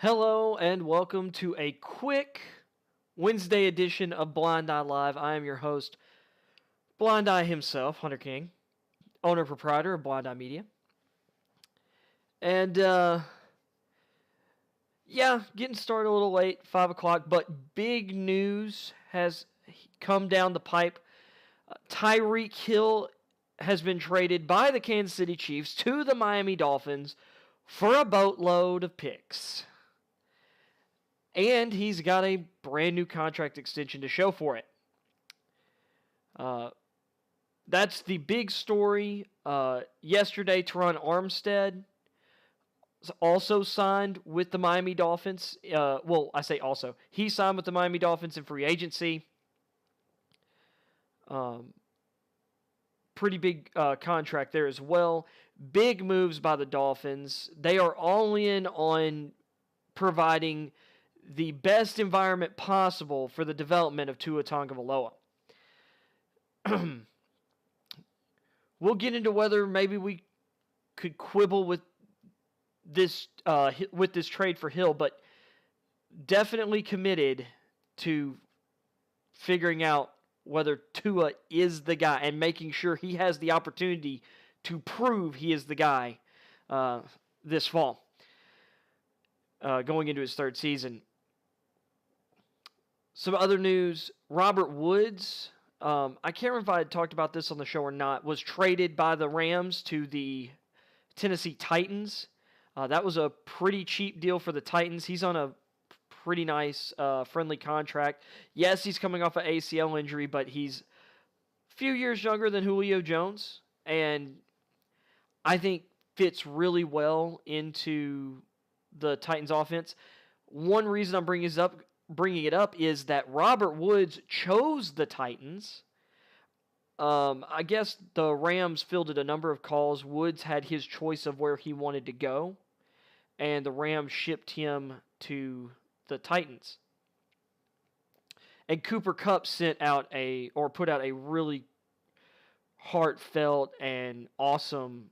Hello and welcome to a quick Wednesday edition of Blind Eye Live. I am your host, Blind Eye himself, Hunter King, owner proprietor of Blind Eye Media. And getting started a little late, 5 o'clock, but big news has come down the pipe. Tyreek Hill has been traded by the Kansas City Chiefs to the Miami Dolphins for a boatload of picks. And he's got a brand new contract extension to show for it. That's the big story. Yesterday, Teron Armstead also signed with the Miami Dolphins. I say also. He signed with the Miami Dolphins in free agency. Pretty big contract there as well. Big moves by the Dolphins. They are all in on providing the best environment possible for the development of Tua Tagovailoa. We'll get into whether maybe we could quibble with this trade for Hill, but definitely committed to figuring out whether Tua is the guy and making sure he has the opportunity to prove he is the guy this fall, going into his third season. Some other news, Robert Woods, I can't remember if I had talked about this on the show or not, was traded by the Rams to the Tennessee Titans. That was a pretty cheap deal for the Titans. He's on a pretty nice, friendly contract. Yes, he's coming off an ACL injury, but he's a few years younger than Julio Jones, and I think fits really well into the Titans offense. One reason I'm bringing it up is that Robert Woods chose the Titans. I guess the Rams fielded a number of calls. Woods had his choice of where he wanted to go, and the Rams shipped him to the Titans. And Cooper Kupp put out a really heartfelt and awesome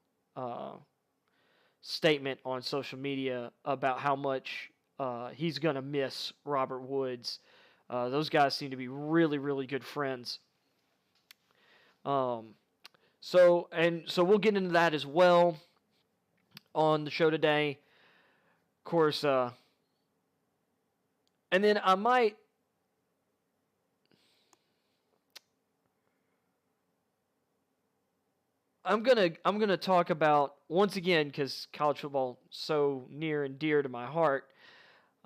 statement on social media about how much he's going to miss Robert Woods. Those guys seem to be really, really good friends. So we'll get into that as well on the show today. Of course, and then I'm gonna talk about, once again, because college football is so near and dear to my heart.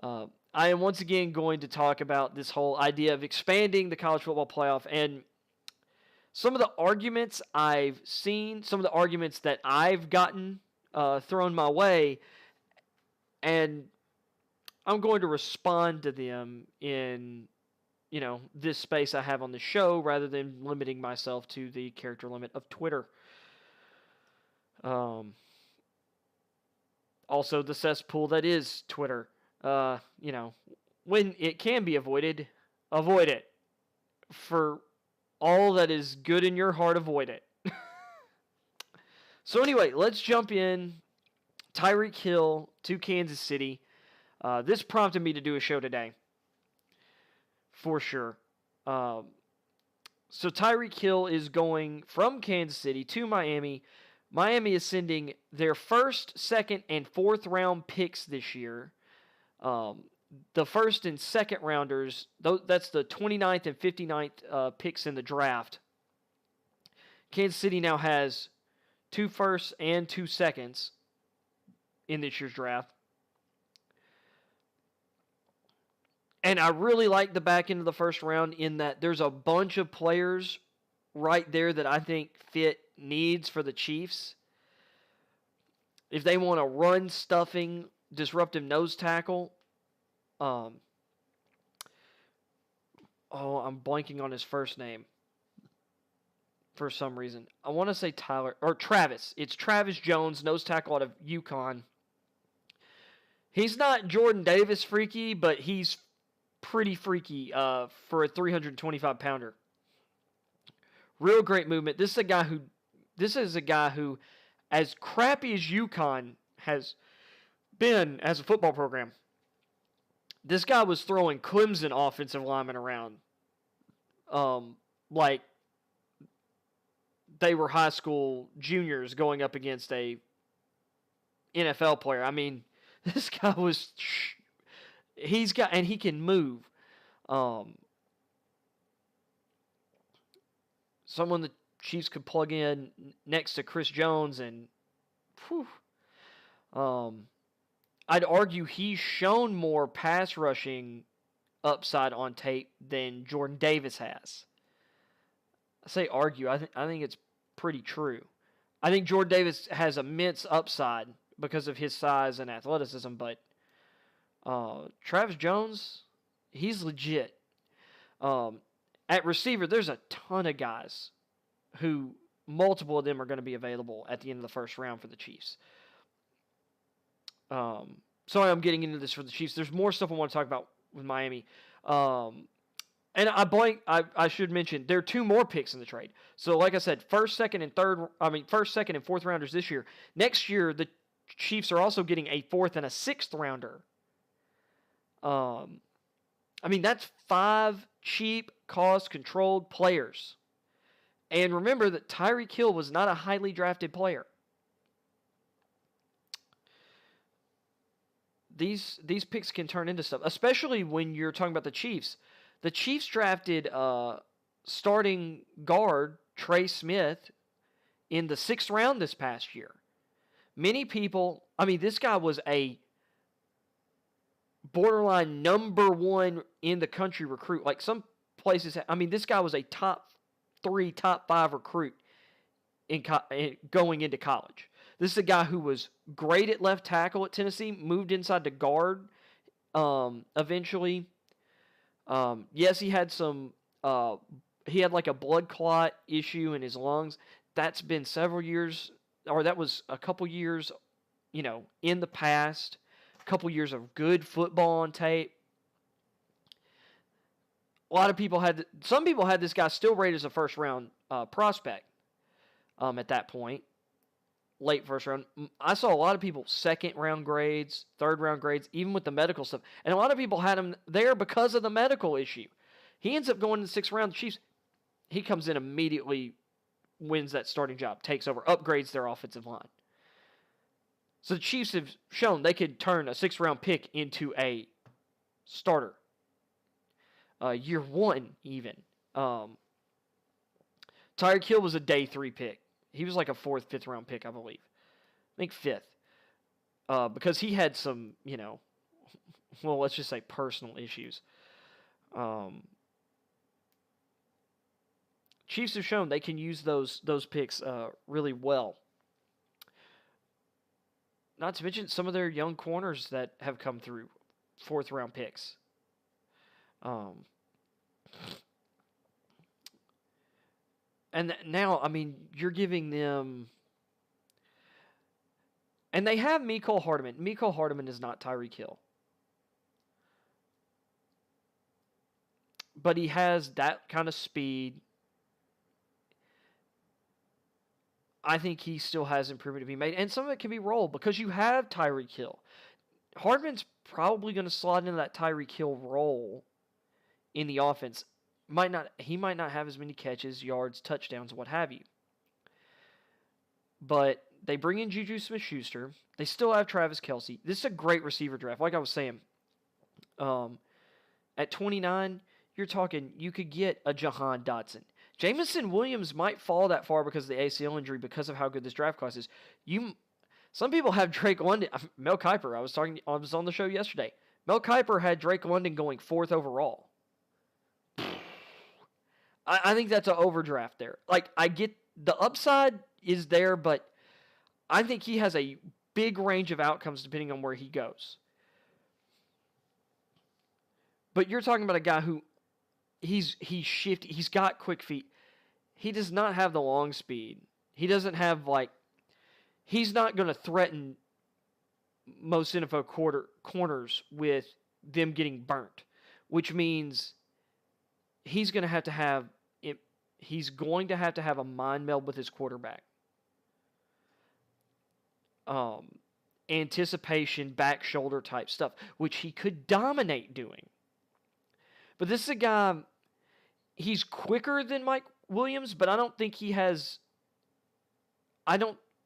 I am once again going to talk about this whole idea of expanding the college football playoff and some of the arguments I've seen, some of the arguments that I've gotten thrown my way, and I'm going to respond to them in, this space I have on the show rather than limiting myself to the character limit of Twitter. Also, the cesspool that is Twitter. When it can be avoided, avoid it. For all that is good in your heart, avoid it. So anyway, let's jump in. Tyreek Hill to Kansas City. This prompted me to do a show today. For sure. So Tyreek Hill is going from Kansas City to Miami. Miami is sending their first, second, and fourth round picks this year. The first and second rounders, that's the 29th and 59th picks in the draft. Kansas City now has 2 firsts and 2 seconds in this year's draft. And I really like the back end of the first round in that there's a bunch of players right there that I think fit needs for the Chiefs. If they want a run-stuffing, disruptive nose tackle, I'm blanking on his first name for some reason. I want to say Travis. It's Travis Jones, nose tackle out of UConn. He's not Jordan Davis freaky, but he's pretty freaky for a 325-pounder. Real great movement. This is a guy who, as crappy as UConn has been as a football program, This guy was throwing Clemson offensive linemen around like they were high school juniors going up against a NFL player. I mean, this guy was and he can move. Someone the Chiefs could plug in next to Chris Jones, and I'd argue he's shown more pass rushing upside on tape than Jordan Davis has. I say argue. I think it's pretty true. I think Jordan Davis has immense upside because of his size and athleticism, but Travis Jones, he's legit. At receiver, there's a ton of guys who multiple of them are going to be available at the end of the first round for the Chiefs. Sorry I'm getting into this for the Chiefs. There's more stuff I want to talk about with Miami. And I should mention, there are 2 more picks in the trade. So like I said, first, second, and fourth rounders this year. Next year, the Chiefs are also getting a 4th and a 6th rounder. That's 5 cheap, cost-controlled players. And remember that Tyreek Hill was not a highly drafted player. These picks can turn into stuff, especially when you're talking about the Chiefs. The Chiefs drafted starting guard Trey Smith in the 6th round this past year. Many people, this guy was a borderline number 1 in the country recruit. Like some places, this guy was a top 3, top 5 recruit going into college. This is a guy who was great at left tackle at Tennessee, moved inside to guard eventually. Yes, he had like a blood clot issue in his lungs. That's been several years, or that was a couple years, in the past. A couple years of good football on tape. Some people had this guy still rated as a first round prospect at that point. Late first round. I saw a lot of people 2nd round grades, 3rd round grades, even with the medical stuff. And a lot of people had him there because of the medical issue. He ends up going in the 6th round. The Chiefs, he comes in immediately, wins that starting job, takes over, upgrades their offensive line. So the Chiefs have shown they could turn a 6th round pick into a starter. Year 1 even. Tyreek Hill was a day 3 pick. He was like a 4th, 5th round pick, I believe. I think 5th. Because he had some, let's just say personal issues. Chiefs have shown they can use those picks really well. Not to mention some of their young corners that have come through, 4th round picks. And now, you're giving them... And they have Mecole Hardman. Mecole Hardman is not Tyreek Hill. But he has that kind of speed. I think he still has improvement to be made. And some of it can be rolled because you have Tyreek Hill. Hardman's probably going to slide into that Tyreek Hill role in the offense. He might not have as many catches, yards, touchdowns, what have you. But they bring in Juju Smith-Schuster. They still have Travis Kelce. This is a great receiver draft. Like I was saying, at 29, you're talking you could get a Jahan Dotson. Jameson Williams might fall that far because of the ACL injury because of how good this draft class is. Some people have Drake London. Mel Kiper, I was on the show yesterday. Mel Kiper had Drake London going 4th overall. I think that's an overdraft there. Like, I get the upside is there, but I think he has a big range of outcomes depending on where he goes. But you're talking about a guy who he's shifty. He's got quick feet. He does not have the long speed. He doesn't have he's not going to threaten most NFL corners with them getting burnt, which means he's going to have to have a mind meld with his quarterback. anticipation, back shoulder type stuff, which he could dominate doing. But this is a guy, he's quicker than Mike Williams, but I don't think he has,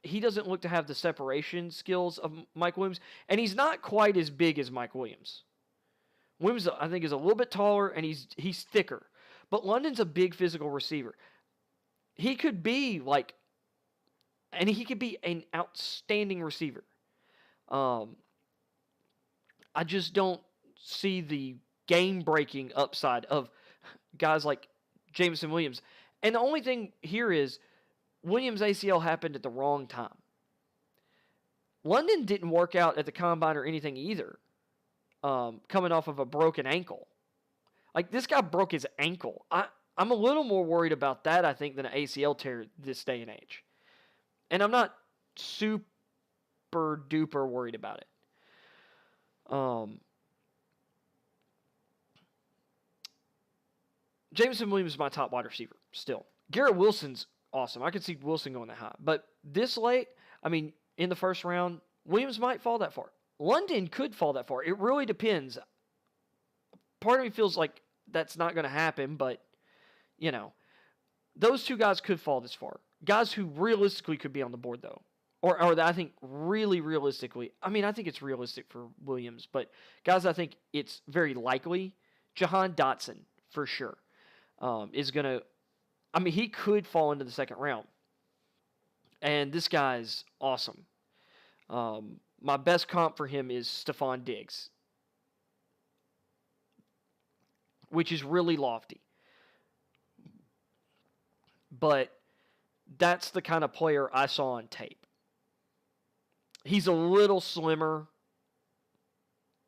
he doesn't look to have the separation skills of Mike Williams, and he's not quite as big as Mike Williams. Williams, I think, is a little bit taller, and he's thicker. But London's a big physical receiver. He could be he could be an outstanding receiver. I just don't see the game-breaking upside of guys like Jameson Williams. And the only thing here is Williams' ACL happened at the wrong time. London didn't work out at the combine or anything either, coming off of a broken ankle. Like, this guy broke his ankle. I'm a little more worried about that, I think, than an ACL tear this day and age. And I'm not super duper worried about it. Jameson Williams is my top wide receiver still. Garrett Wilson's awesome. I could see Wilson going that high. But this late, I mean, in the first round, Williams might fall that far. London could fall that far. It really depends. Part of me feels like that's not going to happen, but, you know, those two guys could fall this far. Guys who realistically could be on the board, though. Or I think really realistically. I mean, I think it's realistic for Williams, but guys I think it's very likely. Jahan Dotson, for sure, is going to... I mean, he could fall into the second round. And this guy's awesome. My best comp for him is Stephon Diggs, which is really lofty. But that's the kind of player I saw on tape. He's a little slimmer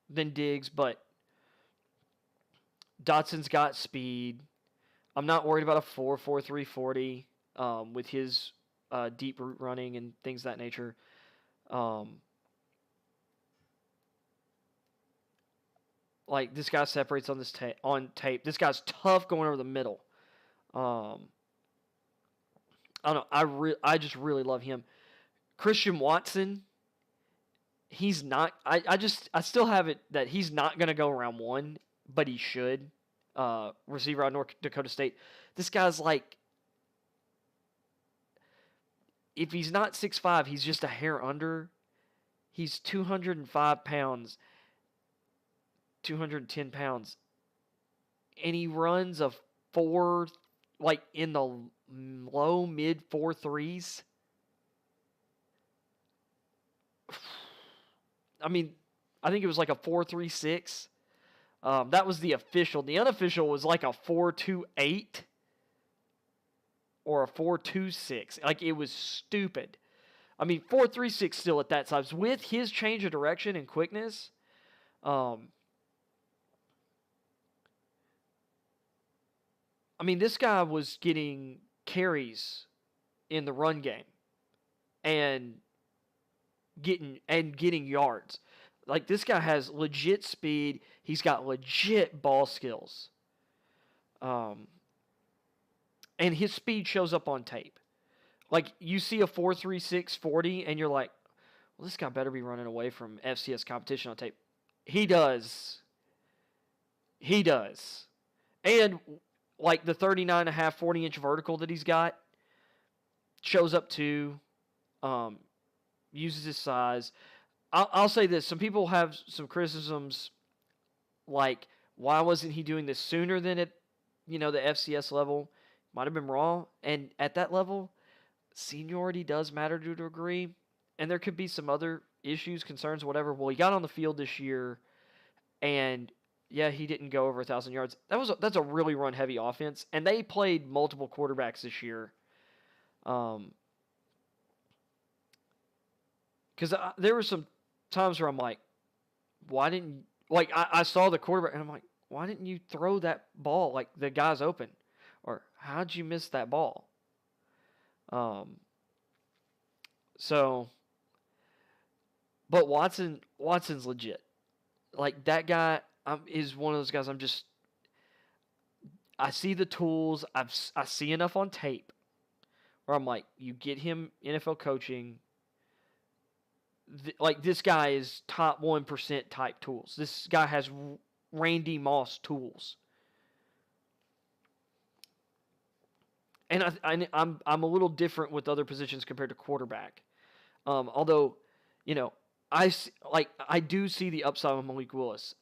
than Diggs, but Dotson's got speed. I'm not worried about a 4.43 40 with his deep route running and things of that nature. Like, this guy separates on this on tape. This guy's tough going over the middle. I don't know. I just really love him. Christian Watson, he's not. I still have it that he's not going to go round one, but he should. Receiver out of North Dakota State. This guy's like, if he's not 6'5", he's just a hair under. He's 205 pounds, 210 pounds, and he runs a 4, like in the low mid 4.3s. I mean, I think it was like a 4.36. That was the official. The unofficial was like a 4.28 or a 4.26. Like, it was stupid. I mean, 4.36 still at that size. With his change of direction and quickness, I mean, this guy was getting carries in the run game and getting yards. Like, this guy has legit speed. He's got legit ball skills. And his speed shows up on tape. Like, you see a 4.36 40, and you're like, well, this guy better be running away from FCS competition on tape. He does. He does. And, like, the 39.5, 40-inch vertical that he's got shows up too. Uses his size. I'll say this. Some people have some criticisms, like, why wasn't he doing this sooner than at, the FCS level? Might have been wrong. And at that level, seniority does matter to a degree. And there could be some other issues, concerns, whatever. Well, he got on the field this year, and, yeah, he didn't go over 1,000 yards. That's a really run-heavy offense. And they played multiple quarterbacks this year. Because there were some times where I'm like, why didn't, like, I saw the quarterback, and I'm like, why didn't you throw that ball? Like, the guy's open. Or, how'd you miss that ball? But Watson's legit. Like, that guy is one of those guys I see the tools. I see enough on tape where I'm like, you get him NFL coaching, like this guy is top 1% type tools. This guy has Randy Moss tools. And I'm a little different with other positions compared to quarterback. Although, I do see the upside of Malik Willis.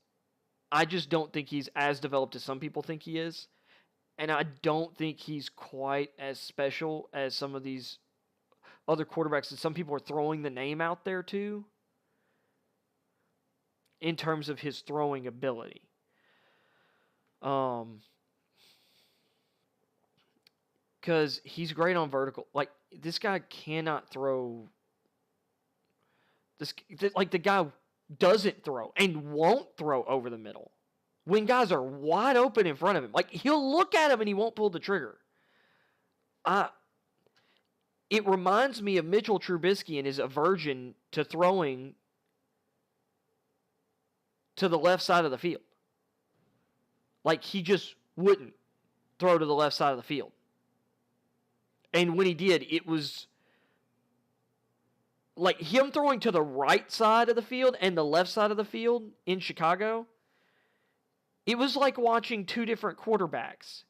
I just don't think he's as developed as some people think he is. And I don't think he's quite as special as some of these other quarterbacks that some people are throwing the name out there to in terms of his throwing ability. Because he's great on vertical. Like, this guy cannot throw. The guy doesn't throw and won't throw over the middle when guys are wide open in front of him. Like, he'll look at him and he won't pull the trigger. It reminds me of Mitchell Trubisky and his aversion to throwing to the left side of the field. Like, he just wouldn't throw to the left side of the field. And when he did, it was like him throwing to the right side of the field and the left side of the field in Chicago. It was like watching two different quarterbacks.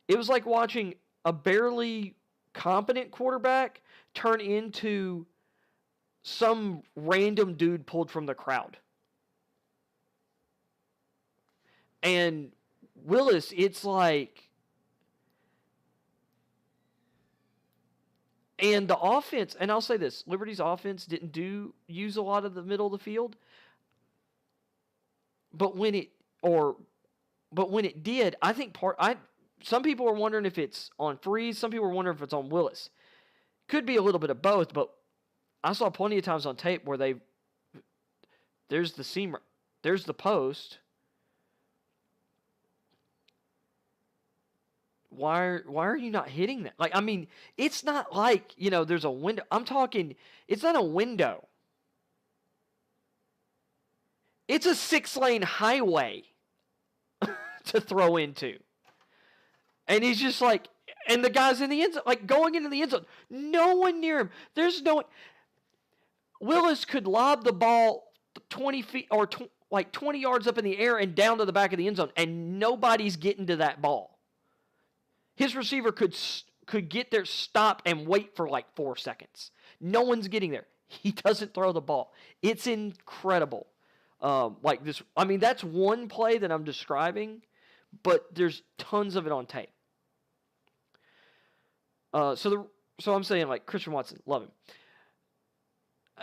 It was like watching a barely competent quarterback turn into some random dude pulled from the crowd. And Willis, it's like... And the offense, and I'll say this, Liberty's offense didn't use a lot of the middle of the field. But when it did, I think some people are wondering if it's on Freeze, some people are wondering if it's on Willis. Could be a little bit of both, but I saw plenty of times on tape where there's the seam, there's the post. Why are you not hitting that? Like, I mean, it's not like, there's a window. I'm talking, it's not a window. It's a 6-lane highway to throw into. And he's just like, and the guy's in the end zone, like going into the end zone. No one near him. There's no... Willis could lob the ball 20 feet or 20 yards up in the air and down to the back of the end zone, and nobody's getting to that ball. His receiver could get there, stop, and wait for like 4 seconds. No one's getting there. He doesn't throw the ball. It's incredible. Like this, I mean, that's one play that I'm describing, but there's tons of it on tape. So I'm saying, like, Christian Watson, love him.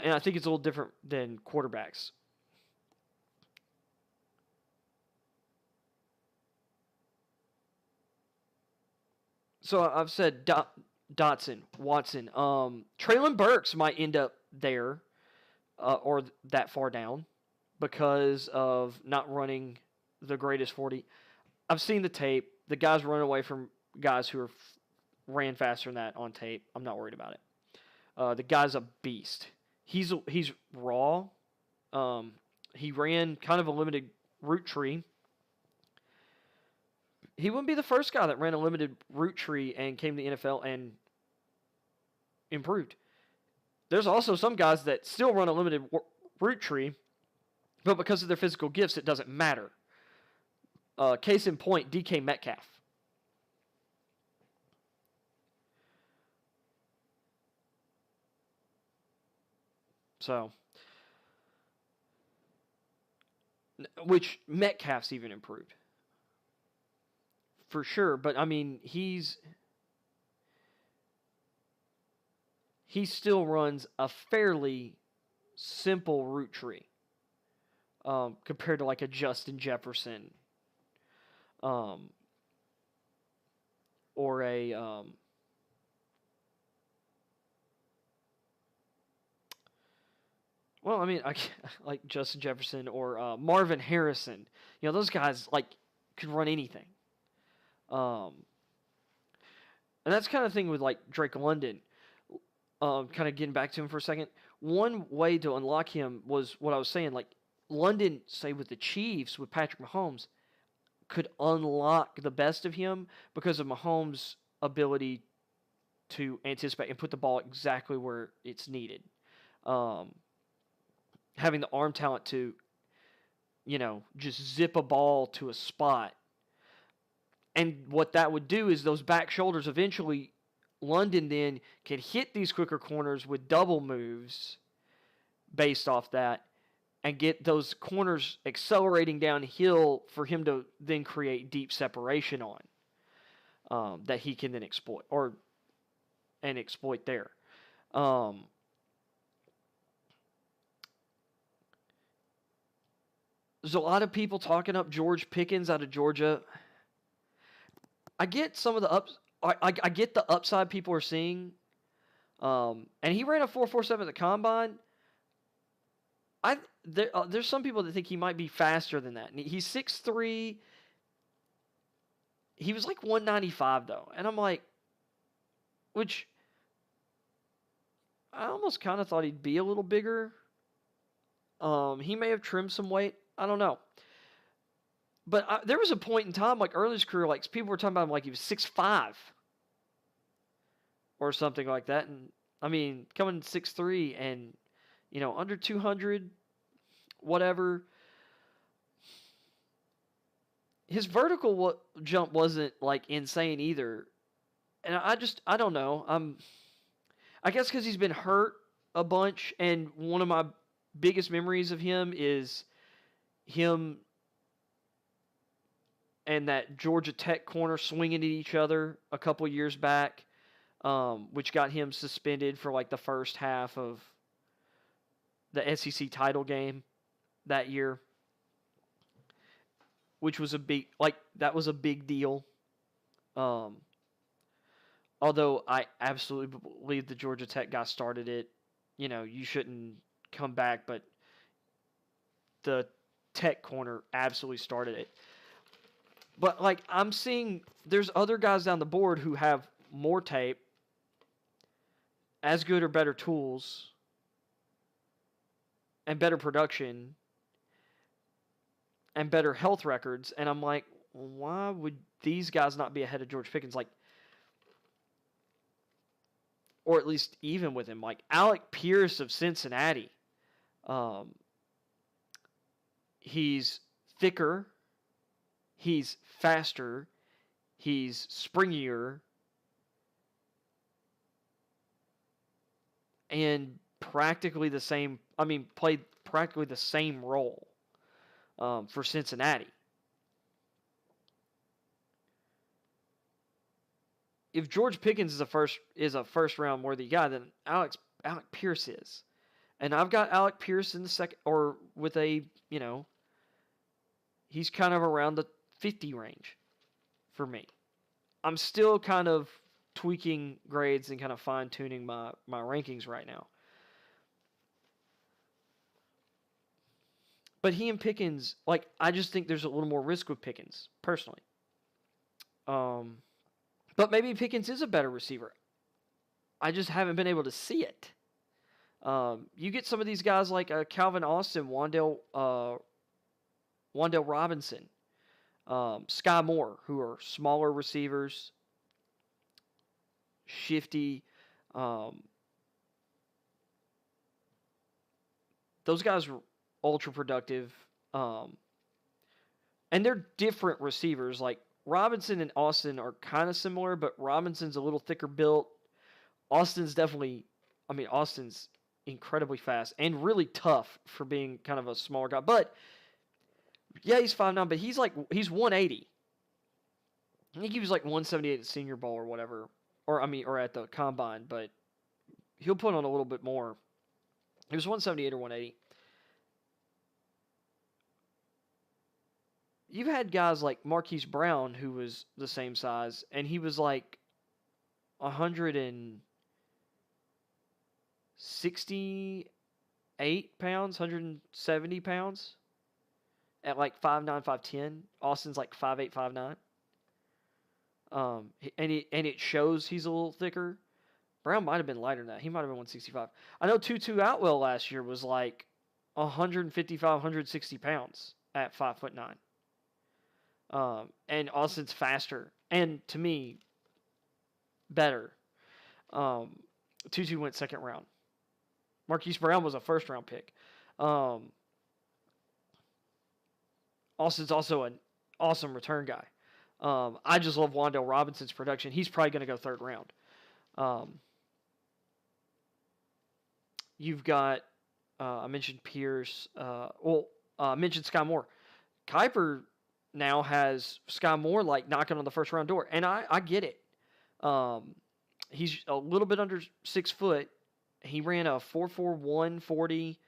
And I think it's a little different than quarterbacks. So I've said Dotson, Watson. Treylon Burks might end up there or that far down because of not running the greatest 40. I've seen the tape. The guys run away from guys who ran faster than that on tape. I'm not worried about it. The guy's a beast. He's raw. He ran kind of a limited route tree. He wouldn't be the first guy that ran a limited route tree and came to the NFL and improved. There's also some guys that still run a limited route tree, but because of their physical gifts, it doesn't matter. Case in point, DK Metcalf. So, which Metcalf's even improved. For sure, but I mean, he still runs a fairly simple route tree compared to like a Justin Jefferson or a well, I mean, like Justin Jefferson or Marvin Harrison. Those guys like could run anything. And that's kind of thing with like Drake London. Kind of getting back to him for a second. One way to unlock him was what I was saying. Like London, say with the Chiefs, with Patrick Mahomes, could unlock the best of him because of Mahomes' ability to anticipate and put the ball exactly where it's needed. having the arm talent to, just zip a ball to a spot. And what that would do is those back shoulders eventually, London then could hit these quicker corners with double moves based off that and get those corners accelerating downhill for him to then create deep separation on that he can then exploit and exploit there. There's a lot of people talking up George Pickens out of Georgia. I get some of the I get the upside people are seeing. And he ran a 4.47 at the combine. There's some people that think he might be faster than that. And he's 6'3". He was like 195 though. And I'm like, which I almost kind of thought he'd be a little bigger. He may have trimmed some weight. I don't know. But there was a point in time, like early in his career, like people were talking about him like he was 6'5". Or something like that. And I mean, coming 6'3" and, under 200, whatever. His vertical jump wasn't like insane either. And I don't know. I guess because he's been hurt a bunch. And one of my biggest memories of him is him and that Georgia Tech corner swinging at each other a couple years back. Which got him suspended for like the first half of the SEC title game that year, which was that was a big deal. Although I absolutely believe the Georgia Tech guy started it. You shouldn't come back, but the Tech corner absolutely started it. But like I'm seeing, there's other guys down the board who have more tape, as good or better tools, and better production, and better health records. And I'm like, why would these guys not be ahead of George Pickens? Like, or at least even with him. Like Alec Pierce of Cincinnati. He's thicker. He's faster. He's springier. And practically the same, played practically the same role for Cincinnati. If George Pickens is a first round worthy guy, then Alec Pierce is. And I've got Alec Pierce in the second, or with a, he's kind of around the 50 range for me. I'm still kind of tweaking grades and kind of fine-tuning my rankings right now. But he and Pickens, I just think there's a little more risk with Pickens, personally. But maybe Pickens is a better receiver. I just haven't been able to see it. You get some of these guys like Calvin Austin, Wan'Dale Robinson, Sky Moore, who are smaller receivers, shifty. Those guys are ultra productive. And they're different receivers. Like Robinson and Austin are kind of similar, but Robinson's a little thicker built. Austin's incredibly fast and really tough for being kind of a smaller guy. But yeah, he's 5'9", but he's 180. I think he was like 178 at Senior Bowl or whatever. Or at the combine, but he'll put on a little bit more. He was 178 or 180. You've had guys like Marquise Brown, who was the same size, and he was like 168 pounds, 170 pounds at like 5'9", 5'10". Austin's like 5'8", 5'9". And it shows he's a little thicker. Brown might have been lighter than that. He might have been 165. I know Tutu Atwell last year was like 155, 160 pounds at 5'9". And Austin's faster and to me better. Tutu went second round. Marquise Brown was a first round pick. Um, Austin's also an awesome return guy. I just love Wan'Dale Robinson's production. He's probably going to go third round. You've got, I mentioned Pierce. I mentioned Sky Moore. Kuiper now has Sky Moore like knocking on the first round door, and I get it. He's a little bit under 6 foot. He ran a 4.41 40.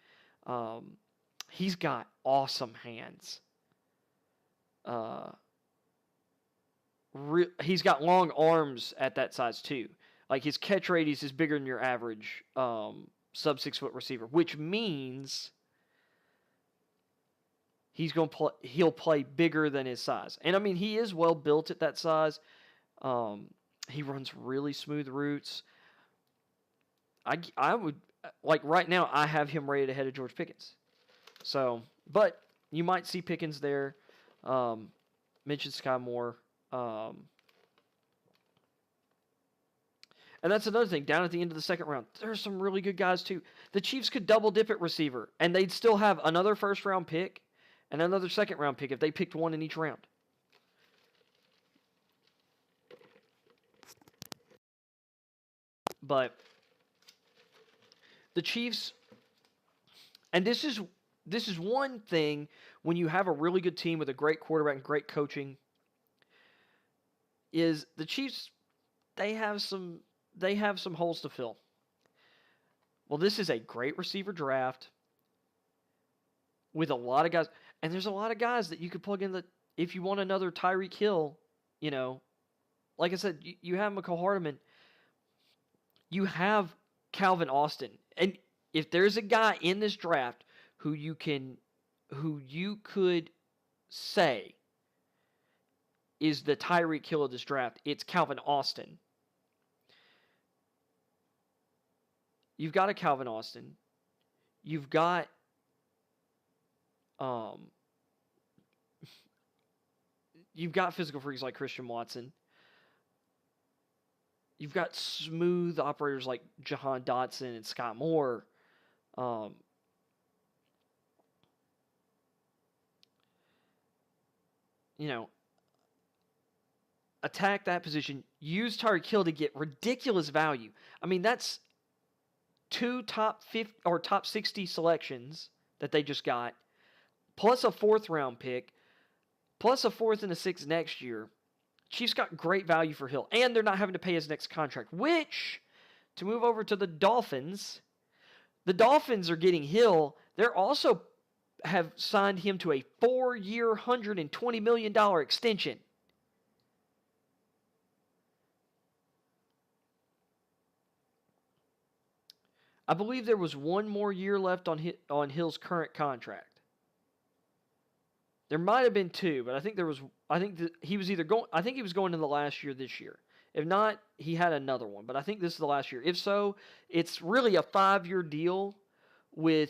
He's got awesome hands. He's got long arms at that size too. Like his catch radius is bigger than your average sub 6 foot receiver, which means he'll play bigger than his size. And I mean, he is well built at that size. He runs really smooth routes. I would like right now I have him rated ahead of George Pickens. So, but you might see Pickens there. Mentioned Sky Moore. And that's another thing. Down at the end of the second round, there's some really good guys too. The Chiefs could double dip at receiver, and they'd still have another first round pick and another second round pick if they picked one in each round. But the Chiefs, and this is one thing when you have a really good team with a great quarterback and great coaching, is the Chiefs, they have some holes to fill. Well, this is a great receiver draft with a lot of guys, and there's a lot of guys that you could plug in if you want another Tyreek Hill, like I said, you have McCall Hardman, you have Calvin Austin, and if there's a guy in this draft who you could say is the Tyreek Hill of this draft, it's Calvin Austin. You've got a Calvin Austin. You've got physical freaks like Christian Watson. You've got smooth operators like Jahan Dotson and Scott Moore. Attack that position. Use Tyreek Hill to get ridiculous value. I mean, that's 2 top 50 or top 60 selections that they just got, plus a 4th round pick, plus a 4th and a 6th next year. Chiefs got great value for Hill, and they're not having to pay his next contract, which, to move over to the Dolphins are getting Hill. They're also have signed him to a 4-year, $120 million extension. I believe there was 1 more year left on Hill's current contract. There might have been 2, but I think he was going in the last year this year. If not, he had another one, but I think this is the last year. If so, it's really a 5-year deal with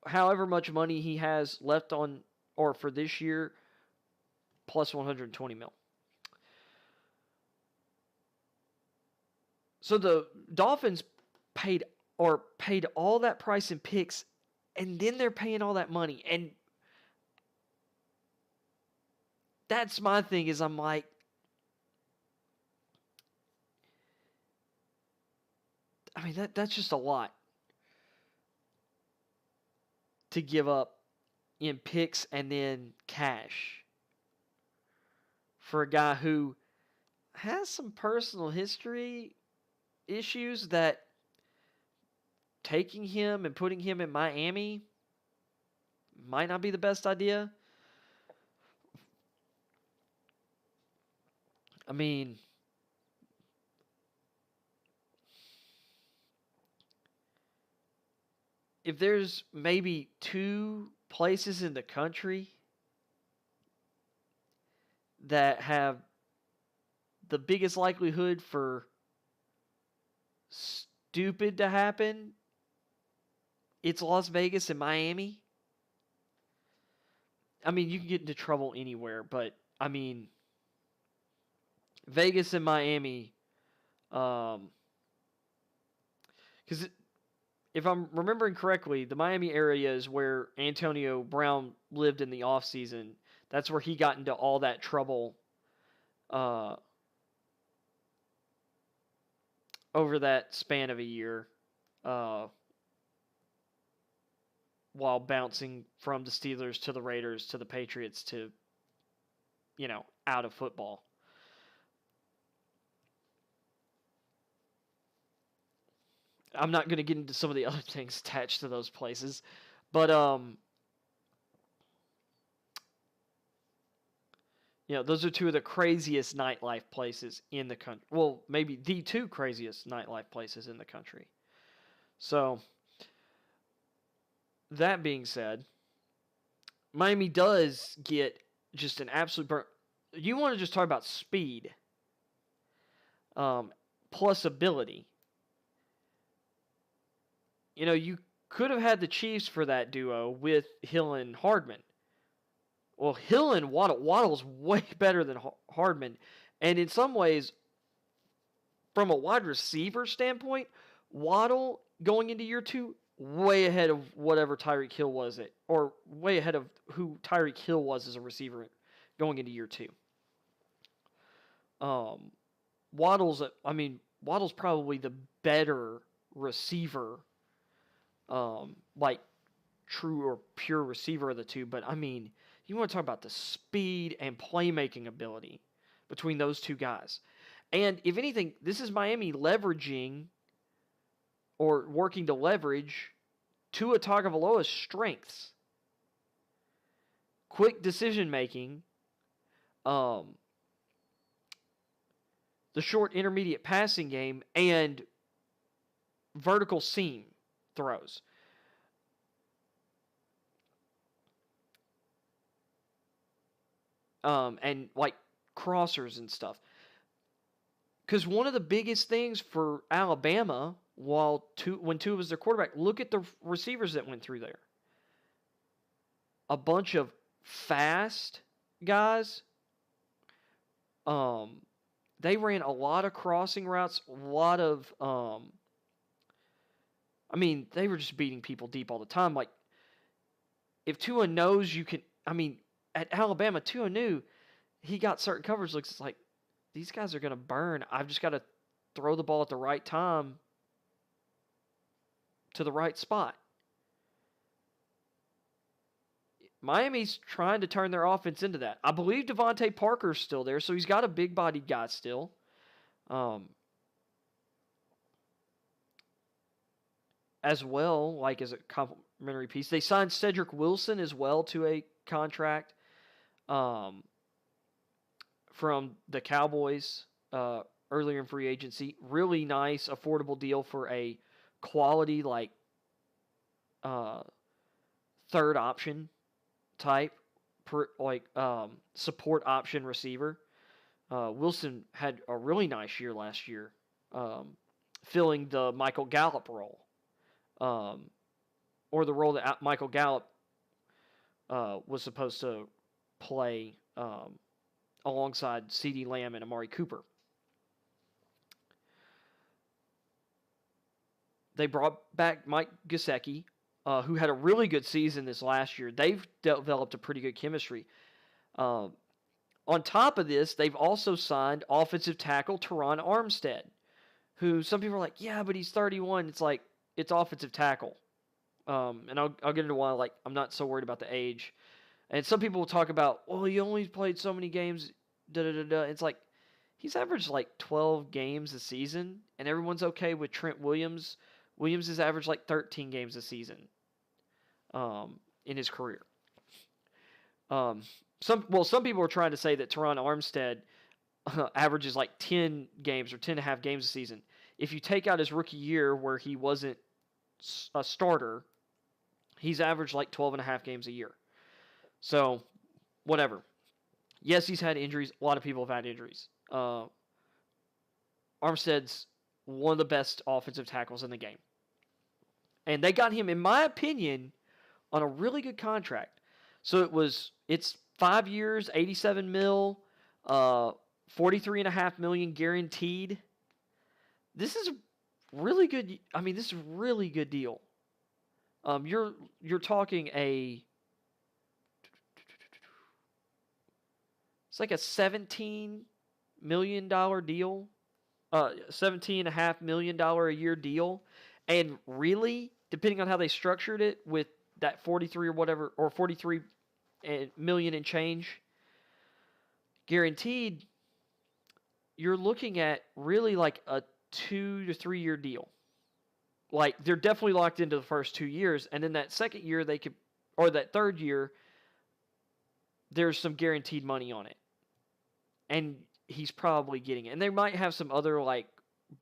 however much money he has left for this year, plus $120 million. So the Dolphins paid all that price in picks, and then they're paying all that money. And that's my thing, is I'm like, I mean, that's just a lot to give up in picks and then cash for a guy who has some personal history issues that taking him and putting him in Miami might not be the best idea. I mean, if there's maybe 2 places in the country that have the biggest likelihood for stupid to happen, it's Las Vegas and Miami. I mean, you can get into trouble anywhere, but I mean, Vegas and Miami, because if I'm remembering correctly, the Miami area is where Antonio Brown lived in the offseason. That's where he got into all that trouble over that span of a year while bouncing from the Steelers to the Raiders to the Patriots to, out of football. I'm not going to get into some of the other things attached to those places, but those are two of the craziest nightlife places in the country. Well, maybe the two craziest nightlife places in the country. So, that being said, Miami does get just an absolute burn. You want to just talk about speed plus ability. You could have had the Chiefs for that duo with Hill and Hardman. Well, Hill and Waddle's way better than Hardman. And in some ways, from a wide receiver standpoint, Waddle going into year 2, way ahead of whatever Tyreek Hill was or way ahead of who Tyreek Hill was as a receiver going into year 2. Waddle's probably the better receiver, like true or pure receiver of the two. But you want to talk about the speed and playmaking ability between those two guys. And if anything, this is Miami leveraging or working to leverage Tua Tagovailoa's strengths. Quick decision making, the short intermediate passing game, and vertical seam throws. And like crossers and stuff. Because one of the biggest things for Alabama, when Tua was their quarterback, look at the receivers that went through there. A bunch of fast guys. They ran a lot of crossing routes, a lot of they were just beating people deep all the time. Like, if Tua knows you can, at Alabama, Tua knew he got certain coverage looks. It's like, these guys are going to burn. I've just got to throw the ball at the right time to the right spot. Miami's trying to turn their offense into that. I believe Devontae Parker's still there, so he's got a big-bodied guy still. As well, like as a complimentary piece. They signed Cedric Wilson as well to a contract from the Cowboys earlier in free agency. Really nice, affordable deal for a quality, third option type, support option receiver. Wilson had a really nice year last year, filling the Michael Gallup role, or the role that Michael Gallup was supposed to play alongside CeeDee Lamb and Amari Cooper. They brought back Mike Gesicki, who had a really good season this last year. They've developed a pretty good chemistry. On top of this, they've also signed offensive tackle Teron Armstead, who some people are like, yeah, but he's 31. It's like, it's offensive tackle. And I'll get into why, I'm not so worried about the age. And some people will talk about, well, he only played so many games, da-da-da-da. It's like, he's averaged 12 games a season, and everyone's okay with Trent Williams. Williams has averaged 13 games a season in his career. Some people are trying to say that Teron Armstead averages 10 games or 10.5 games a season. If you take out his rookie year where he wasn't a starter, he's averaged 12.5 games a year. So, whatever. Yes, he's had injuries. A lot of people have had injuries. Armstead's one of the best offensive tackles in the game. And they got him, in my opinion, on a really good contract. So it's 5 years, $87 million, $43.5 million guaranteed. This is really good. I mean, this is a really good deal. You're talking it's like a $17 million deal, $17.5 million a year deal, and really, depending on how they structured it, with that 43 or whatever, or 43 million and change guaranteed, you're looking at really like a 2 to 3 year deal. Like, they're definitely locked into the first 2 years, and then that second year they could, or that third year, there's some guaranteed money on it, and he's probably getting it. And they might have some other like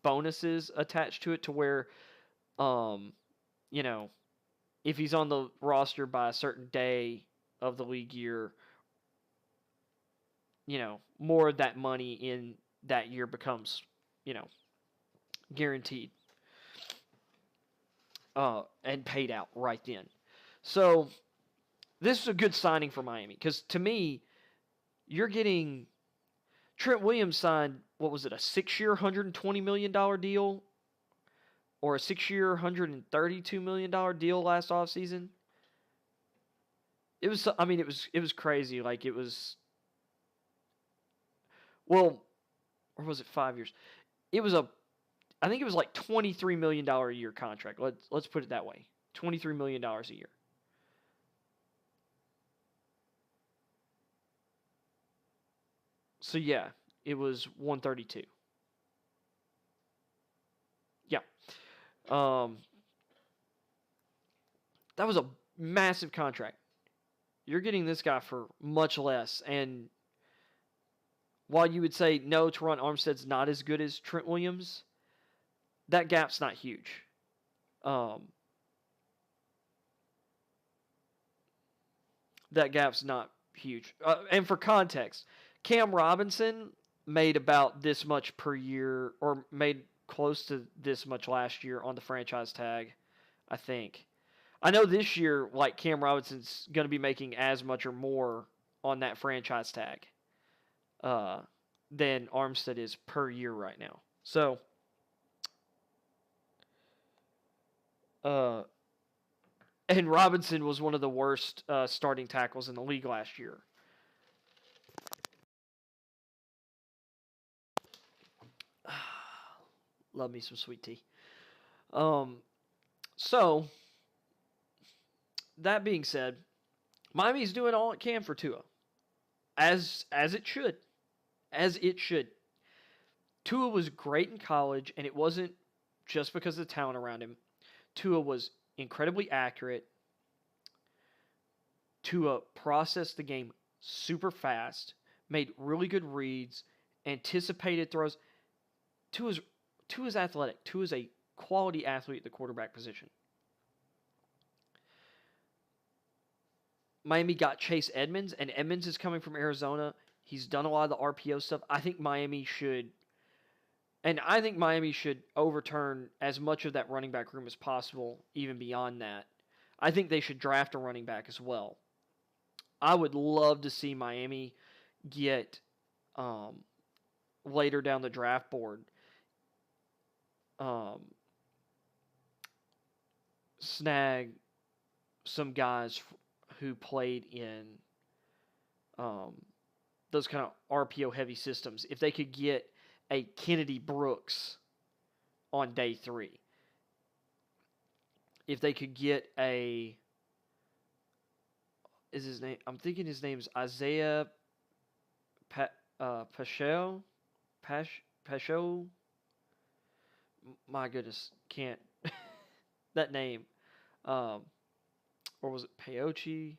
bonuses attached to it, to where, you know, if he's on the roster by a certain day of the league year, more of that money in that year becomes, guaranteed, and paid out right then. So this is a good signing for Miami, because to me, you're getting Trent Williams signed, what was it, a 6-year, $120 million deal, or a 6-year, $132 million deal last offseason. It was, I mean, it was crazy. Like, it was, well, or was it 5 years? It was I think it was like $23 million a year contract. Let's put it that way. $23 million a year. So yeah, it was 132. Yeah. That was a massive contract. You're getting this guy for much less, and while you would say no, Teron Armstead's not as good as Trent Williams, that gap's not huge. That gap's not huge. And for context, Cam Robinson made about this much per year, or made close to this much last year on the franchise tag, I think. I know this year, like, Cam Robinson's going to be making as much or more on that franchise tag than Armstead is per year right now. So, and Robinson was one of the worst starting tackles in the league last year. Love me some sweet tea. So, that being said, Miami's doing all it can for Tua, as it should, as it should. Tua was great in college, and it wasn't just because of the talent around him. Tua was incredibly accurate. Tua processed the game super fast, made really good reads, anticipated throws. Tua's athletic. Tua's a quality athlete at the quarterback position. Miami got Chase Edmonds, and Edmonds is coming from Arizona. He's done a lot of the RPO stuff. I think Miami should overturn as much of that running back room as possible, even beyond that. I think they should draft a running back as well. I would love to see Miami get, later down the draft board, snag some guys who played in those kind of RPO heavy systems. If they could get a Kennedy Brooks on day 3, if they could get I'm thinking his name's Isaiah Pacheco. My goodness, can't that name. Or was it Paoche?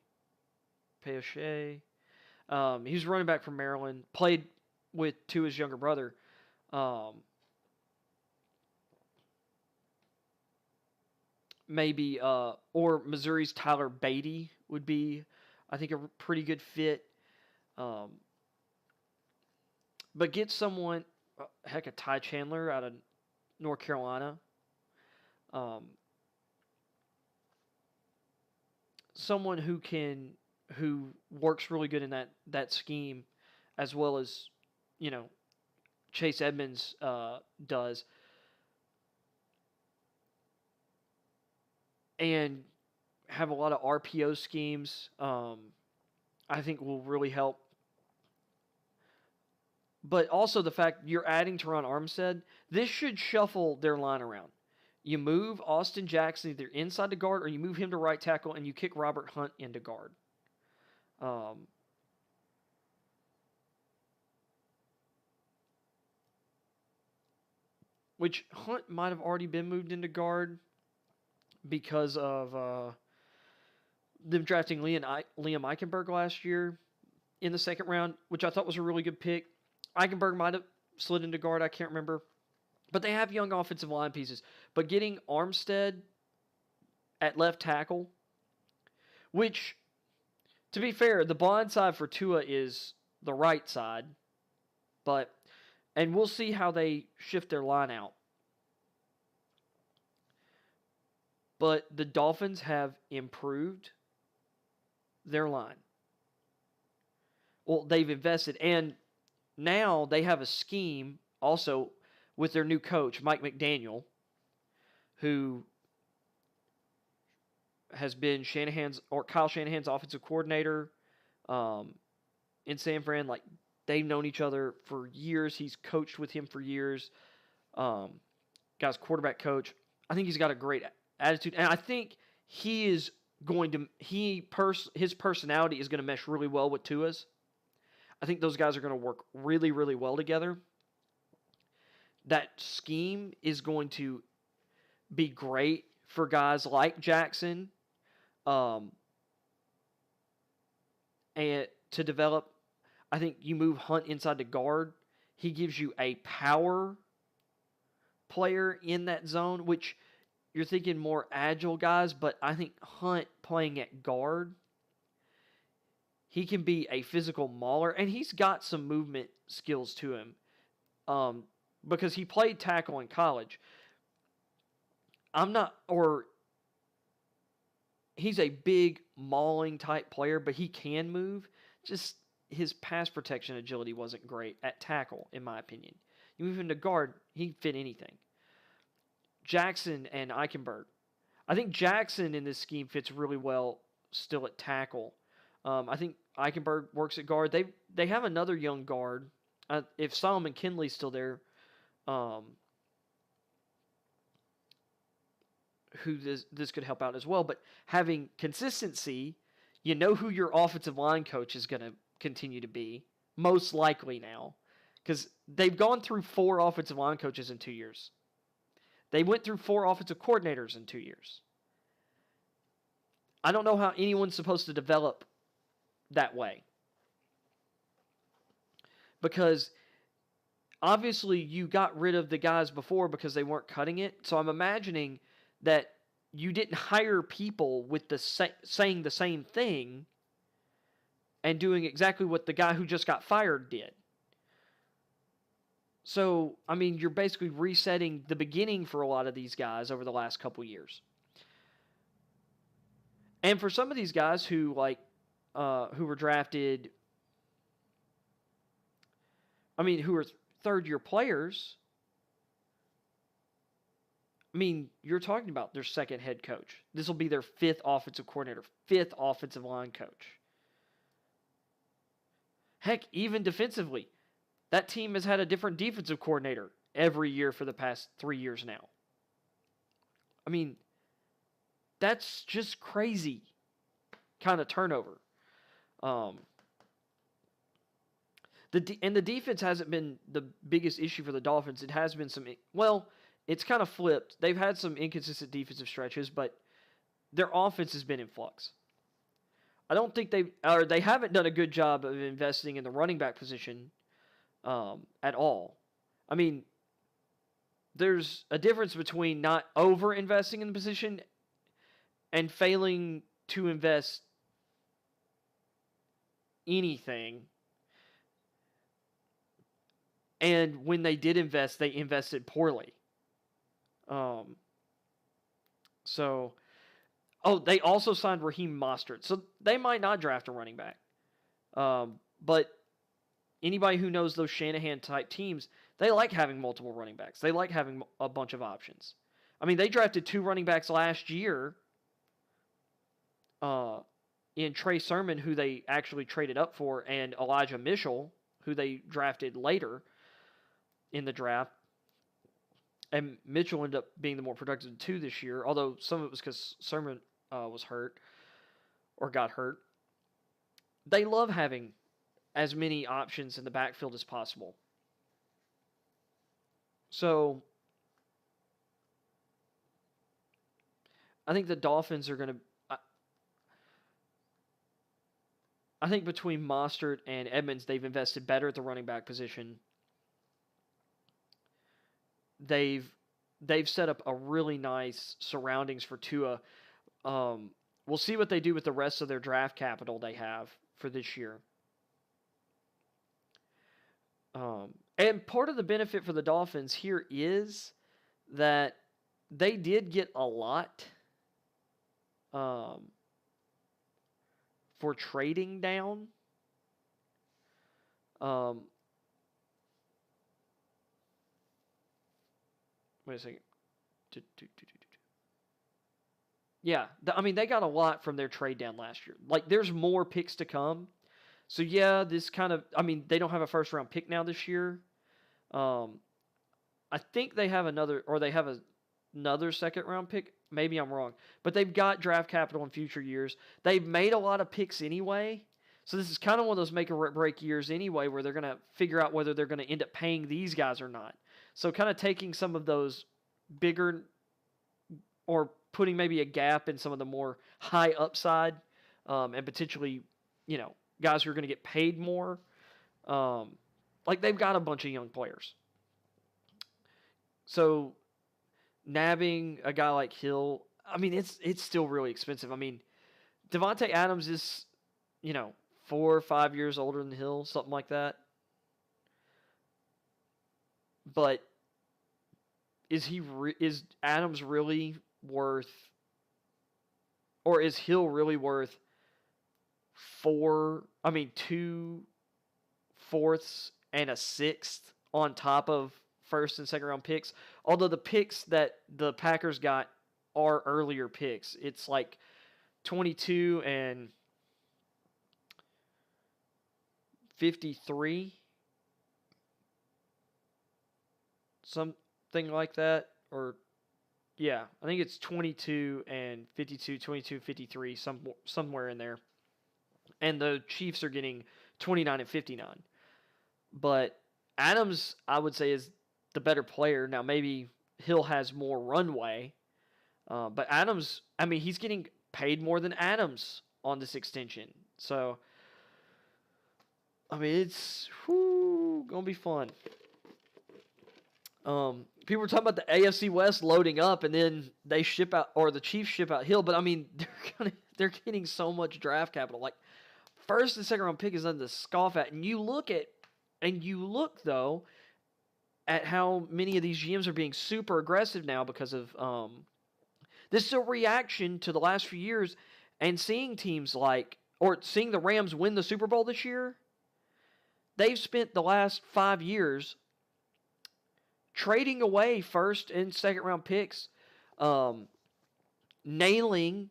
He was running back from Maryland. Played with Tua's younger brother. Maybe, or Missouri's Tyler Beatty would be, I think, a pretty good fit. But get someone, heck, a Ty Chandler out of North Carolina. Someone who works really good in that scheme, as well as, Chase Edmonds does. and have a lot of RPO schemes, I think will really help. But also the fact you're adding Teron Armstead, this should shuffle their line around. You move Austin Jackson either inside the guard or you move him to right tackle and you kick Robert Hunt into guard. Which Hunt might have already been moved into guard because of them drafting Liam Eichenberg last year in the second round, which I thought was a really good pick. Eichenberg might have slid into guard, I can't remember. But they have young offensive line pieces. But getting Armstead at left tackle, which, to be fair, the blind side for Tua is the right side. And we'll see how they shift their line out. But the Dolphins have improved their line. Well, they've invested. And now they have a scheme also with their new coach, Mike McDaniel, who has been Kyle Shanahan's offensive coordinator in San Fran. Like, they've known each other for years. He's coached with him for years. Guy's quarterback coach. I think he's got a great attitude, and I think he is going to his personality is going to mesh really well with Tua's. I think those guys are going to work really, really well together. That scheme is going to be great for guys like Jackson, and to develop. I think you move Hunt inside the guard. He gives you a power player in that zone, which you're thinking more agile guys, but I think Hunt playing at guard, he can be a physical mauler, and he's got some movement skills to him because he played tackle in college. He's a big mauling type player, but he can move. Just his pass protection agility wasn't great at tackle, in my opinion. You move him to guard, he can fit anything. Jackson and Eichenberg. I think Jackson in this scheme fits really well still at tackle. I think Eichenberg works at guard. They have another young guard. If Solomon Kinley's still there, who this could help out as well. But having consistency, you know who your offensive line coach is going to continue to be, most likely now, because they've gone through 4 offensive line coaches in 2 years. They went through 4 offensive coordinators in 2 years. I don't know how anyone's supposed to develop that way. Because obviously you got rid of the guys before because they weren't cutting it. So I'm imagining that you didn't hire people with saying the same thing and doing exactly what the guy who just got fired did. So, I mean, you're basically resetting the beginning for a lot of these guys over the last couple years. And for some of these guys who were drafted, who are third-year players, you're talking about their second head coach. This will be their 5th offensive coordinator, 5th offensive line coach. Heck, even defensively, that team has had a different defensive coordinator every year for the past 3 years now. That's just crazy kind of turnover. The defense hasn't been the biggest issue for the Dolphins. It has been it's kind of flipped. They've had some inconsistent defensive stretches, but their offense has been in flux. I don't think they haven't done a good job of investing in the running back position at all. There's a difference between not over-investing in the position and failing to invest anything. And when they did invest, they invested poorly. They also signed Raheem Mostert. So they might not draft a running back. But anybody who knows those Shanahan-type teams, they like having multiple running backs. They like having a bunch of options. They drafted 2 running backs last year in Trey Sermon, who they actually traded up for, and Elijah Mitchell, who they drafted later in the draft. And Mitchell ended up being the more productive two this year, although some of it was because Sermon was hurt or got hurt. They love having as many options in the backfield as possible. So I think the Dolphins are going to... I think between Mostert and Edmonds, they've invested better at the running back position. They've set up a really nice surroundings for Tua. We'll see what they do with the rest of their draft capital they have for this year. And part of the benefit for the Dolphins here is that they did get a lot for trading down. Wait a second. Yeah, I mean, they got a lot from their trade down last year. Like, there's more picks to come. So, yeah, this kind of... I mean, they don't have a first-round pick now this year. I think they have another... Or they have another second-round pick. Maybe I'm wrong. But they've got draft capital in future years. They've made a lot of picks anyway. So, this is kind of one of those make-or-break years anyway where they're going to figure out whether they're going to end up paying these guys or not. So, kind of taking some of those bigger... or putting maybe a gap in some of the more high upside and potentially, guys who are going to get paid more. Like, they've got a bunch of young players. So, nabbing a guy like Hill, I mean, it's still really expensive. I mean, Devontae Adams is, 4 or 5 years older than Hill, something like that. But is Adams really worth, or is Hill really worth 2 fourths and a sixth on top of first and second round picks? Although the picks that the Packers got are earlier picks. It's like 22 and 53, something like that. Or yeah, I think it's 22 and 52, 22 and 53, somewhere in there. And the Chiefs are getting 29 and 59. But Adams, I would say, is the better player. Now, maybe Hill has more runway. But Adams, I mean, he's getting paid more than Adams on this extension. So, I mean, it's going to be fun. People were talking about the AFC West loading up, and then they ship out, or the Chiefs ship out Hill. But I mean, they're getting so much draft capital. Like, first and second round pick is nothing to scoff at. And you look though at how many of these GMs are being super aggressive now because of this is a reaction to the last few years and seeing teams seeing the Rams win the Super Bowl this year. They've spent the last 5 years trading away first and second round picks, nailing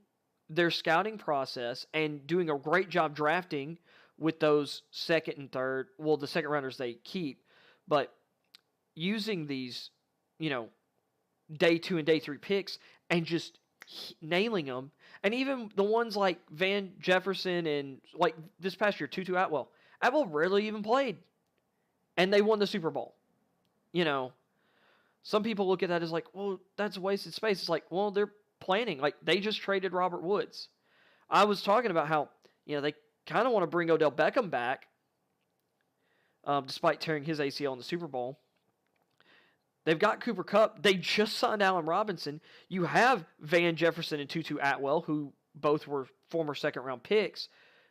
their scouting process and doing a great job drafting with those second and third, the second rounders they keep, but using these, day 2 and day 3 picks and just nailing them. And even the ones like Van Jefferson and like this past year, Tutu Atwell. Atwell rarely even played. And they won the Super Bowl. Some people look at that as like, well, that's wasted space. It's like, well, they're planning. Like, they just traded Robert Woods. I was talking about how, they kind of want to bring Odell Beckham back, despite tearing his ACL in the Super Bowl. They've got Cooper Kupp. They just signed Allen Robinson. You have Van Jefferson and Tutu Atwell, who both were former second-round picks,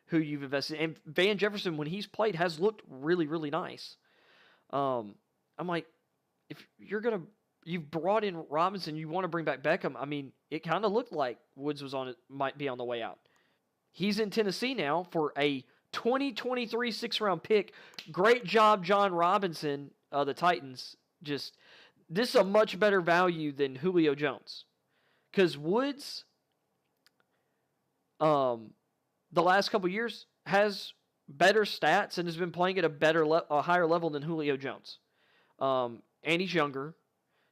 who you've invested in. And Van Jefferson, when he's played, has looked really, really nice. I'm like, if you've brought in Robinson, you want to bring back Beckham. I mean, it kind of looked like Woods might be on the way out. He's in Tennessee now for a 2023 6th-round pick. Great job, John Robinson, the Titans. This is a much better value than Julio Jones. Because Woods, the last couple years has better stats and has been playing at a higher level than Julio Jones. And he's younger.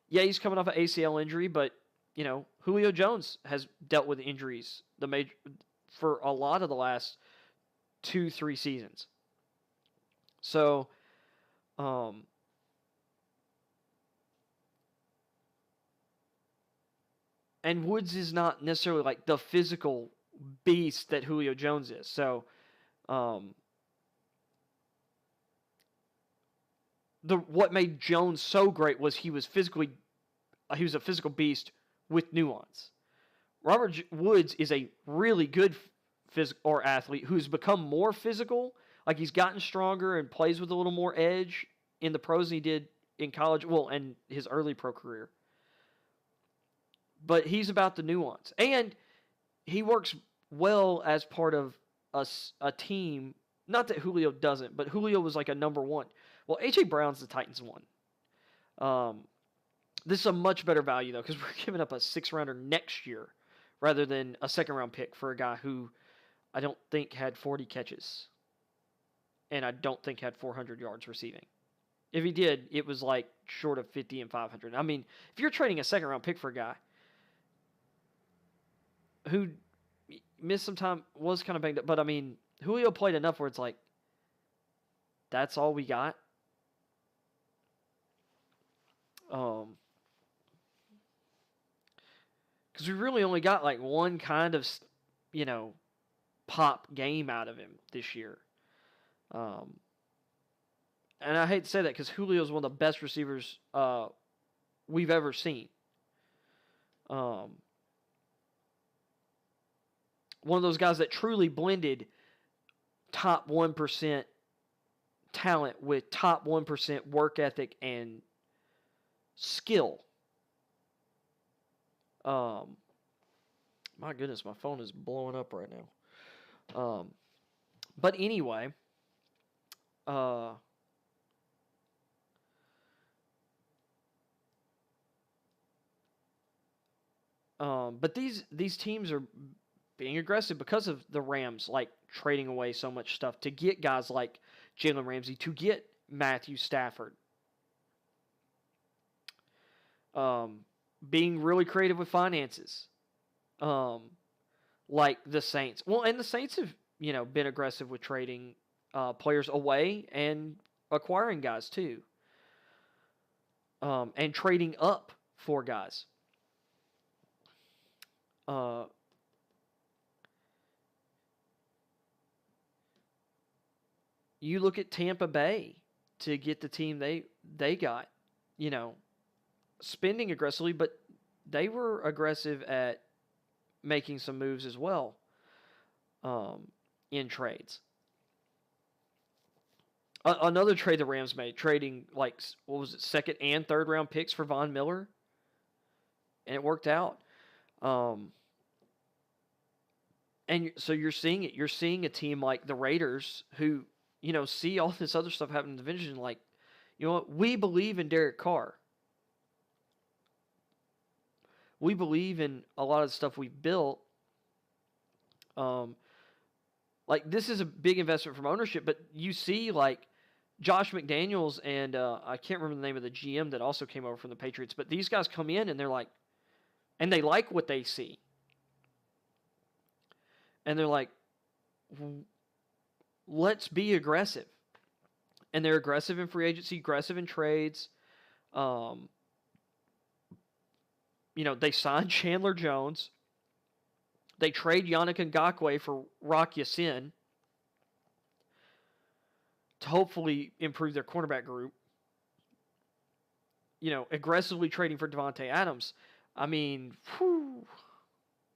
Yeah, he's coming off an ACL injury, but Julio Jones has dealt with injuries for a lot of the last 2-3 seasons. So, and Woods is not necessarily like the physical beast that Julio Jones is. So, what made Jones so great was he was a physical beast with nuance. Robert Woods is a really good athlete who's become more physical. Like, he's gotten stronger and plays with a little more edge in the pros than he did in college, and his early pro career. But he's about the nuance. And he works well as part of a team. Not that Julio doesn't, but Julio was like a number one. Well, A.J. Brown's the Titans one. This is a much better value, though, because we're giving up a 6th-rounder next year rather than a 2nd-round pick for a guy who I don't think had 40 catches. And I don't think had 400 yards receiving. If he did, it was like short of 50 and 500. I mean, if you're trading a 2nd-round pick for a guy who missed some time, was kind of banged up, but I mean, Julio played enough where it's like, that's all we got. Because we really only got like one kind of, pop game out of him this year. And I hate to say that because Julio is one of the best receivers we've ever seen. One of those guys that truly blended top 1% talent with top 1% work ethic and skill. My goodness, my phone is blowing up right now. But anyway, but these teams are being aggressive because of the Rams, like trading away so much stuff to get guys like Jalen Ramsey, to get Matthew Stafford. Being really creative with finances. Like the Saints. Well, and the Saints have, been aggressive with trading players away and acquiring guys too. And trading up for guys. You look at Tampa Bay to get the team they got, spending aggressively, but they were aggressive at making some moves as well in trades. Another trade the Rams made, trading like, 2nd and 3rd round picks for Von Miller, and it worked out. And so you're seeing it. You're seeing a team like the Raiders who, see all this other stuff happening in the division, like, what? We believe in Derek Carr. We believe in a lot of the stuff we've built. Like, this is a big investment from ownership, but you see, like, Josh McDaniels and I can't remember the name of the GM that also came over from the Patriots, but these guys come in and they're like, and they like what they see. And they're like, let's be aggressive. And they're aggressive in free agency, aggressive in trades. They signed Chandler Jones. They trade Yannick Ngakoue for Rock Ya-Sin to hopefully improve their cornerback group. Aggressively trading for Devontae Adams. I mean,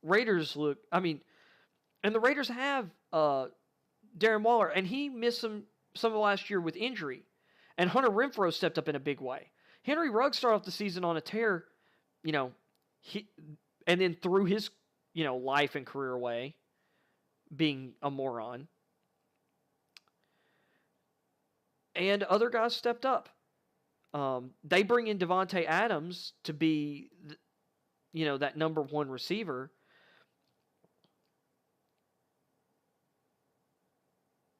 Raiders look... and the Raiders have Darren Waller, and he missed some of last year with injury. And Hunter Renfrow stepped up in a big way. Henry Ruggs started off the season on a tear, and then threw his, life and career away, being a moron. And other guys stepped up. They bring in Devontae Adams to be, that number one receiver.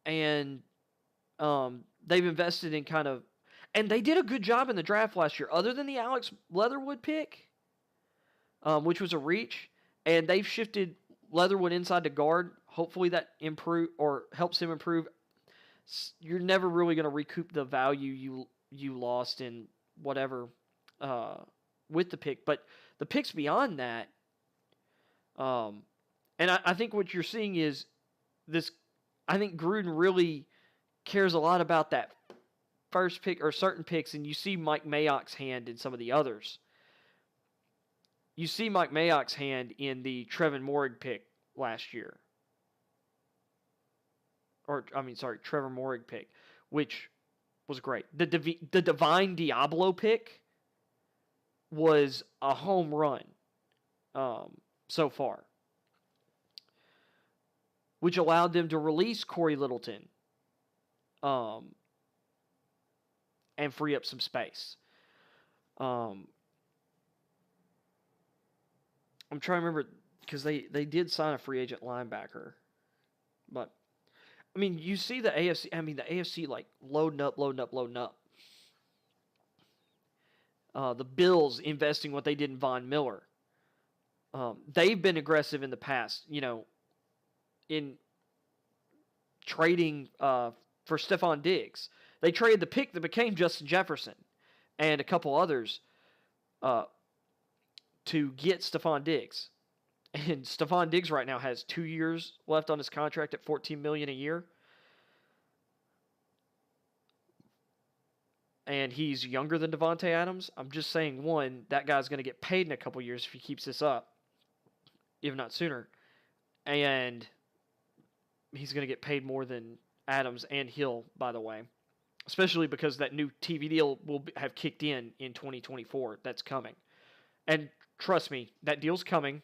and they've invested in kind of, and they did a good job in the draft last year, other than the Alex Leatherwood pick, which was a reach, and they've shifted Leatherwood inside to guard. Hopefully that improve or helps him improve. You're never really going to recoup the value you lost in whatever with the pick, but the picks beyond that, and I think what you're seeing is this. I think Gruden really cares a lot about that first pick or certain picks, and you see Mike Mayock's hand in some of the others. You see Mike Mayock's hand in the Trevin Moehrig pick last year. Trevor Moehrig pick, which was great. The Divine Diablo pick was a home run so far, which allowed them to release Corey Littleton and free up some space. I'm trying to remember, because they did sign a free agent linebacker. But, I mean, you see the AFC like loading up. The Bills investing what they did in Von Miller. They've been aggressive in the past, in trading for Stephon Diggs. They traded the pick that became Justin Jefferson and a couple others to get Stephon Diggs. And Stephon Diggs right now has 2 years left on his contract at $14 million a year. And he's younger than Devontae Adams. I'm just saying, that guy's going to get paid in a couple years if he keeps this up, if not sooner. And he's going to get paid more than Adams and Hill, by the way. Especially because that new TV deal will have kicked in 2024. That's coming. And trust me, that deal's coming.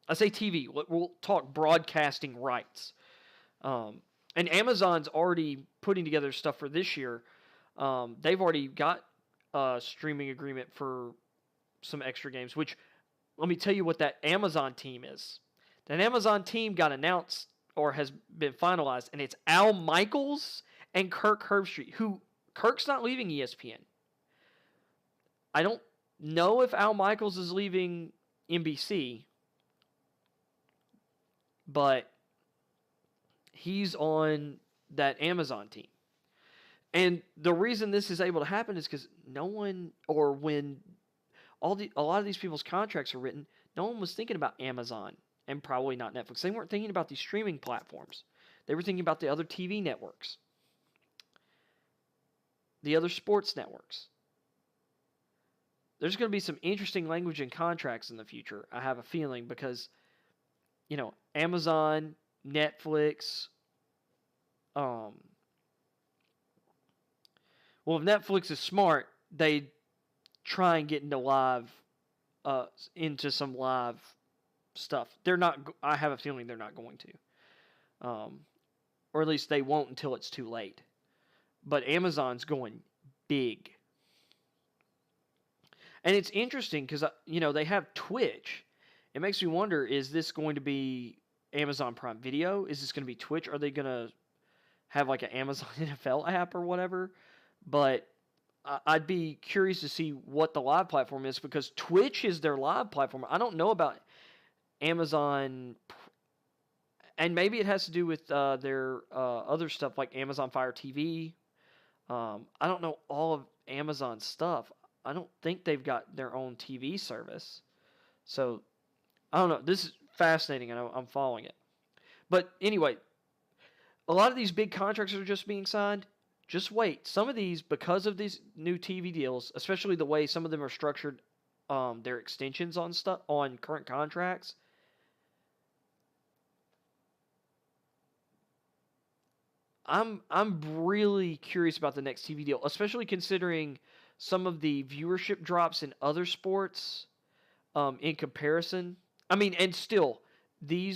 I say TV. We'll talk broadcasting rights. And Amazon's already putting together stuff for this year. They've already got a streaming agreement for some extra games, which, let me tell you what that Amazon team is. That Amazon team got announced or has been finalized, and it's Al Michaels and Kirk Herbstreit, who Kirk's not leaving ESPN. I don't know if Al Michaels is leaving NBC, but he's on that Amazon team. And the reason this is able to happen is because when a lot of these people's contracts are written, no one was thinking about Amazon and probably not Netflix. They weren't thinking about these streaming platforms. They were thinking about the other TV networks, the other sports networks. There's going to be some interesting language in contracts in the future, I have a feeling, because, Amazon, Netflix, well, if Netflix is smart, they try and get into some live stuff. They're not. I have a feeling they're not going to, or at least they won't until it's too late. But Amazon's going big, and it's interesting because they have Twitch. It makes me wonder: is this going to be Amazon Prime Video? Is this going to be Twitch? Are they going to have like an Amazon NFL app or whatever? But I'd be curious to see what the live platform is, because Twitch is their live platform. I don't know about Amazon, and maybe it has to do with their other stuff like Amazon Fire TV. I don't know all of Amazon's stuff. I don't think they've got their own TV service. So, I don't know. This is fascinating, and I'm following it. But anyway, a lot of these big contracts are just being signed. Just wait. Some of these, because of these new TV deals, especially the way some of them are structured, their extensions on current contracts, I'm really curious about the next TV deal, especially considering some of the viewership drops in other sports in comparison. I mean, and still, the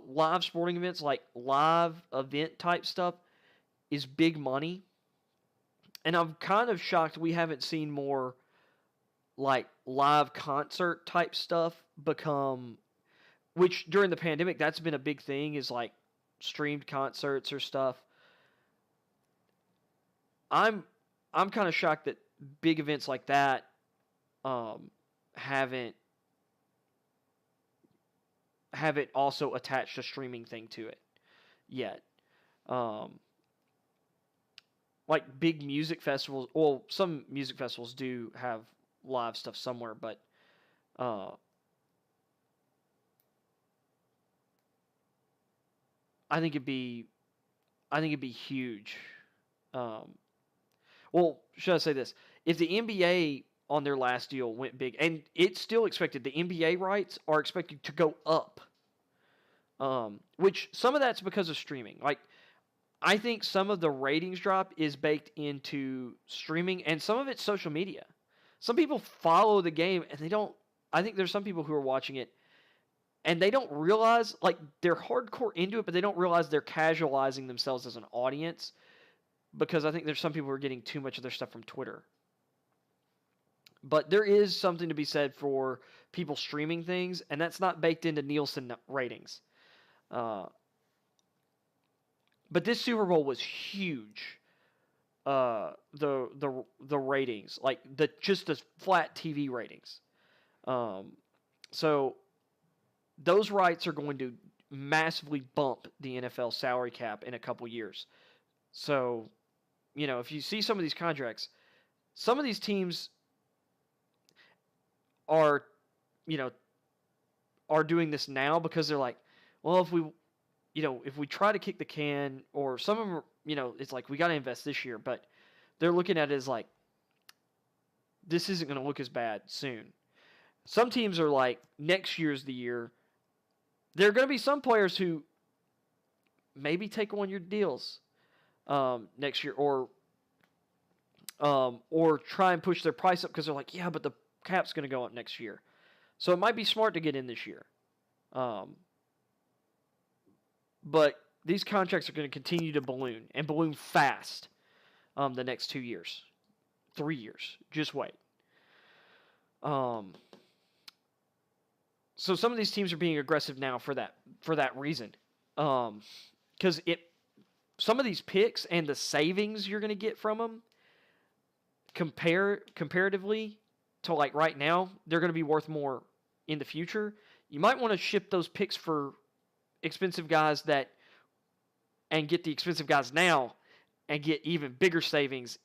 live sporting events, like live event type stuff, is big money. And I'm kind of shocked we haven't seen more like live concert type stuff become, which during the pandemic, that's been a big thing, is like streamed concerts or stuff. I'm kind of shocked that big events like that haven't also attached a streaming thing to it yet. Like big music festivals, well, some music festivals do have live stuff somewhere, but I think it'd be huge. Well, should I say this? If the NBA on their last deal went big, and it's still expected, the NBA rights are expected to go up. Which some of that's because of streaming. Like, I think some of the ratings drop is baked into streaming, and some of it's social media. Some people follow the game, and they don't. I think there's some people who are watching it, and they don't realize, like, they're hardcore into it, but they don't realize they're casualizing themselves as an audience, because I think there's some people who are getting too much of their stuff from Twitter. But there is something to be said for people streaming things, and that's not baked into Nielsen ratings. But this Super Bowl was huge. The ratings, like just the flat TV ratings. So those rights are going to massively bump the NFL salary cap in a couple years. So, if you see some of these contracts, some of these teams are doing this now because they're like, well, if we try to kick the can, or some of them, it's like, we got to invest this year, but they're looking at it as like, this isn't going to look as bad soon. Some teams are like, next year's the year. There are going to be some players who maybe take 1-year deals next year, or try and push their price up because they're like, yeah, but the cap's going to go up next year. So it might be smart to get in this year. But these contracts are going to continue to balloon, and balloon fast the next 2 years, 3 years. Just wait. So some of these teams are being aggressive now for that reason. Because some of these picks and the savings you're going to get from them, comparatively to like right now, they're going to be worth more in the future. You might want to ship those picks for expensive guys and get the expensive guys now and get even bigger savings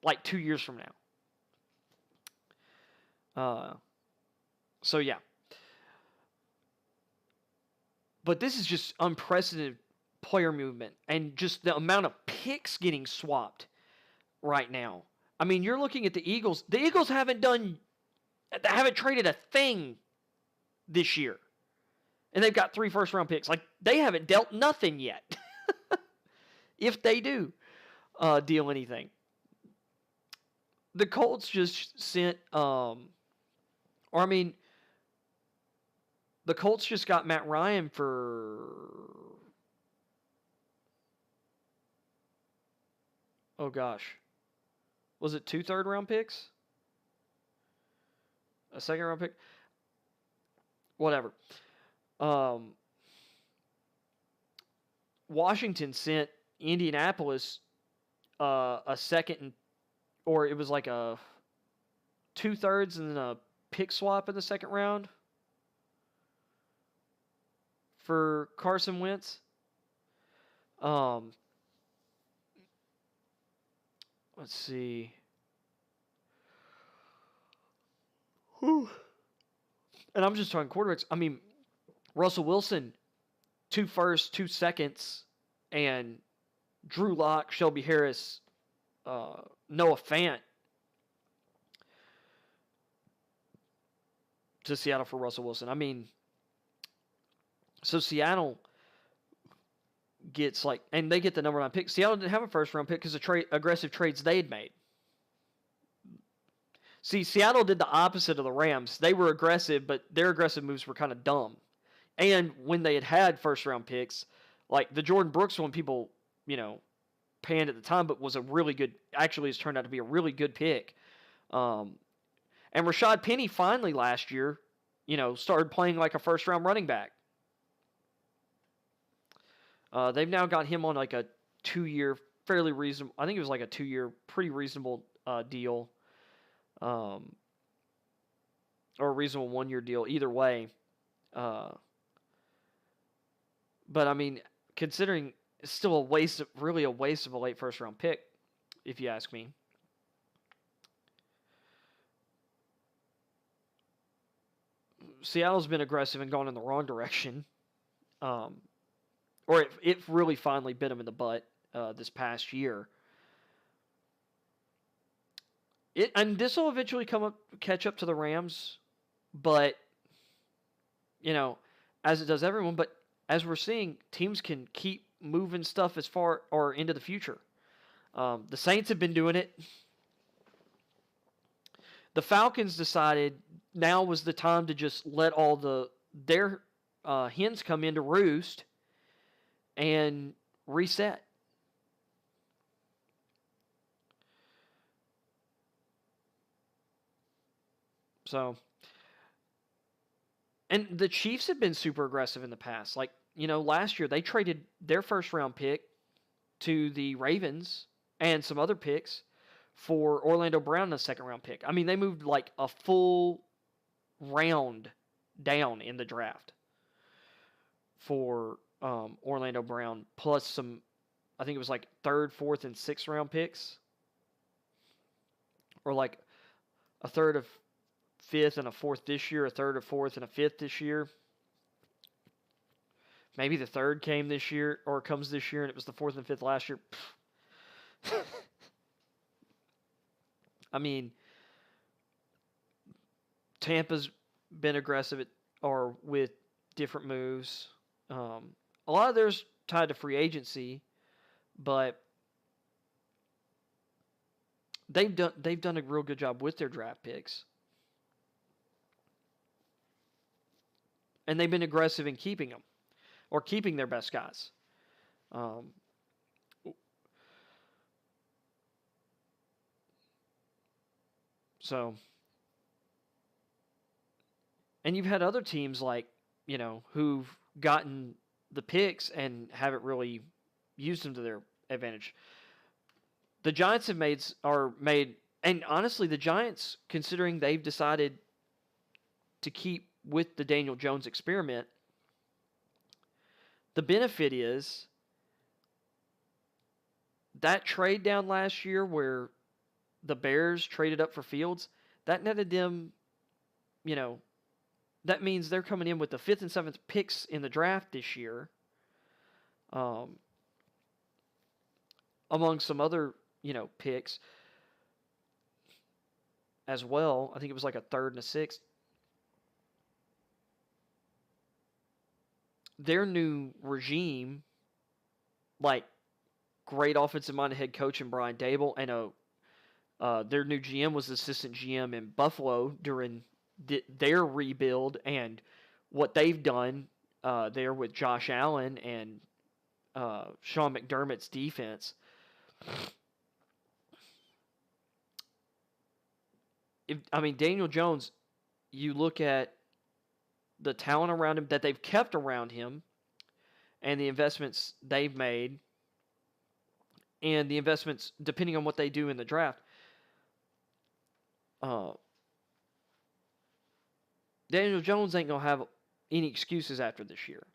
like 2 years from now. So yeah. But this is just unprecedented player movement, and just the amount of picks getting swapped right now. I mean, you're looking at the Eagles. The Eagles haven't traded a thing this year. And they've got 3 first-round picks. Like, they haven't dealt nothing yet. If they do deal anything. The Colts just sent, the Colts just got Matt Ryan for, oh gosh, was it 2 third-round picks? A second-round pick? Whatever. Washington sent Indianapolis a second, or it was like a 2/3 and then a pick swap in the second round for Carson Wentz. Let's see. Whew. And I'm just talking quarterbacks. I mean, Russell Wilson, 2 firsts, 2 seconds, and Drew Lock, Shelby Harris, Noah Fant to Seattle for Russell Wilson. I mean, so Seattle gets and they get the number 9 pick. Seattle didn't have a first round pick because of aggressive trades they had made. See, Seattle did the opposite of the Rams. They were aggressive, but their aggressive moves were kind of dumb. And when they had first-round picks, like the Jordan Brooks one, people, panned at the time, but was a really good, actually has turned out to be a really good pick. And Rashad Penny finally last year, started playing like a first-round running back. They've now got him on like a 2-year, fairly reasonable. I think it was like a 2-year, pretty reasonable deal, or a reasonable 1-year deal. Either way, but I mean, considering it's still a waste, really a waste of a late first-round pick, if you ask me. Seattle's been aggressive and gone in the wrong direction. Or it really finally bit them in the butt this past year. And this will eventually catch up to the Rams, but as it does everyone. But as we're seeing, teams can keep moving stuff as far or into the future. The Saints have been doing it. The Falcons decided now was the time to just let all their hens come into roost and reset. So, and the Chiefs have been super aggressive in the past. Like, last year they traded their first round pick to the Ravens and some other picks for Orlando Brown, the second round pick. I mean, they moved like a full round down in the draft for Orlando Brown, plus some, I think it was like 3rd, 4th, and 6th round picks, or like a 3rd, a 5th, and a 4th this year, a 3rd, a 4th, and a 5th this year. Maybe the 3rd came this year, or comes this year, and it was the 4th and 5th last year. I mean, Tampa's been aggressive with different moves. A lot of theirs tied to free agency, but they've done a real good job with their draft picks, and they've been aggressive in keeping them or keeping their best guys. So, and you've had other teams like, who've gotten the picks and haven't really used them to their advantage. The Giants have made, and honestly, the Giants, considering they've decided to keep with the Daniel Jones experiment, the benefit is that trade down last year where the Bears traded up for Fields, that netted them, that means they're coming in with the 5th and 7th picks in the draft this year, among some other, picks as well. I think it was like a 3rd and a 6th. Their new regime, like great offensive-minded head coach in Brian Daboll, and their new GM was the assistant GM in Buffalo during their rebuild, and what they've done there with Josh Allen and Sean McDermott's defense. Daniel Jones, you look at the talent around him that they've kept around him and the investments they've made and the investments depending on what they do in the draft. Daniel Jones ain't going to have any excuses after this year.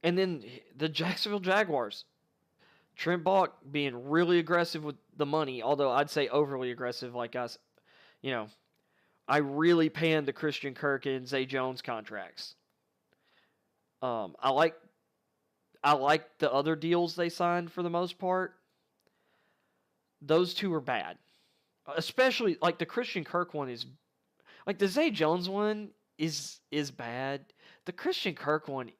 And then the Jacksonville Jaguars. Trent Baalke being really aggressive with the money, although I'd say overly aggressive. Like us, I really panned the Christian Kirk and Zay Jones contracts. I like the other deals they signed for the most part. Those two are bad. Especially like the Christian Kirk one is like the Zay Jones one is bad. The Christian Kirk one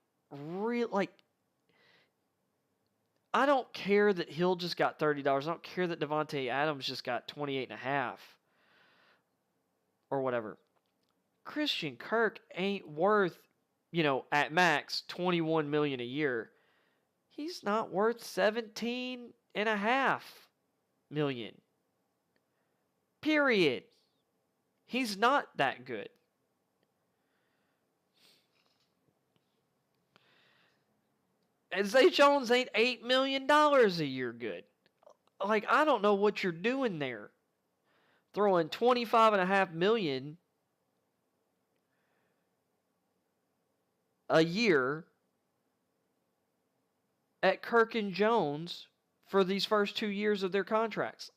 I don't care that Hill just got $30. I don't care that Devontae Adams just got 28.5 or whatever. Christian Kirk ain't worth, at max $21 million a year. He's not worth $17.5 million. Period. He's not that good. And Zay Jones ain't $8 million a year good. Like, I don't know what you're doing there. Throwing $25.5 million a year at Kirk and Jones for these first 2 years of their contracts.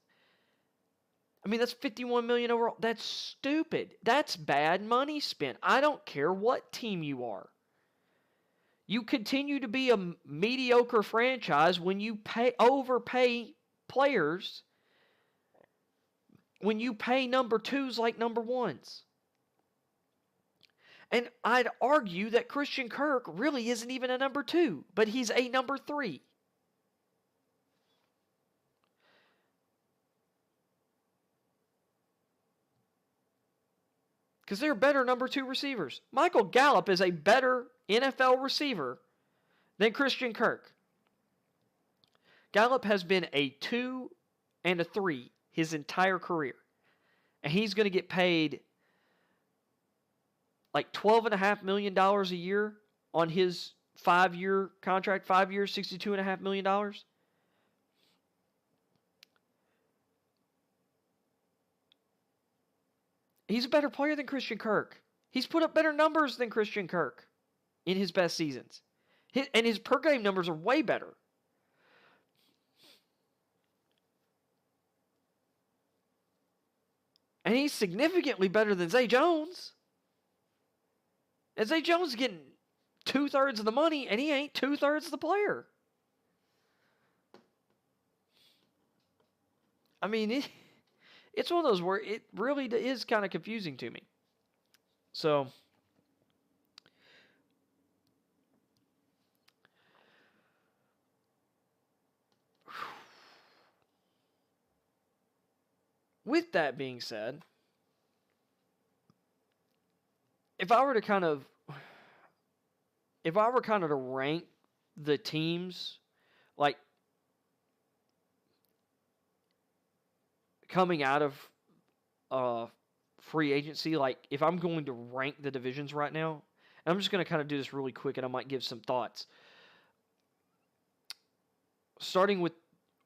I mean, that's $51 million overall. That's stupid. That's bad money spent. I don't care what team you are. You continue to be a mediocre franchise when you overpay players, when you pay number twos like number ones. And I'd argue that Christian Kirk really isn't even a number two, but he's a number three. Because they're better number two receivers. Michael Gallup is a better NFL receiver than Christian Kirk. Gallup has been a 2 and a 3 his entire career. And he's going to get paid like $12.5 million a year on his 5-year contract. 5 years, $62.5 million. He's a better player than Christian Kirk. He's put up better numbers than Christian Kirk in his best seasons. And his per game numbers are way better. And he's significantly better than Zay Jones. And Zay Jones is getting 2/3 of the money, and he ain't 2/3 of the player. I mean, it's one of those where it really is kind of confusing to me. So, with that being said, if I were kind of to rank the teams, like coming out of free agency, like if I'm going to rank the divisions right now, and I'm just going to kind of do this really quick, and I might give some thoughts. Starting with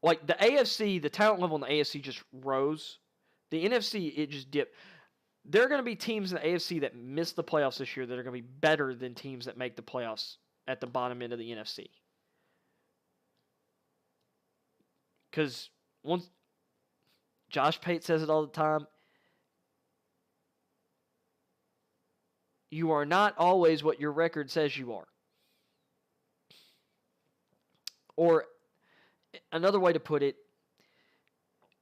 like the AFC, the talent level in the AFC just rose. The NFC, it just dipped. There are going to be teams in the AFC that miss the playoffs this year that are going to be better than teams that make the playoffs at the bottom end of the NFC. Because once Josh Pate says it all the time, you are not always what your record says you are. Or another way to put it,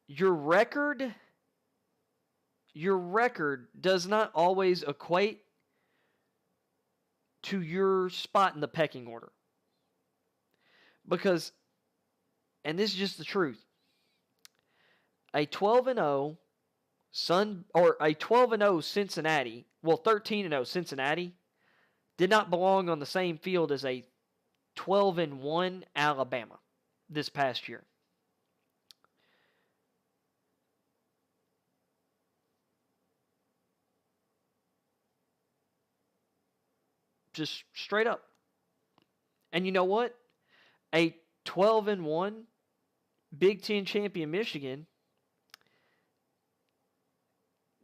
your record does not always equate to your spot in the pecking order. Because, and this is just the truth, a 12-0 a 12-0 Cincinnati, well 13-0 Cincinnati did not belong on the same field as a 12-1 Alabama this past year. Just straight up. And you know what? A 12-1 Big Ten champion Michigan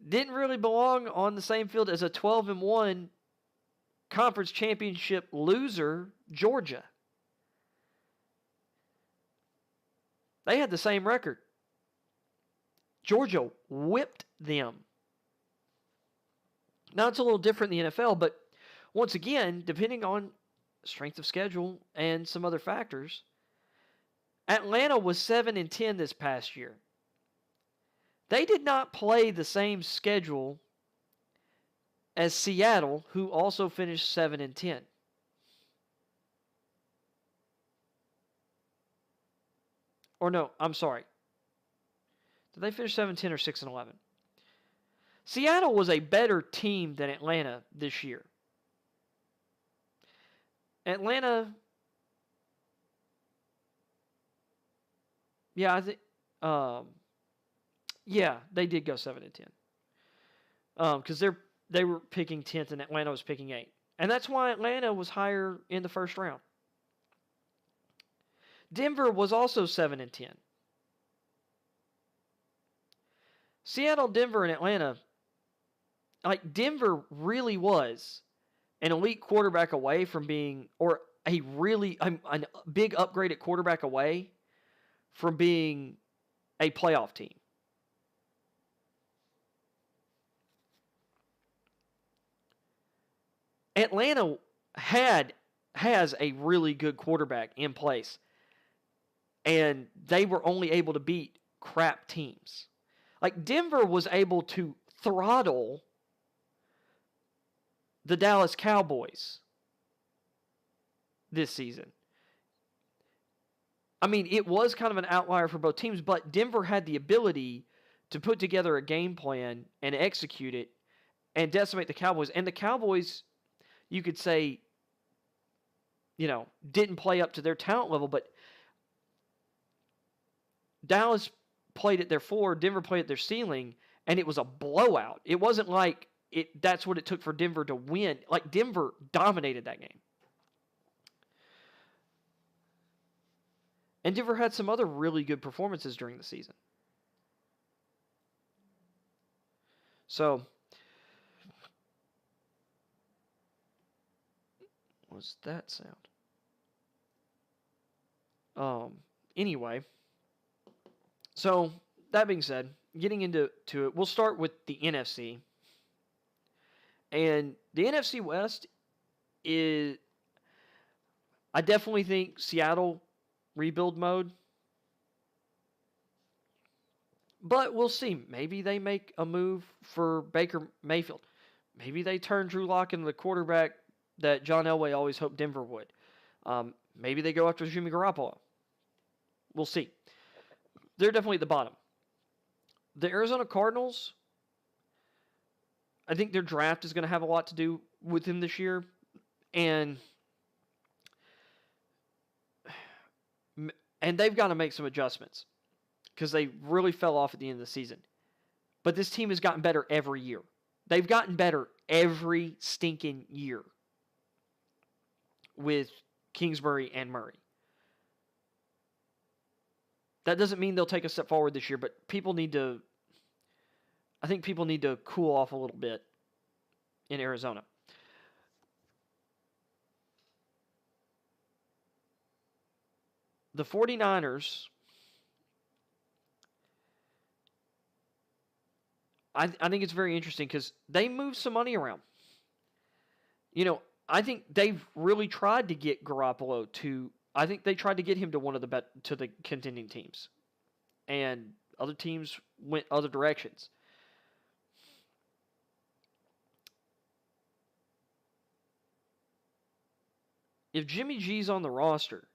didn't really belong on the same field as a 12-1 conference championship loser Georgia. They had the same record. Georgia whipped them. Now it's a little different in the NFL, but once again, depending on strength of schedule and some other factors, Atlanta was 7-10 this past year. They did not play the same schedule as Seattle, who also finished 7-10. Or no, I'm sorry. Did they finish 7-10 or 6-11? Seattle was a better team than Atlanta this year. Atlanta, yeah, I think, yeah, they did go 7-10. because they were picking 10th and Atlanta was picking 8th. And that's why Atlanta was higher in the first round. Denver was also 7 and 10. Seattle, Denver, and Atlanta, like Denver really was an elite quarterback away from being, or a big upgrade at quarterback away from being a playoff team. Atlanta has a really good quarterback in place, and they were only able to beat crap teams. Like Denver was able to throttle the Dallas Cowboys this season. I mean, it was kind of an outlier for both teams, but Denver had the ability to put together a game plan and execute it and decimate the Cowboys. And the Cowboys, you could say, didn't play up to their talent level, but Dallas played at their floor, Denver played at their ceiling, and it was a blowout. It wasn't like that's what it took for Denver to win. Like, Denver dominated that game. And Denver had some other really good performances during the season. So, what's that sound? Anyway, so that being said, getting into it, we'll start with the NFC. And the NFC West is, I definitely think Seattle rebuild mode. But we'll see. Maybe they make a move for Baker Mayfield. Maybe they turn Drew Lock into the quarterback that John Elway always hoped Denver would. Maybe they go after Jimmy Garoppolo. We'll see. They're definitely at the bottom. The Arizona Cardinals, I think their draft is going to have a lot to do with them this year. And they've got to make some adjustments because they really fell off at the end of the season. But this team has gotten better every year. They've gotten better every stinking year with Kingsbury and Murray. That doesn't mean they'll take a step forward this year, but I think people need to cool off a little bit in Arizona. The 49ers, I think it's very interesting because they moved some money around. I think they've really tried to get Garoppolo to. I think they tried to get him to one of the contending teams, and other teams went other directions. If Jimmy G's on the roster,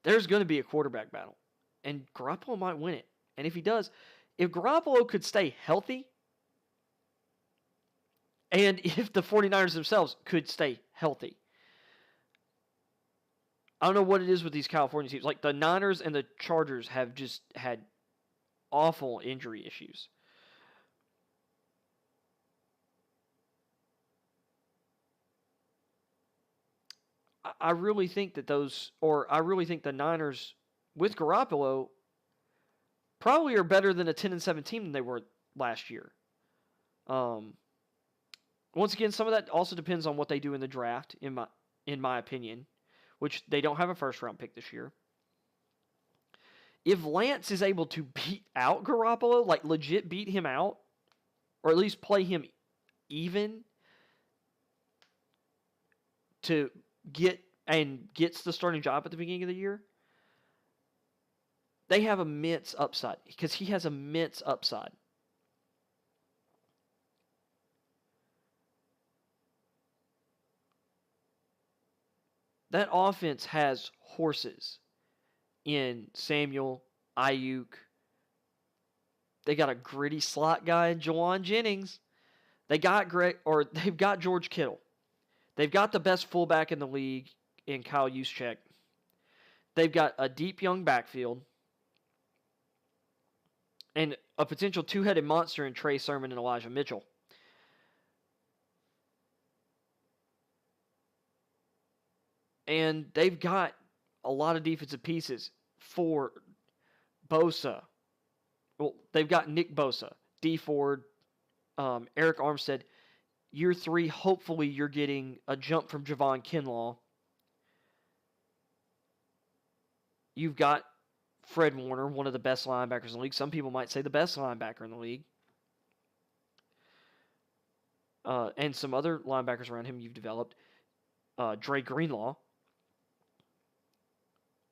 there's going to be a quarterback battle, and Garoppolo might win it. And if he does, if Garoppolo could stay healthy, and if the 49ers themselves could stay healthy, I don't know what it is with these California teams. Like the Niners and the Chargers have just had awful injury issues. I really think that I really think the Niners with Garoppolo probably are better than a 10-7 team than they were last year. Once again, some of that also depends on what they do in the draft, in my opinion, which they don't have a first-round pick this year. If Lance is able to beat out Garoppolo, like legit beat him out, or at least play him even to gets the starting job at the beginning of the year, they have immense upside because he has immense upside. That offense has horses in Samuel, Ayuk. They got a gritty slot guy in Jawan Jennings. They've got George Kittle. They've got the best fullback in the league in Kyle Juszczyk. They've got a deep young backfield. and a potential two-headed monster in Trey Sermon and Elijah Mitchell. And they've got a lot of defensive pieces for Bosa. Well, they've got Nick Bosa, D Ford, Eric Armstead. Year 3, hopefully you're getting a jump from Javon Kinlaw. You've got Fred Warner, one of the best linebackers in the league. Some people might say the best linebacker in the league. And some other linebackers around him you've developed. Dre Greenlaw.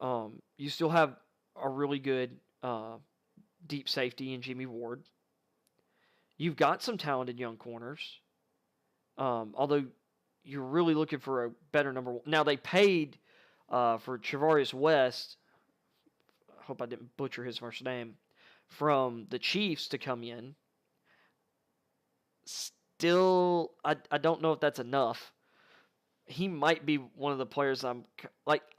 You still have a really good deep safety in Jimmy Ward. You've got some talented young corners. Although you're really looking for a better number one. Now, they paid for Charvarius West, I hope I didn't butcher his first name, from the Chiefs to come in. Still, I don't know if that's enough. He might be one of the players I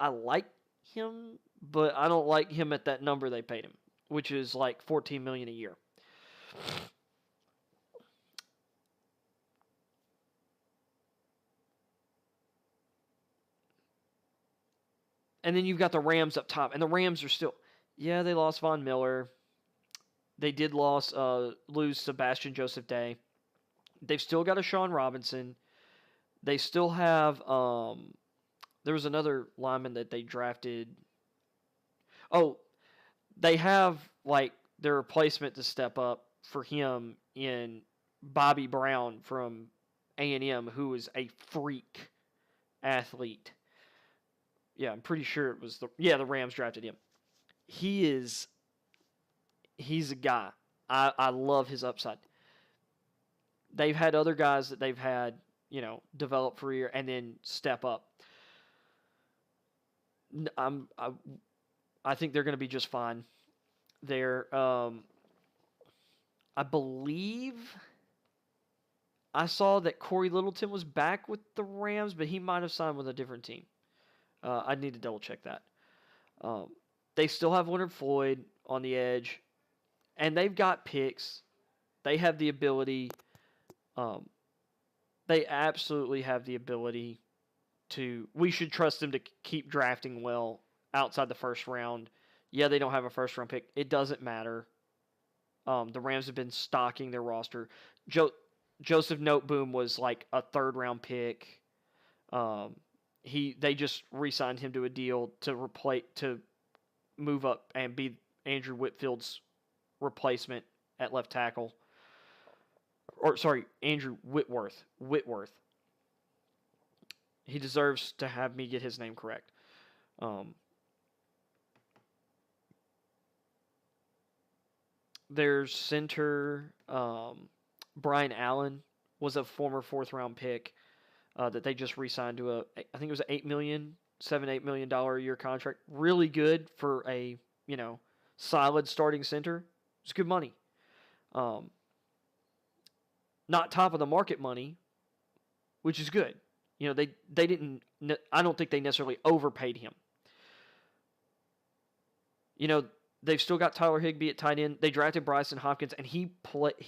like him, but I don't like him at that number they paid him, which is like $14 million a year. And then you've got the Rams up top, and the Rams are still, yeah, they lost Von Miller. They did lose Sebastian Joseph Day. They've still got a Sean Robinson. They still have, there was another lineman that they drafted. Oh, they have, like, their replacement to step up for him in Bobby Brown from A&M, who is a freak athlete. Yeah, I'm pretty sure it was the Rams drafted him. He's a guy. I love his upside. They've had other guys that they've had, develop for a year and then step up. I think they're going to be just fine there. I believe I saw that Corey Littleton was back with the Rams, but he might have signed with a different team. I'd need to double check that. They still have Leonard Floyd on the edge, and they've got picks. They have the ability. They absolutely have the ability to. We should trust them to keep drafting well outside the first round. Yeah, they don't have a first round pick. It doesn't matter. The Rams have been stocking their roster. Joseph Noteboom was like a third round pick. They just re-signed him to a deal to move up and be Andrew Whitfield's replacement at left tackle. Or sorry, Andrew Whitworth. He deserves to have me get his name correct. There's center Brian Allen was a former 4th-round pick that they just re-signed to I think it was an $8 million a year contract. Really good for a solid starting center. It's good money. Not top of the market money, which is good. They didn't. I don't think they necessarily overpaid him. They've still got Tyler Higbee at tight end. They drafted Bryson Hopkins, and he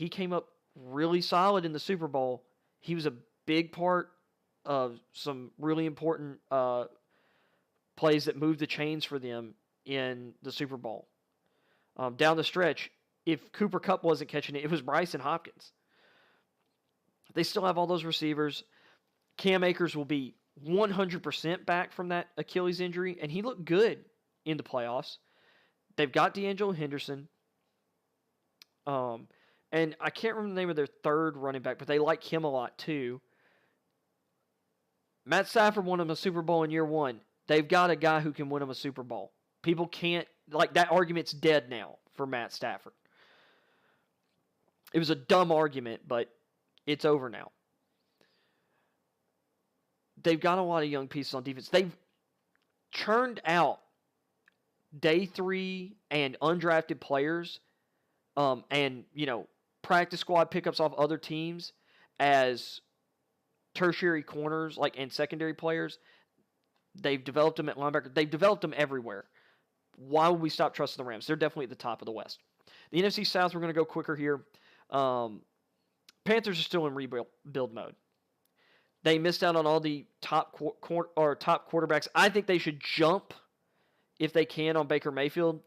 came up really solid in the Super Bowl. He was a big part of some really important plays that moved the chains for them in the Super Bowl. Down the stretch, if Cooper Kupp wasn't catching it, it was Bryson Hopkins. They still have all those receivers. Cam Akers will be 100% back from that Achilles injury, and he looked good in the playoffs. They've got D'Angelo Henderson. And I can't remember the name of their third running back, but they like him a lot too. Matt Stafford won them a Super Bowl in year 1. They've got a guy who can win them a Super Bowl. People can't, that argument's dead now for Matt Stafford. It was a dumb argument, but it's over now. They've got a lot of young pieces on defense. They've churned out day 3 and undrafted players and practice squad pickups off other teams as tertiary corners and secondary players. They've developed them at linebacker. They've developed them everywhere. Why would we stop trusting the Rams? They're definitely at the top of the West. The NFC South, we're going to go quicker here. Panthers are still in rebuild mode. They missed out on all the top quarterbacks. I think they should jump, if they can, on Baker Mayfield.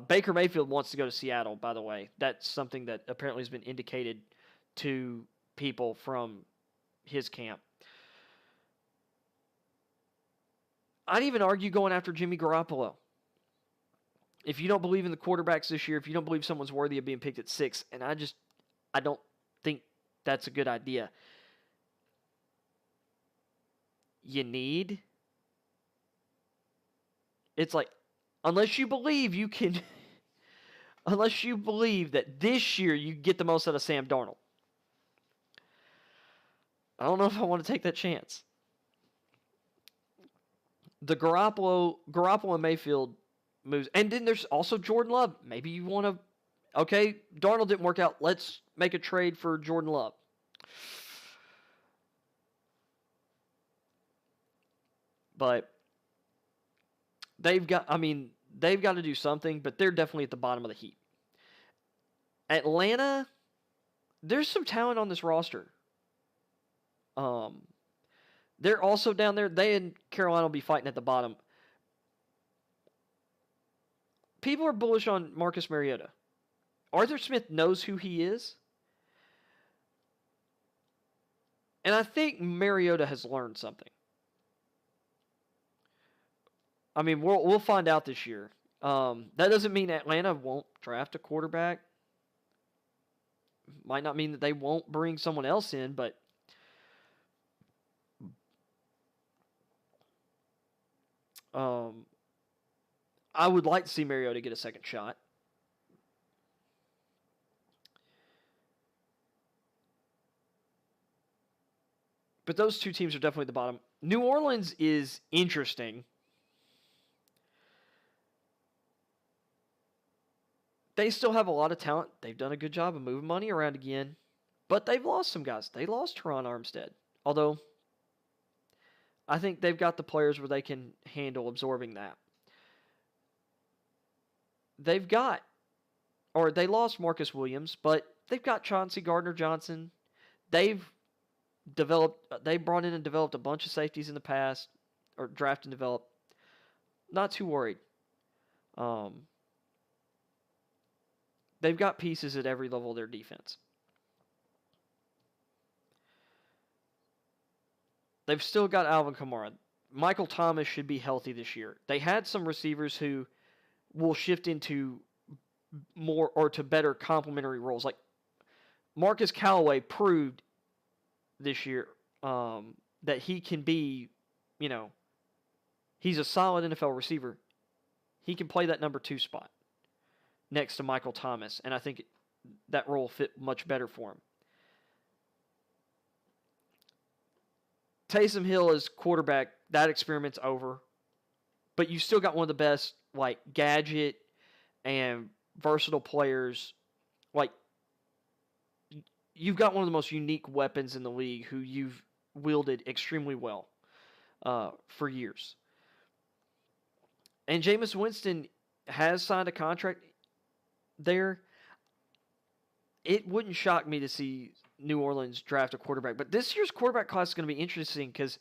Baker Mayfield wants to go to Seattle, by the way. That's something that apparently has been indicated to people from his camp. I'd even argue going after Jimmy Garoppolo. If you don't believe in the quarterbacks this year, if you don't believe someone's worthy of being picked at 6, and I don't think that's a good idea. It's like, unless you believe you can, unless you believe that this year you get the most out of Sam Darnold. I don't know if I want to take that chance. The Garoppolo and Mayfield moves. And then there's also Jordan Love. Maybe you want to, okay, Darnold didn't work out. Let's make a trade for Jordan Love. But they've got to do something, but they're definitely at the bottom of the heap. Atlanta, there's some talent on this roster. They're also down there. They and Carolina will be fighting at the bottom. People are bullish on Marcus Mariota. Arthur Smith knows who he is. And I think Mariota has learned something. I mean, we'll find out this year. That doesn't mean Atlanta won't draft a quarterback. Might not mean that they won't bring someone else in, but I would like to see Mariota get a second shot. But those two teams are definitely at the bottom. New Orleans is interesting. They still have a lot of talent. They've done a good job of moving money around again. But they've lost some guys. They lost Teron Armstead. Although, I think they've got the players where they can handle absorbing that. They lost Marcus Williams, but they've got Chauncey Gardner-Johnson. They brought in and developed a bunch of safeties in the past, or draft and developed. Not too worried. They've got pieces at every level of their defense. They've still got Alvin Kamara. Michael Thomas should be healthy this year. They had some receivers who will shift into more or to better complementary roles. Like Marcus Callaway proved this year that he can be, he's a solid NFL receiver. He can play that number 2 spot next to Michael Thomas, and I think that role fit much better for him. Taysom Hill is quarterback. That experiment's over. But you still got one of the best, gadget and versatile players. You've got one of the most unique weapons in the league who you've wielded extremely well for years. And Jameis Winston has signed a contract there. It wouldn't shock me to see New Orleans draft a quarterback. But this year's quarterback class is going to be interesting because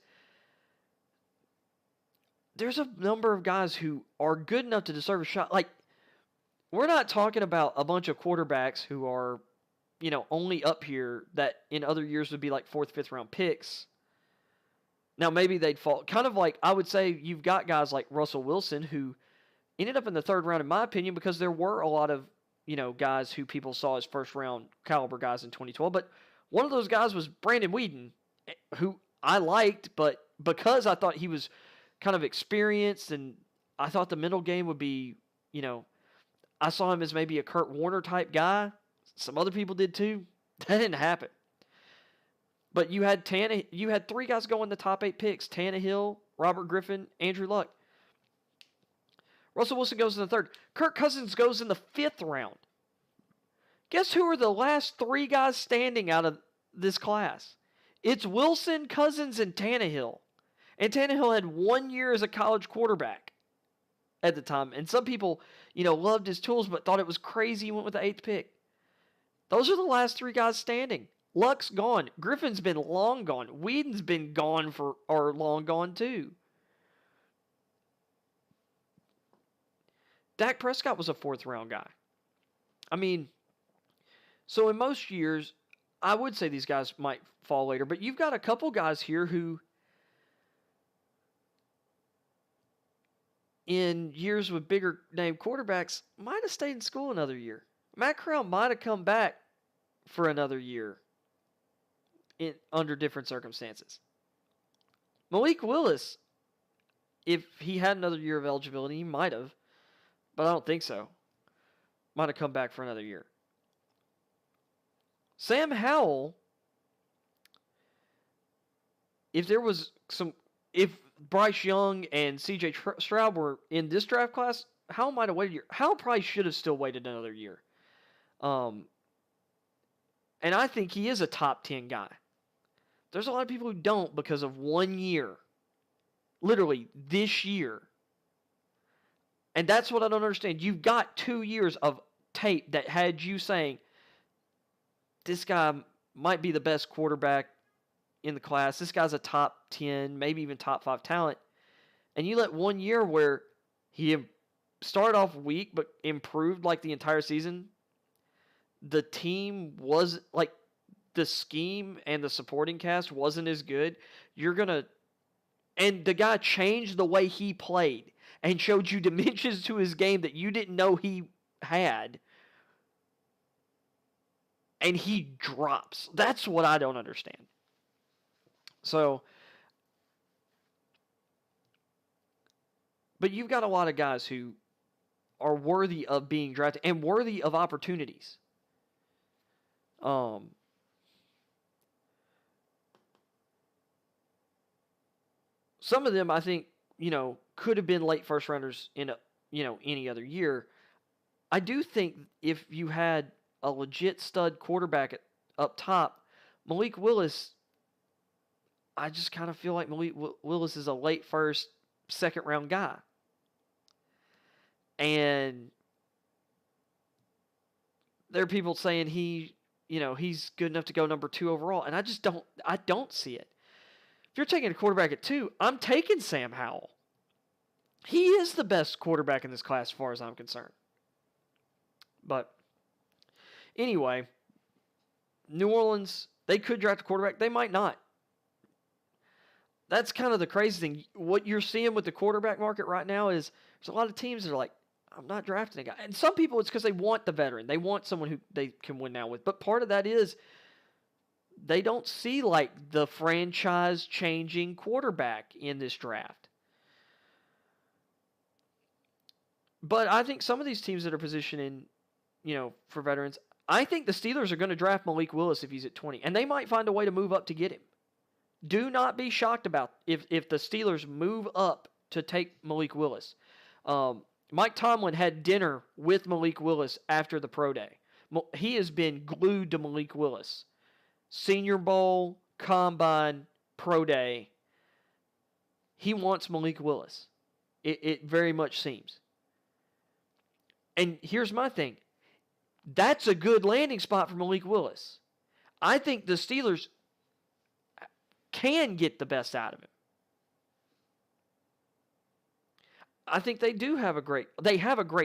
there's a number of guys who are good enough to deserve a shot. We're not talking about a bunch of quarterbacks who are, only up here that in other years would be 4th, 5th round picks. Now, maybe they'd fall. Kind of I would say you've got guys like Russell Wilson who ended up in the 3rd round, in my opinion, because there were a lot of, guys who people saw as 1st round caliber guys in 2012. But one of those guys was Brandon Weeden, who I liked, but because I thought he was kind of experienced and I thought the mental game would be, I saw him as maybe a Kurt Warner type guy. Some other people did too. That didn't happen. But you had 3 guys go in the top 8 picks: Tannehill, Robert Griffin, Andrew Luck. Russell Wilson goes in the 3rd. Kirk Cousins goes in the 5th round. Guess who are the last 3 guys standing out of this class? It's Wilson, Cousins, and Tannehill. And Tannehill had 1 year as a college quarterback at the time. And some people, loved his tools, but thought it was crazy he went with the 8th pick. Those are the last 3 guys standing. Luck's gone. Griffin's been long gone. Whedon's been gone or long gone too. Dak Prescott was a 4th round guy. I mean, so in most years, I would say these guys might fall later, but you've got a couple guys here who, in years with bigger name quarterbacks, might have stayed in school another year. Matt Corral might have come back for another year under different circumstances. Malik Willis, if he had another year of eligibility, he might have, but I don't think so. Might have come back for another year. Sam Howell, if Bryce Young and C.J. Stroud were in this draft class, Howell might have waited a year. Howell probably should have still waited another year. And I think he is a top 10 guy. There's a lot of people who don't because of 1 year. Literally, this year. And that's what I don't understand. You've got 2 years of tape that had you saying, this guy might be the best quarterback in the class. This guy's a top 10, maybe even top 5 talent. And you let 1 year where he started off weak but improved like the entire season. The team was like, the scheme and the supporting cast wasn't as good. And the guy changed the way he played and showed you dimensions to his game that you didn't know he had. And he drops. That's what I don't understand. So, but you've got a lot of guys who are worthy of being drafted and worthy of opportunities. Some of them, I think, could have been late first rounders in any other year. I do think if you had a legit stud quarterback up top, Malik Willis, I just kind of feel like Malik Willis is a late first, second round guy. And there are people saying he's good enough to go number 2 overall. And I don't see it. If you're taking a quarterback at 2, I'm taking Sam Howell. He is the best quarterback in this class as far as I'm concerned. But anyway, New Orleans, they could draft a quarterback. They might not. That's kind of the crazy thing. What you're seeing with the quarterback market right now is there's a lot of teams that are like, I'm not drafting a guy. And some people, it's because they want the veteran. They want someone who they can win now with. But part of that is they don't see like the franchise-changing quarterback in this draft. But I think some of these teams that are positioning, for veterans, I think the Steelers are going to draft Malik Willis if he's at 20. And they might find a way to move up to get him. Do not be shocked about if the Steelers move up to take Malik Willis. Mike Tomlin had dinner with Malik Willis after the pro day. He has been glued to Malik Willis. Senior Bowl, Combine, pro day. He wants Malik Willis. It very much seems. And here's my thing. That's a good landing spot for Malik Willis. I think the Steelers can get the best out of him. I think they have a great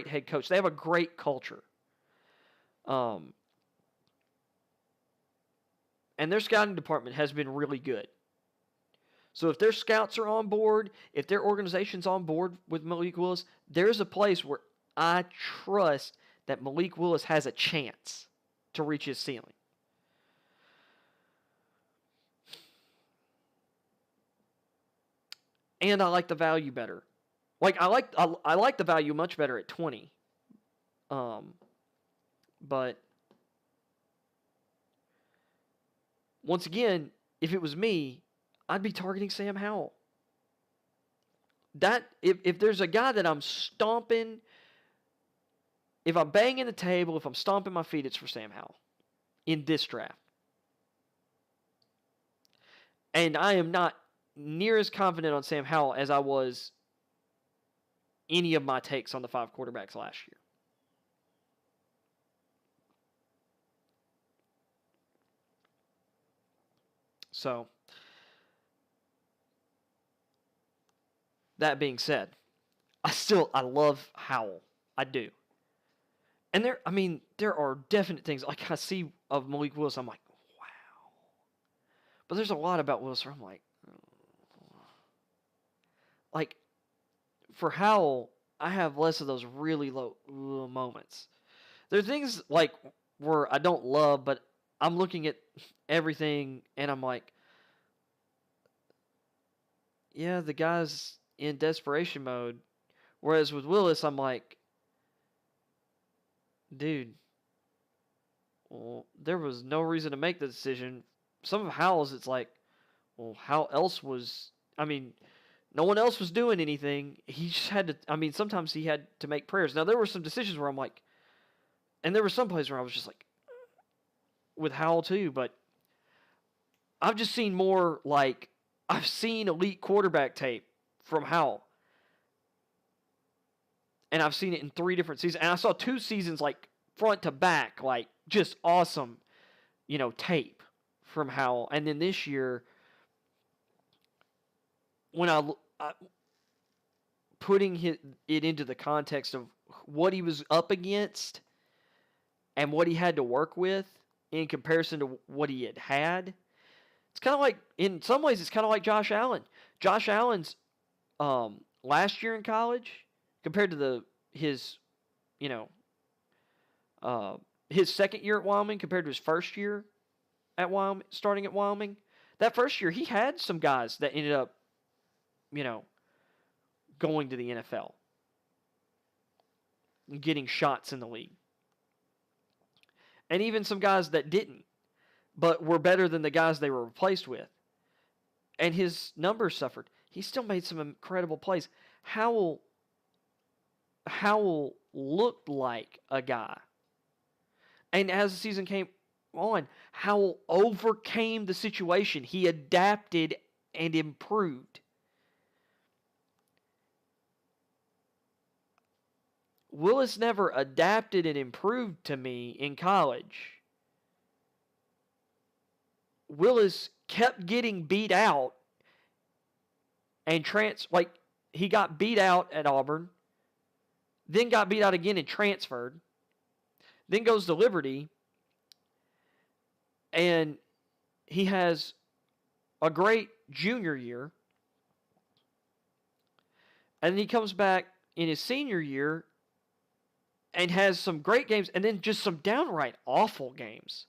head coach. They have a great culture. And their scouting department has been really good. So if their scouts are on board, if their organization's on board with Malik Willis, there's a place where I trust that Malik Willis has a chance to reach his ceiling. And I like the value better. Like I like the value much better at 20. But once again, if it was me, I'd be targeting Sam Howell. That if there's a guy that I'm stomping, if I'm banging the table, if I'm stomping my feet, it's for Sam Howell in this draft. And I am not near as confident on Sam Howell as I was any of my takes on the 5 quarterbacks last year. So, that being said, I love Howell. I do. And there are definite things like I see of Malik Willis. I'm like, wow. But there's a lot about Willis where I'm like for Howell, I have less of those really low moments. There are things like where I don't love, but I'm looking at everything and I'm like, yeah, the guy's in desperation mode. Whereas with Willis, I'm like, dude, well, there was no reason to make the decision. Some of Howell's, it's like, well, how else was, I mean, no one else was doing anything. He just had to, sometimes he had to make prayers. Now, there were some decisions where I'm like, and there were some plays where I was just like, with Howell too, but I've just seen more like, I've seen elite quarterback tape from Howell. And I've seen it in 3 different seasons. And I saw 2 seasons like front to back, like just awesome, tape from Howell. And then this year, when I putting it into the context of what he was up against and what he had to work with in comparison to what he had, it's kind of like, in some ways, it's kind of like Josh Allen. Josh Allen's last year in college compared to his second year at Wyoming compared to his first year at Wyoming, starting at Wyoming. That first year, he had some guys that ended up, going to the NFL and getting shots in the league. And even some guys that didn't, but were better than the guys they were replaced with. And his numbers suffered. He still made some incredible plays. Howell looked like a guy. And as the season came on, Howell overcame the situation. He adapted and improved. Willis never adapted and improved to me in college. Willis kept getting beat out and he got beat out at Auburn, then got beat out again and transferred, then goes to Liberty, and he has a great junior year, and then he comes back in his senior year and has some great games, and then just some downright awful games.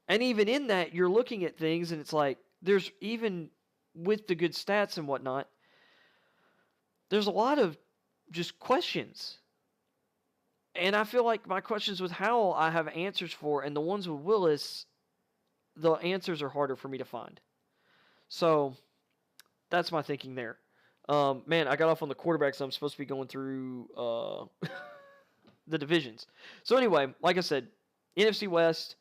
And even in that, you're looking at things, and it's like, there's even with the good stats and whatnot, there's a lot of just questions. And I feel like my questions with Howell, I have answers for, and the ones with Willis, the answers are harder for me to find. So, that's my thinking there. Man, I got off on the quarterbacks. I'm supposed to be going through the divisions. So anyway, like I said, NFC West,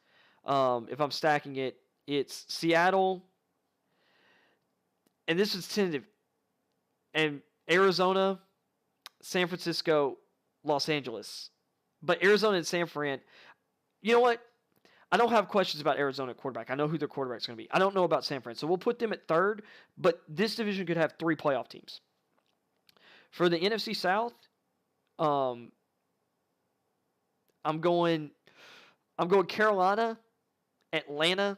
if I'm stacking it, it's Seattle, and this is tentative, and Arizona, San Francisco, Los Angeles. But Arizona and San Fran, you know what? I don't have questions about Arizona quarterback. I know who their quarterback's going to be. I don't know about San Fran. So we'll put them at 3rd, but this division could have 3 playoff teams. For the NFC South, I'm going Carolina, Atlanta,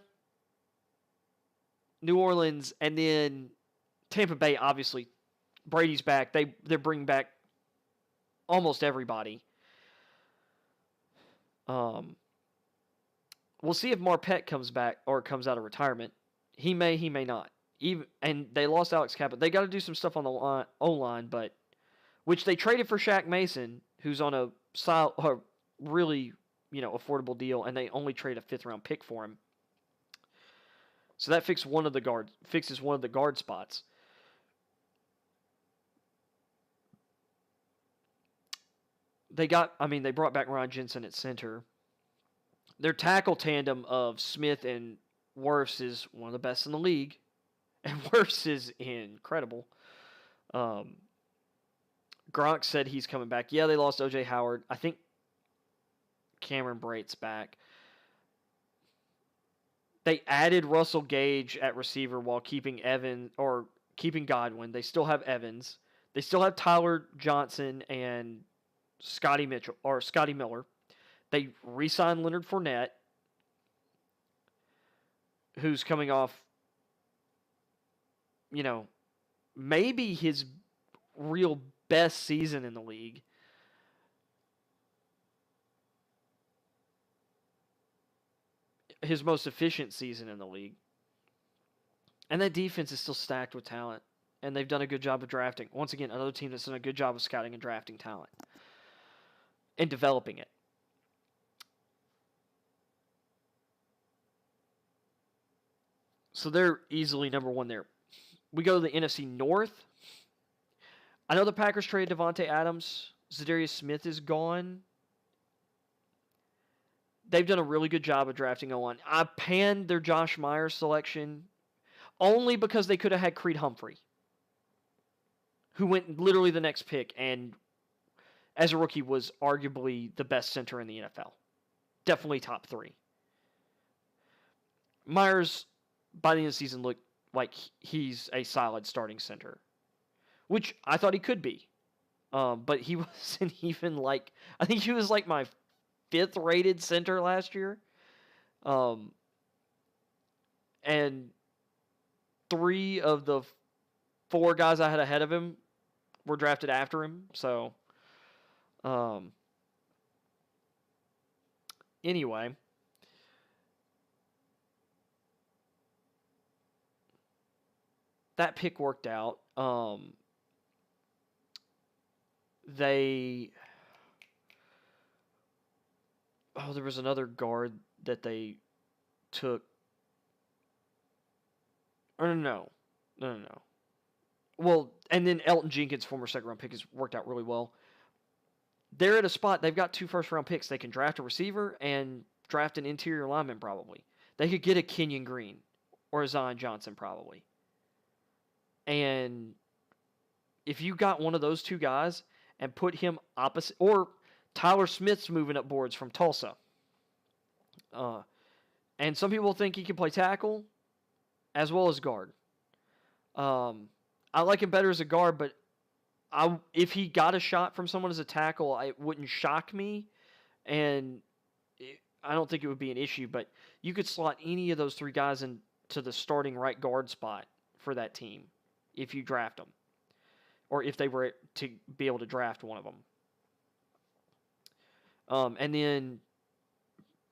New Orleans, and then Tampa Bay. Obviously, Brady's back. They're bringing back almost everybody. We'll see if Marpet comes back or comes out of retirement. He may not. And they lost Alex Cappa. They got to do some stuff on the O-line, but which they traded for Shaq Mason, who's on a really, affordable deal, and they only trade a 5th-round pick for him. So that fixes one of the guard spots. They brought back Ron Jensen at center. Their tackle tandem of Smith and Wirfs is one of the best in the league, and Wirfs is incredible. Gronk said he's coming back. Yeah, they lost O.J. Howard. I think Cameron Brate's back. They added Russell Gage at receiver while keeping keeping Godwin. They still have Evans. They still have Tyler Johnson and Scotty Miller. They re-signed Leonard Fournette, who's coming off, maybe his real best season in the league. His most efficient season in the league. And that defense is still stacked with talent. And they've done a good job of drafting. Once again, another team that's done a good job of scouting and drafting talent. And developing it. So they're easily number one there. We go to the NFC North. I know the Packers traded Devontae Adams. Zadarius Smith is gone. They've done a really good job of drafting O-line. I panned their Josh Myers selection only because they could have had Creed Humphrey, who went literally the next pick and, as a rookie, was arguably the best center in the NFL. Definitely top 3. Myers, by the end of the season, looked like he's a solid starting center, which I thought he could be. But he wasn't even like, I think he was like my 5th rated center last year. And 3 of the 4 guys I had ahead of him were drafted after him. So, anyway. That pick worked out. There was another guard that they took. Or no. Well, and then Elton Jenkins, former second-round pick, has worked out really well. They're at a spot, they've got 2 first-round picks. They can draft a receiver and draft an interior lineman probably. They could get a Kenyon Green or a Zion Johnson probably. And if you got one of those 2 guys and put him opposite, or Tyler Smith's moving up boards from Tulsa. And some people think he can play tackle as well as guard. I like him better as a guard, but if he got a shot from someone as a tackle, it wouldn't shock me. And I don't think it would be an issue, but you could slot any of those 3 guys into the starting right guard spot for that team if you draft them, or if they were to be able to draft one of them.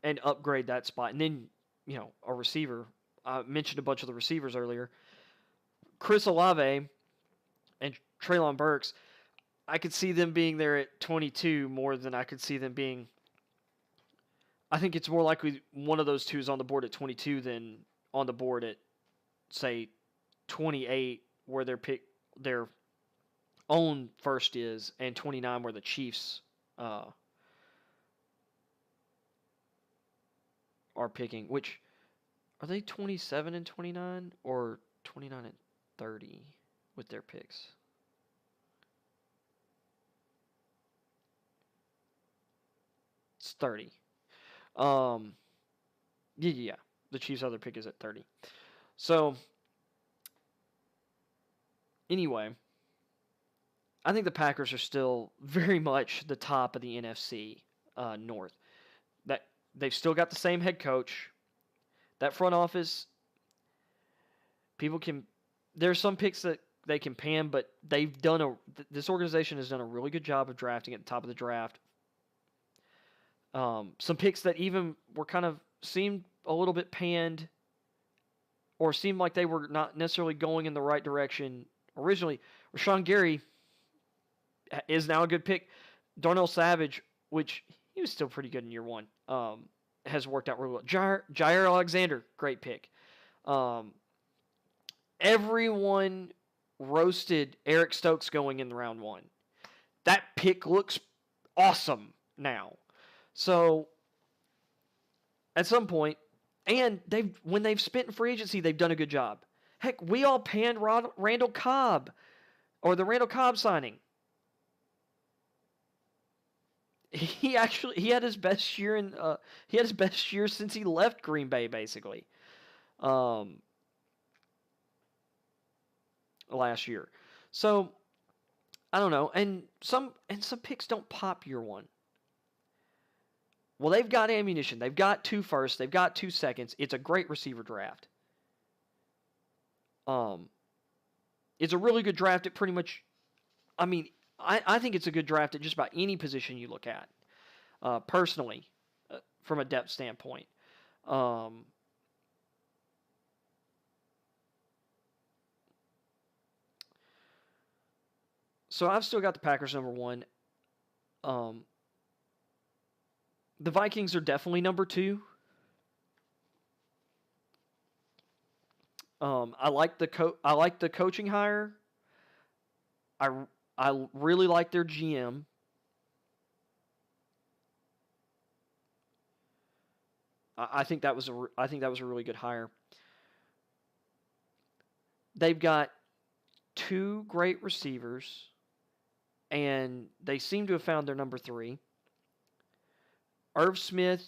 And upgrade that spot. And then, a receiver. I mentioned a bunch of the receivers earlier. Chris Olave and Treylon Burks, I could see them being there at 22 more than I could see them being. I think it's more likely one of those 2 is on the board at 22 than on the board at, say, 28, where their own first is, and 29 where the Chiefs are picking. Which, are they 27 and 29 or 29 and 30 with their picks? It's 30. Yeah. The Chiefs' other pick is at 30. So, anyway, I think the Packers are still very much the top of the NFC North. That they've still got the same head coach. That front office, there's some picks that they can pan, but this organization has done a really good job of drafting at the top of the draft. Some picks that even were kind of seemed a little bit panned, or seemed like they were not necessarily going in the right direction originally. Rashawn Gary is now a good pick. Darnell Savage, which he was still pretty good in year 1, has worked out really well. Jair Alexander, great pick. Everyone roasted Eric Stokes going in round 1. That pick looks awesome now. So, at some point, and when they've spent in free agency, they've done a good job. Heck, we all panned Randall Cobb, or the Randall Cobb signing. He had his best year since he left Green Bay, basically. last year. So I don't know, and some picks don't pop year one. Well, they've got ammunition. They've got 2 firsts. They've got 2 seconds. It's a great receiver draft. It's a really good draft at pretty much. I mean, I think it's a good draft at just about any position you look at. Personally, from a depth standpoint. So I've still got the Packers number 1. The Vikings are definitely number 2. I like the coaching hire. I really like their GM. I think that was a really good hire. They've got 2 great receivers, and they seem to have found their number 3. Irv Smith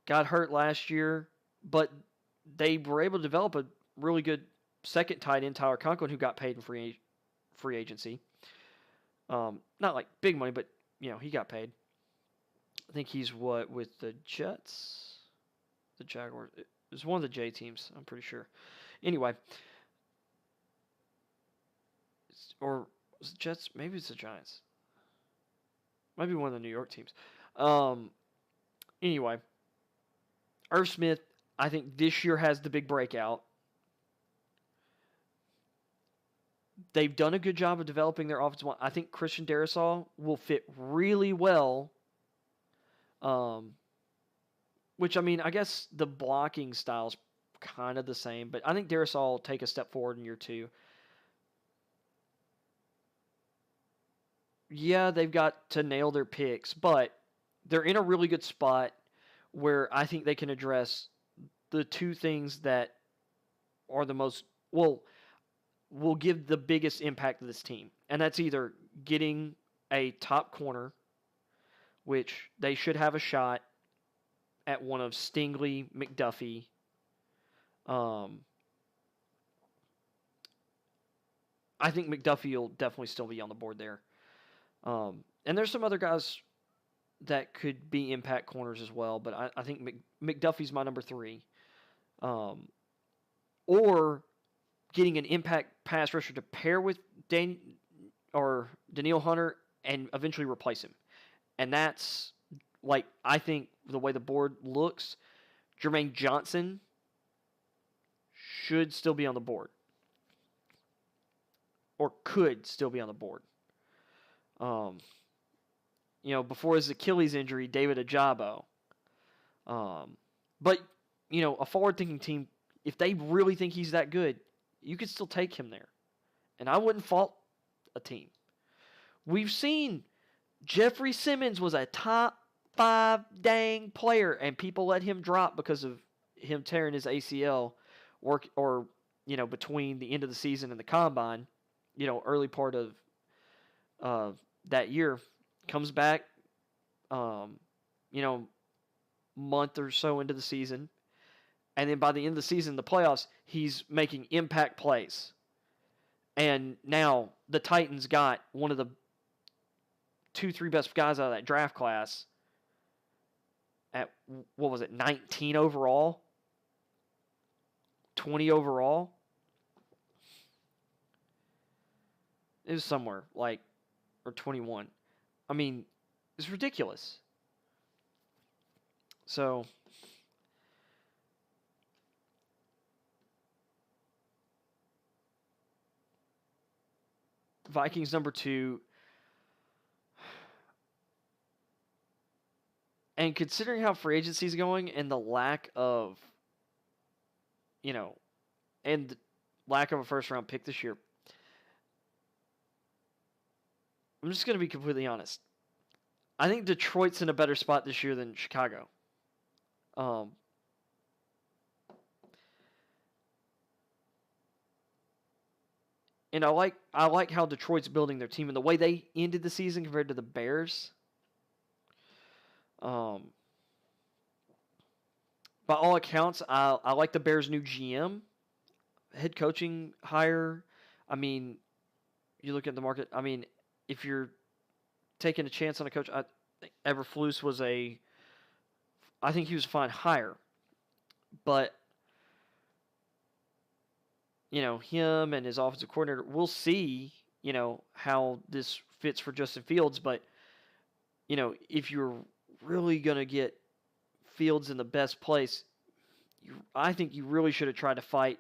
got hurt last year, but they were able to develop a really good second tight end, Tyler Conklin, who got paid in free agency. Not like big money, but he got paid. I think he's with the Jets, the Jaguars. It was one of the J teams, I'm pretty sure. Anyway, or was it Jets? Maybe it's the Giants. Might be one of the New York teams. Anyway, Irv Smith, I think this year has the big breakout. They've done a good job of developing their offensive line. I think Christian Darrisaw will fit really well. Which, I mean, I guess the blocking style's kind of the same, but I think Darrisaw will take a step forward in year 2. Yeah, they've got to nail their picks, but they're in a really good spot where I think they can address the 2 things that are the most will give the biggest impact to this team. And that's either getting a top corner, which they should have a shot at one of Stingley, McDuffie. I think McDuffie will definitely still be on the board there. And there's some other guys that could be impact corners as well, but I think McDuffie's my number 3. Or getting an impact pass rusher to pair with Danielle Hunter and eventually replace him. And that's, like, I think the way the board looks, Jermaine Johnson should still be on the board. Or could still be on the board. Before his Achilles injury, David Ajabo. But, a forward-thinking team, if they really think he's that good, you could still take him there. And I wouldn't fault a team. We've seen Jeffrey Simmons was a top 5 dang player, and people let him drop because of him tearing his ACL or between the end of the season and the combine, early part of that year. Comes back, month or so into the season. And then by the end of the season, the playoffs, he's making impact plays. And now the Titans got one of the 2-3 best guys out of that draft class at, 19 overall? 20 overall? It was somewhere, or 21. I mean, it's ridiculous. So, Vikings number 2. And considering how free agency is going and the lack of, and the lack of a first round pick this year, I'm just going to be completely honest. I think Detroit's in a better spot this year than Chicago. And I like how Detroit's building their team and the way they ended the season compared to the Bears. by all accounts, I like the Bears' new GM, head coaching hire. I mean, you look at the market. I mean, if you're taking a chance on a coach, I think Eberflus was I think he was a fine hire, but him and his offensive coordinator, we'll see, how this fits for Justin Fields. But if you're really gonna get Fields in the best place, I think you really should have tried to fight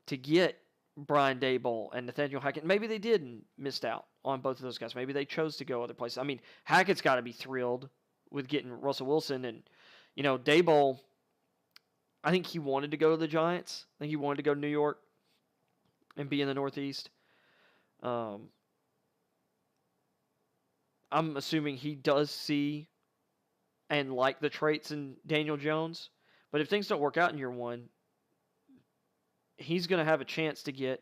to get Brian Daboll and Nathaniel Hackett. Maybe they did and missed out on both of those guys. Maybe they chose to go other places. I mean, Hackett's got to be thrilled with getting Russell Wilson. And, Daboll, I think he wanted to go to the Giants. I think he wanted to go to New York and be in the Northeast. I'm assuming he does see and like the traits in Daniel Jones. But if things don't work out in year one, he's going to have a chance to get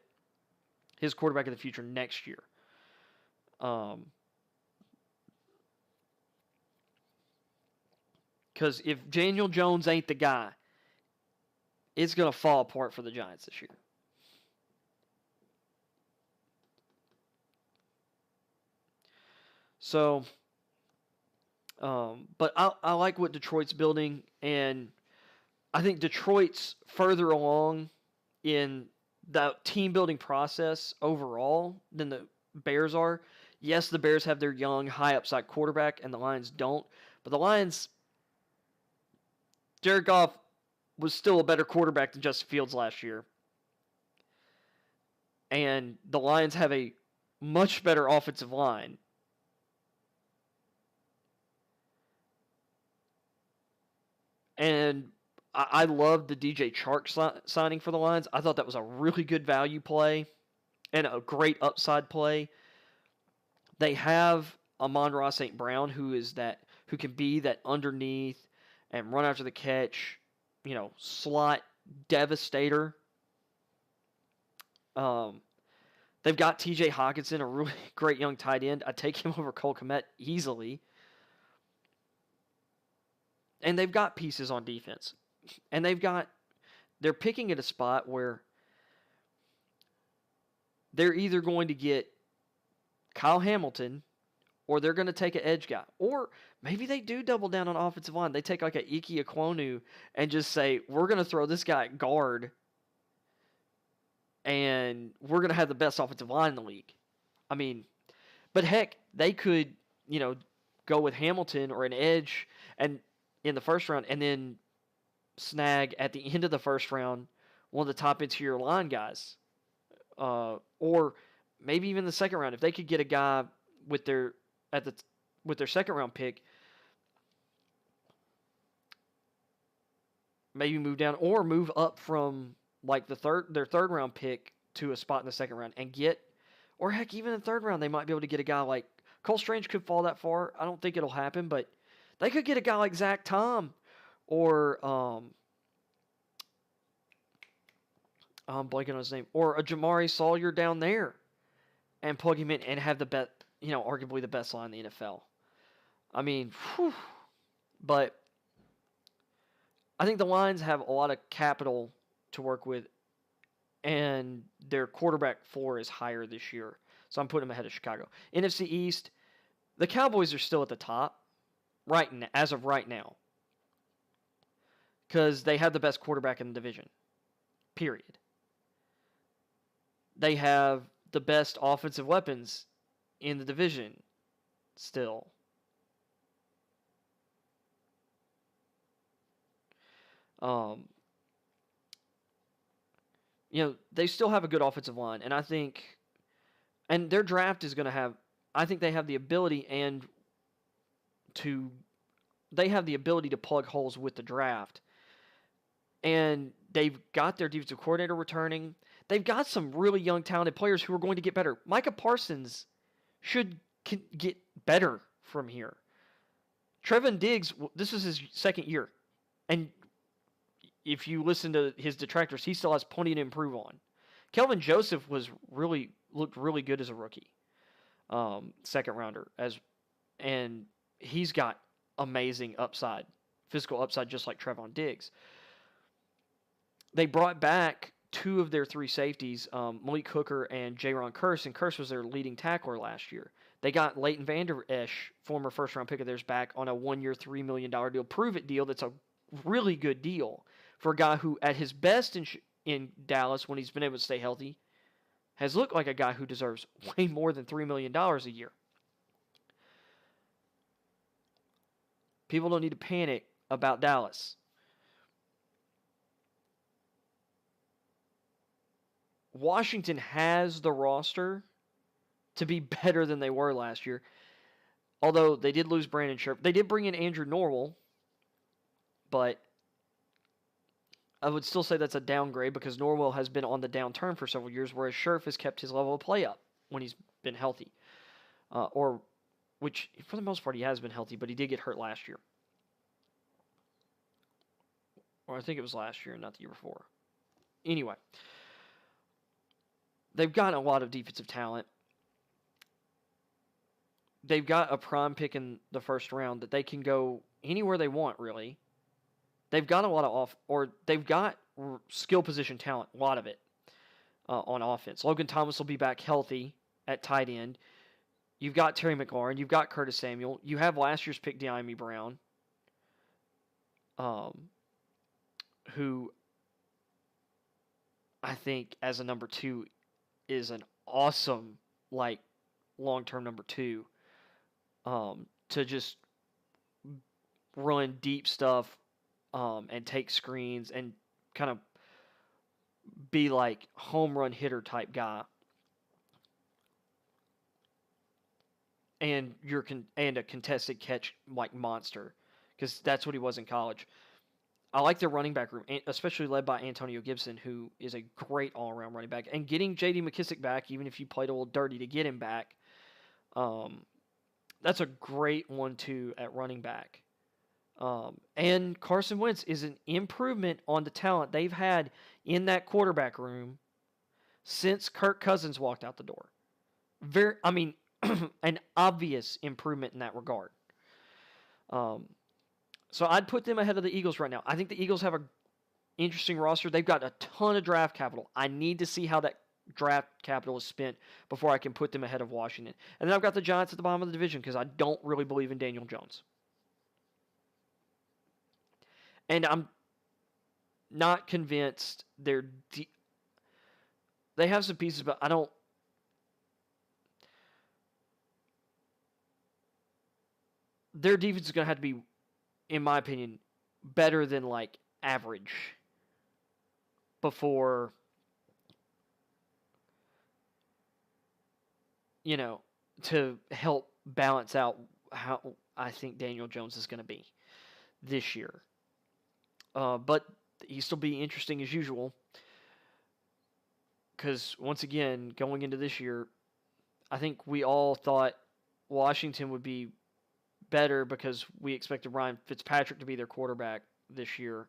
his quarterback of the future next year. Because if Daniel Jones ain't the guy, it's going to fall apart for the Giants this year. So, but I like what Detroit's building, and I think Detroit's further along in the team building process overall than the Bears are. Yes, the Bears have their young, high upside quarterback, and the Lions don't. But the Lions, Jared Goff was still a better quarterback than Justin Fields last year. And the Lions have a much better offensive line. And I love the DJ Chark signing for the Lions. I thought that was a really good value play and a great upside play. They have Amon-Ra St. Brown, who can be that underneath and run after the catch, slot devastator. They've got TJ Hawkinson, a really great young tight end. I'd take him over Cole Kmet easily. And they've got pieces on defense. And they're picking at a spot where they're either going to get Kyle Hamilton or they're going to take an edge guy. Or maybe they do double down on offensive line. They take like a Ike Ekwonu and just say, we're going to throw this guy at guard and we're going to have the best offensive line in the league. I mean, but heck, they could, go with Hamilton or an edge and in the first round and then snag at the end of the first round one of the top interior line guys. Or maybe even the second round. If they could get a guy with their second round pick, maybe move down or move up from like their third round pick to a spot in the second round and get, or heck, even in the third round, they might be able to get a guy like Cole Strange could fall that far. I don't think it'll happen, but they could get a guy like Zach Tom or I'm blanking on his name, or a Jamari Sawyer down there and plug him in and have the best, arguably the best line in the NFL. I mean, but I think the Lions have a lot of capital to work with, and their quarterback floor is higher this year. So I'm putting them ahead of Chicago. NFC East, the Cowboys are still at the top as of right now because they have the best quarterback in the division, period. They have the best offensive weapons in the division still. They still have a good offensive line, and I think, and their draft is going to have, I think they have the ability to plug holes with the draft. And they've got their defensive coordinator returning. They've got some really young, talented players who are going to get better. Micah Parsons should get better from here. Trevon Diggs, this is his second year. And if you listen to his detractors, he still has plenty to improve on. Kelvin Joseph looked really good as a rookie. Second rounder. And he's got amazing upside physical upside just like Trevon Diggs. They brought back 2 of their 3 safeties, Malik Hooker and Jaron Kearse, and Kearse was their leading tackler last year. They got Leighton Vander Esch, former first-round pick of theirs, back on a 1-year, $3 million deal, prove-it deal. That's a really good deal for a guy who, at his best in Dallas, when he's been able to stay healthy, has looked like a guy who deserves way more than $3 million a year. People don't need to panic about Dallas. Washington has the roster to be better than they were last year. Although they did lose Brandon Scherf. They did bring in Andrew Norwell, but I would still say that's a downgrade because Norwell has been on the downturn for several years, whereas Scherf has kept his level of play up when he's been healthy. Which, for the most part, he has been healthy, but he did get hurt last year. Or I think it was last year, not the year before. Anyway, they've got a lot of defensive talent. They've got a prime pick in the first round that they can go anywhere they want, really. They've got a lot of they've got skill position talent, a lot of it, on offense. Logan Thomas will be back healthy at tight end. You've got Terry McLaurin. You've got Curtis Samuel. You have last year's pick, De'Ami Brown, who I think as a number 2 is an awesome, long-term number 2. To just run deep stuff and take screens and kind of be like home run hitter type guy. And a contested catch monster, because that's what he was in college. I like their running back room, especially led by Antonio Gibson, who is a great all-around running back. And getting J.D. McKissic back, even if you played a little dirty to get him back, that's a great 1-2 at running back. And Carson Wentz is an improvement on the talent they've had in that quarterback room since Kirk Cousins walked out the door. An obvious improvement in that regard. So I'd put them ahead of the Eagles right now. I think the Eagles have an interesting roster. They've got a ton of draft capital. I need to see how that draft capital is spent before I can put them ahead of Washington. And then I've got the Giants at the bottom of the division because I don't really believe in Daniel Jones. And I'm not convinced they have some pieces, but I don't. Their defense is going to have to be, in my opinion, better than average before, to help balance out how I think Daniel Jones is going to be this year. But he'll still be interesting as usual. Because, once again, going into this year, I think we all thought Washington would be better because we expected Ryan Fitzpatrick to be their quarterback this year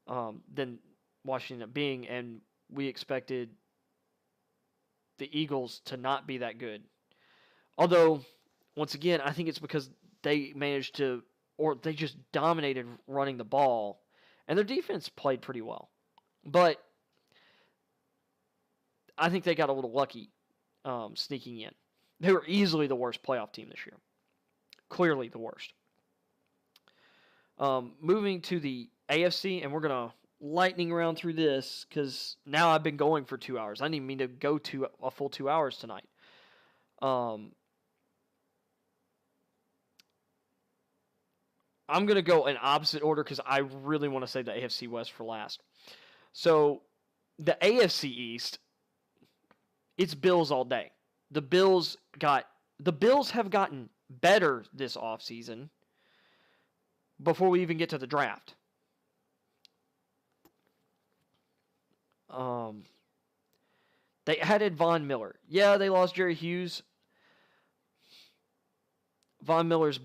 than Washington ended up being. And we expected the Eagles to not be that good. Although, once again, I think it's because they managed to, or they just dominated running the ball. And their defense played pretty well. But I think they got a little lucky sneaking in. They were easily the worst playoff team this year. Clearly the worst. Moving to the AFC, and we're going to lightning round through this because now I've been going for 2 hours. I didn't even mean to go to a full 2 hours tonight. I'm going to go in opposite order because I really want to save the AFC West for last. So, the AFC East, it's Bills all day. The Bills have gotten better this offseason before we even get to the draft. They added Von Miller. Yeah, they lost Jerry Hughes. Von Miller's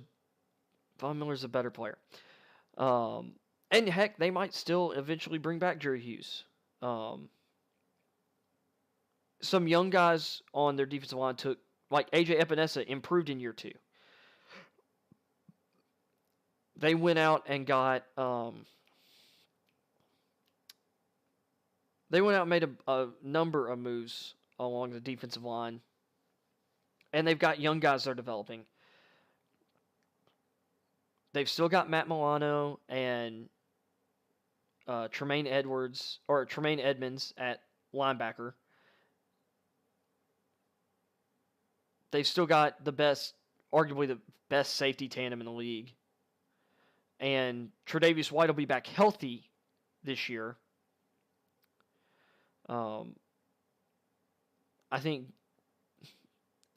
a better player. And heck, they might still eventually bring back Jerry Hughes. Some young guys on their defensive line took, like AJ Epinesa, improved in year 2. they went out and got they went out and made a number of moves along the defensive line, and they've got young guys they're developing. They've still got Matt Milano and Tremaine Edmonds at linebacker. They've still got arguably the best safety tandem in the league. And Tre'Davious White will be back healthy this year. I think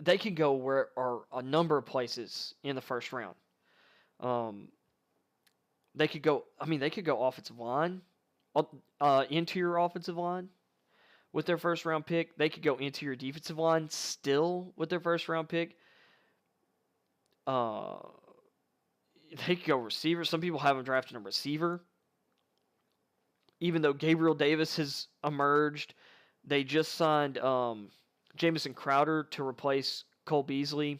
they can go where are a number of places in the first round. They could go offensive line, interior offensive line with their first round pick. They could go interior defensive line still with their first round pick. They could go receiver. Some people have them drafted a receiver. Even though Gabriel Davis has emerged, they just signed Jamison Crowder to replace Cole Beasley.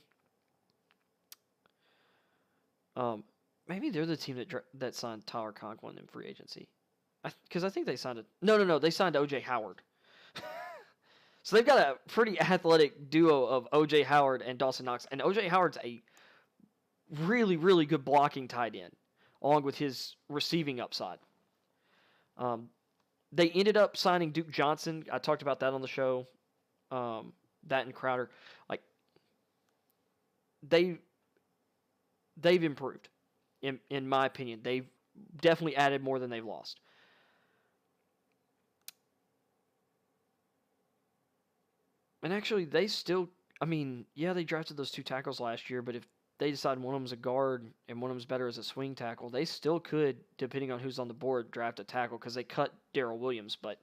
Maybe they're the team that signed Tyler Conklin in free agency. Because I think they signed it. No. They signed O.J. Howard. So they've got a pretty athletic duo of O.J. Howard and Dawson Knox. And O.J. Howard's a really, really good blocking tight end, along with his receiving upside. They ended up signing Duke Johnson. I talked about that on the show. That and Crowder. Like, they've improved, in my opinion. They've definitely added more than they've lost. And actually, they still, they drafted those 2 tackles last year, but if they decide one of them's a guard and one of them's better as a swing tackle, they still could, depending on who's on the board, draft a tackle because they cut Darrell Williams. But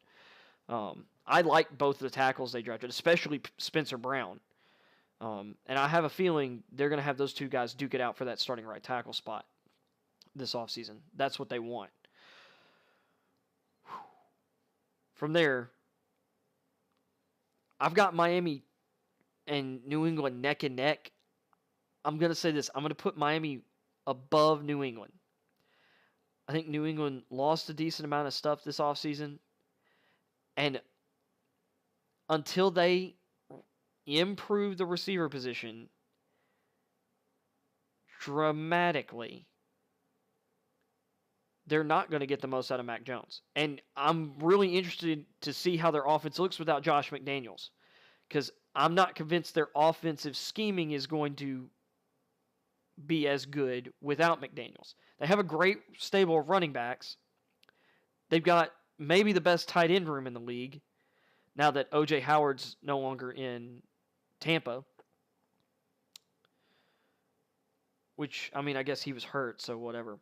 I like both of the tackles they drafted, especially Spencer Brown. And I have a feeling they're going to have those 2 guys duke it out for that starting right tackle spot this offseason. That's what they want. From there, I've got Miami and New England neck and neck. I'm going to say this. I'm going to put Miami above New England. I think New England lost a decent amount of stuff this offseason. And until they improve the receiver position dramatically, they're not going to get the most out of Mac Jones. And I'm really interested to see how their offense looks without Josh McDaniels. Because I'm not convinced their offensive scheming is going to be as good without McDaniels. They have a great stable of running backs. They've got maybe the best tight end room in the league now that O.J. Howard's no longer in Tampa. Which, I guess he was hurt, so whatever.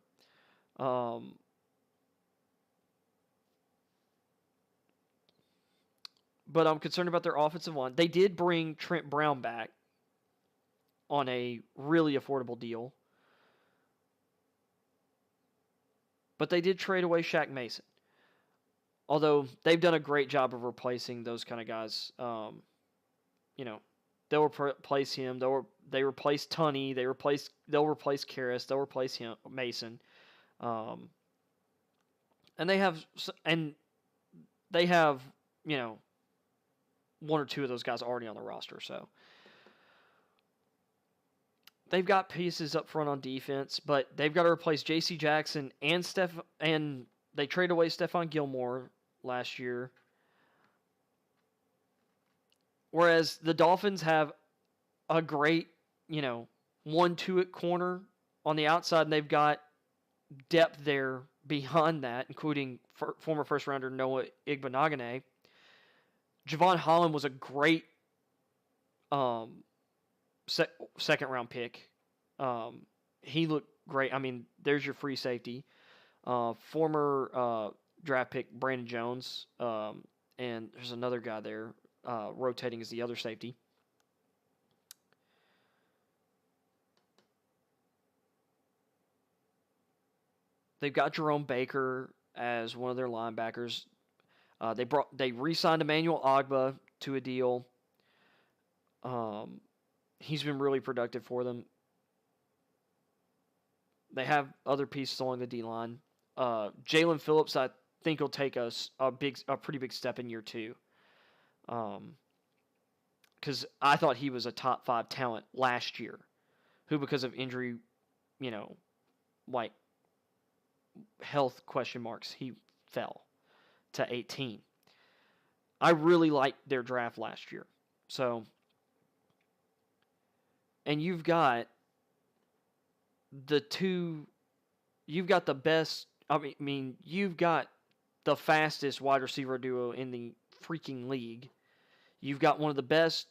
But I'm concerned about their offensive line. They did bring Trent Brown back on a really affordable deal. But they did trade away Shaq Mason. Although they've done a great job of replacing those kind of guys. They'll replace him. They replace Tunney. They'll replace Karras. They'll replace him, Mason. And they have one or two of those guys already on the roster. So they've got pieces up front on defense, but they've got to replace J.C. Jackson and they traded away Stephon Gilmore last year. Whereas the Dolphins have a great, 1-2 at corner on the outside, and they've got depth there beyond that, including former first-rounder Noah Igbenogany. Javon Holland was a great second-round pick. He looked great. There's your free safety. Former draft pick Brandon Jones, and there's another guy there rotating as the other safety. They've got Jerome Baker as one of their linebackers. They re-signed Emmanuel Ogbah to a deal. He's been really productive for them. They have other pieces along the D line. Jalen Phillips, I think, will take us a pretty big step in year 2. Because I thought he was a top 5 talent last year, who because of injury, you know, like health question marks, he fell to 18. I really liked their draft last year. So, and you've got the best, you've got the fastest wide receiver duo in the freaking league. You've got one of the best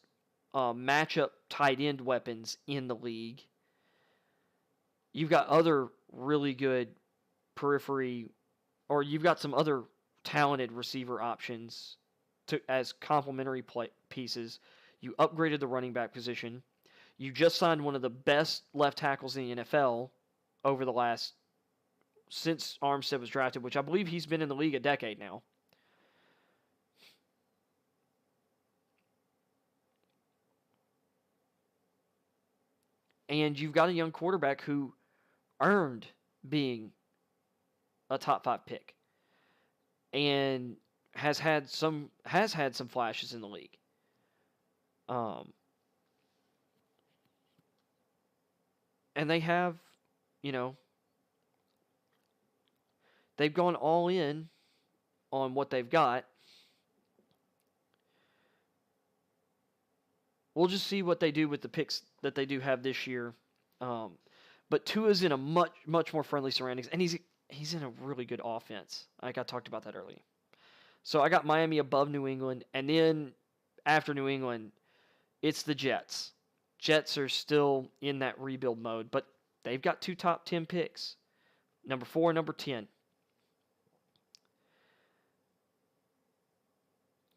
matchup tight end weapons in the league. You've got other really good periphery, or you've got some other talented receiver options as complementary pieces. You upgraded the running back position. You just signed one of the best left tackles in the NFL over the last, since Armstead was drafted, which I believe he's been in the league a decade now. And you've got a young quarterback who earned being a top 5 pick and has had some flashes in the league. And they have, they've gone all in on what they've got. We'll just see what they do with the picks that they do have this year. But Tua's in a much more friendly surroundings, and he's in a really good offense. Like I talked about that earlier. So I got Miami above New England, and then after New England, it's the Jets. Jets are still in that rebuild mode, but they've got 2 top 10 picks, number 4 and number 10.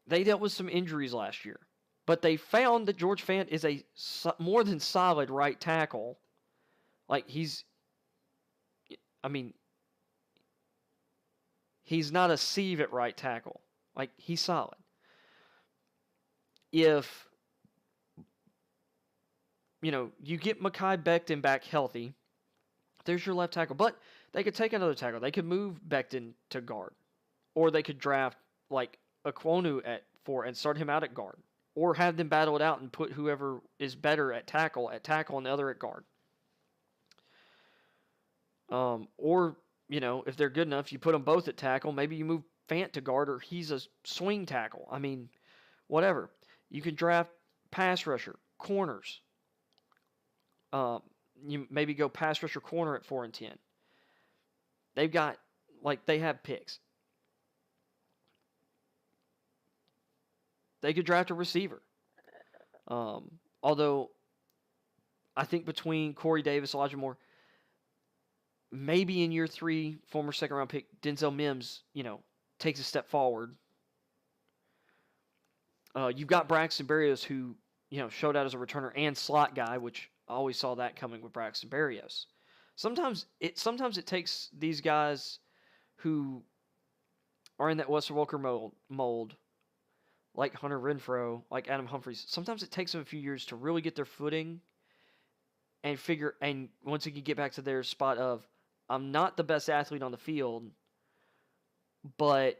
They dealt with some injuries last year, but they found that George Fant is a more than solid right tackle. Like he's not a sieve at right tackle. Like he's solid. If you get Mekhi Becton back healthy, there's your left tackle. But they could take another tackle. They could move Becton to guard, or they could draft like Ekwonu at 4 and start him out at guard, or have them battle it out and put whoever is better at tackle, and the other at guard. Or, if they're good enough, you put them both at tackle. Maybe you move Fant to guard, or he's a swing tackle. Whatever. You can draft pass rusher, corners. You maybe go pass rusher corner at 4 and 10. They've got, they have picks. They could draft a receiver. Although, I think between Corey Davis, Elijah Moore, maybe in year 3, former second-round pick Denzel Mims, takes a step forward. You've got Braxton Berrios, who, showed out as a returner and slot guy, which I always saw that coming with Braxton Berrios. Sometimes it takes these guys who are in that Weston Walker mold, like Hunter Renfrow, like Adam Humphries. Sometimes it takes them a few years to really get their footing and once you can get back to their spot of, I'm not the best athlete on the field, but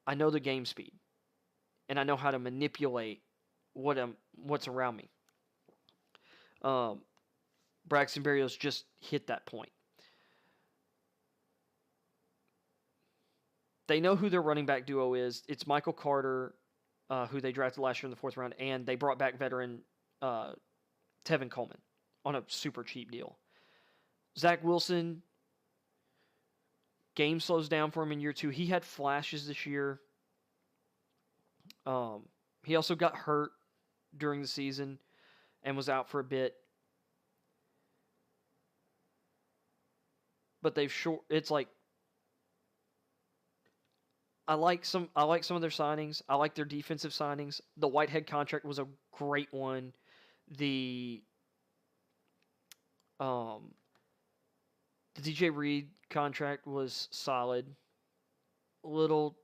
I know the game speed, and I know how to manipulate what's around me. Braxton Berrios just hit that point. They know who their running back duo is. It's Michael Carter, who they drafted last year in the 4th round, and they brought back veteran Tevin Coleman on a super cheap deal. Zach Wilson, game slows down for him in year 2. He had flashes this year. He also got hurt during the season and was out for a bit. But I like some of their signings. I like their defensive signings. The Whitehead contract was a great one. The DJ Reed contract was solid. A little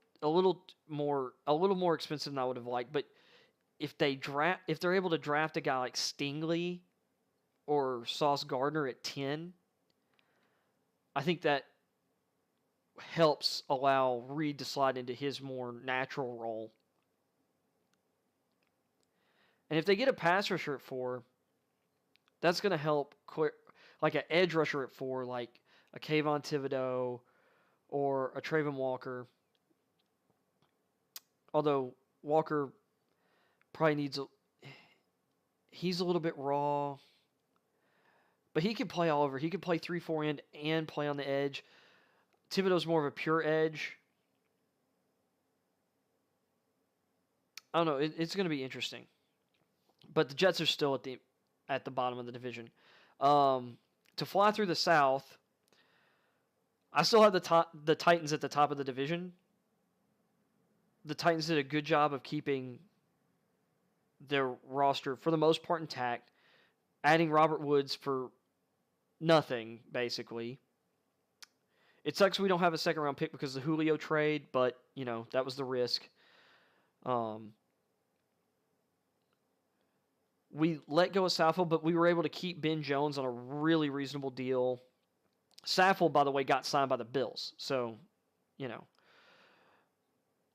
more expensive than I would have liked, but if they're able to draft a guy like Stingley or Sauce Gardner at 10, I think that helps allow Reed to slide into his more natural role. And if they get a pass rusher at 4, that's going to help like an edge rusher at 4, like a Kayvon Thibodeau or a Trayvon Walker. Although Walker probably he's a little bit raw, but he can play all over. He can play 3-4 end and play on the edge. Thibodeau's more of a pure edge. I don't know. It's going to be interesting. But the Jets are still at the bottom of the division. To fly through the South, I still have the Titans at the top of the division. The Titans did a good job of keeping their roster, for the most part, intact, adding Robert Woods for nothing, basically. It sucks we don't have a second-round pick because of the Julio trade, but, that was the risk. We let go of Saffold, but we were able to keep Ben Jones on a really reasonable deal. Saffold, by the way, got signed by the Bills, so,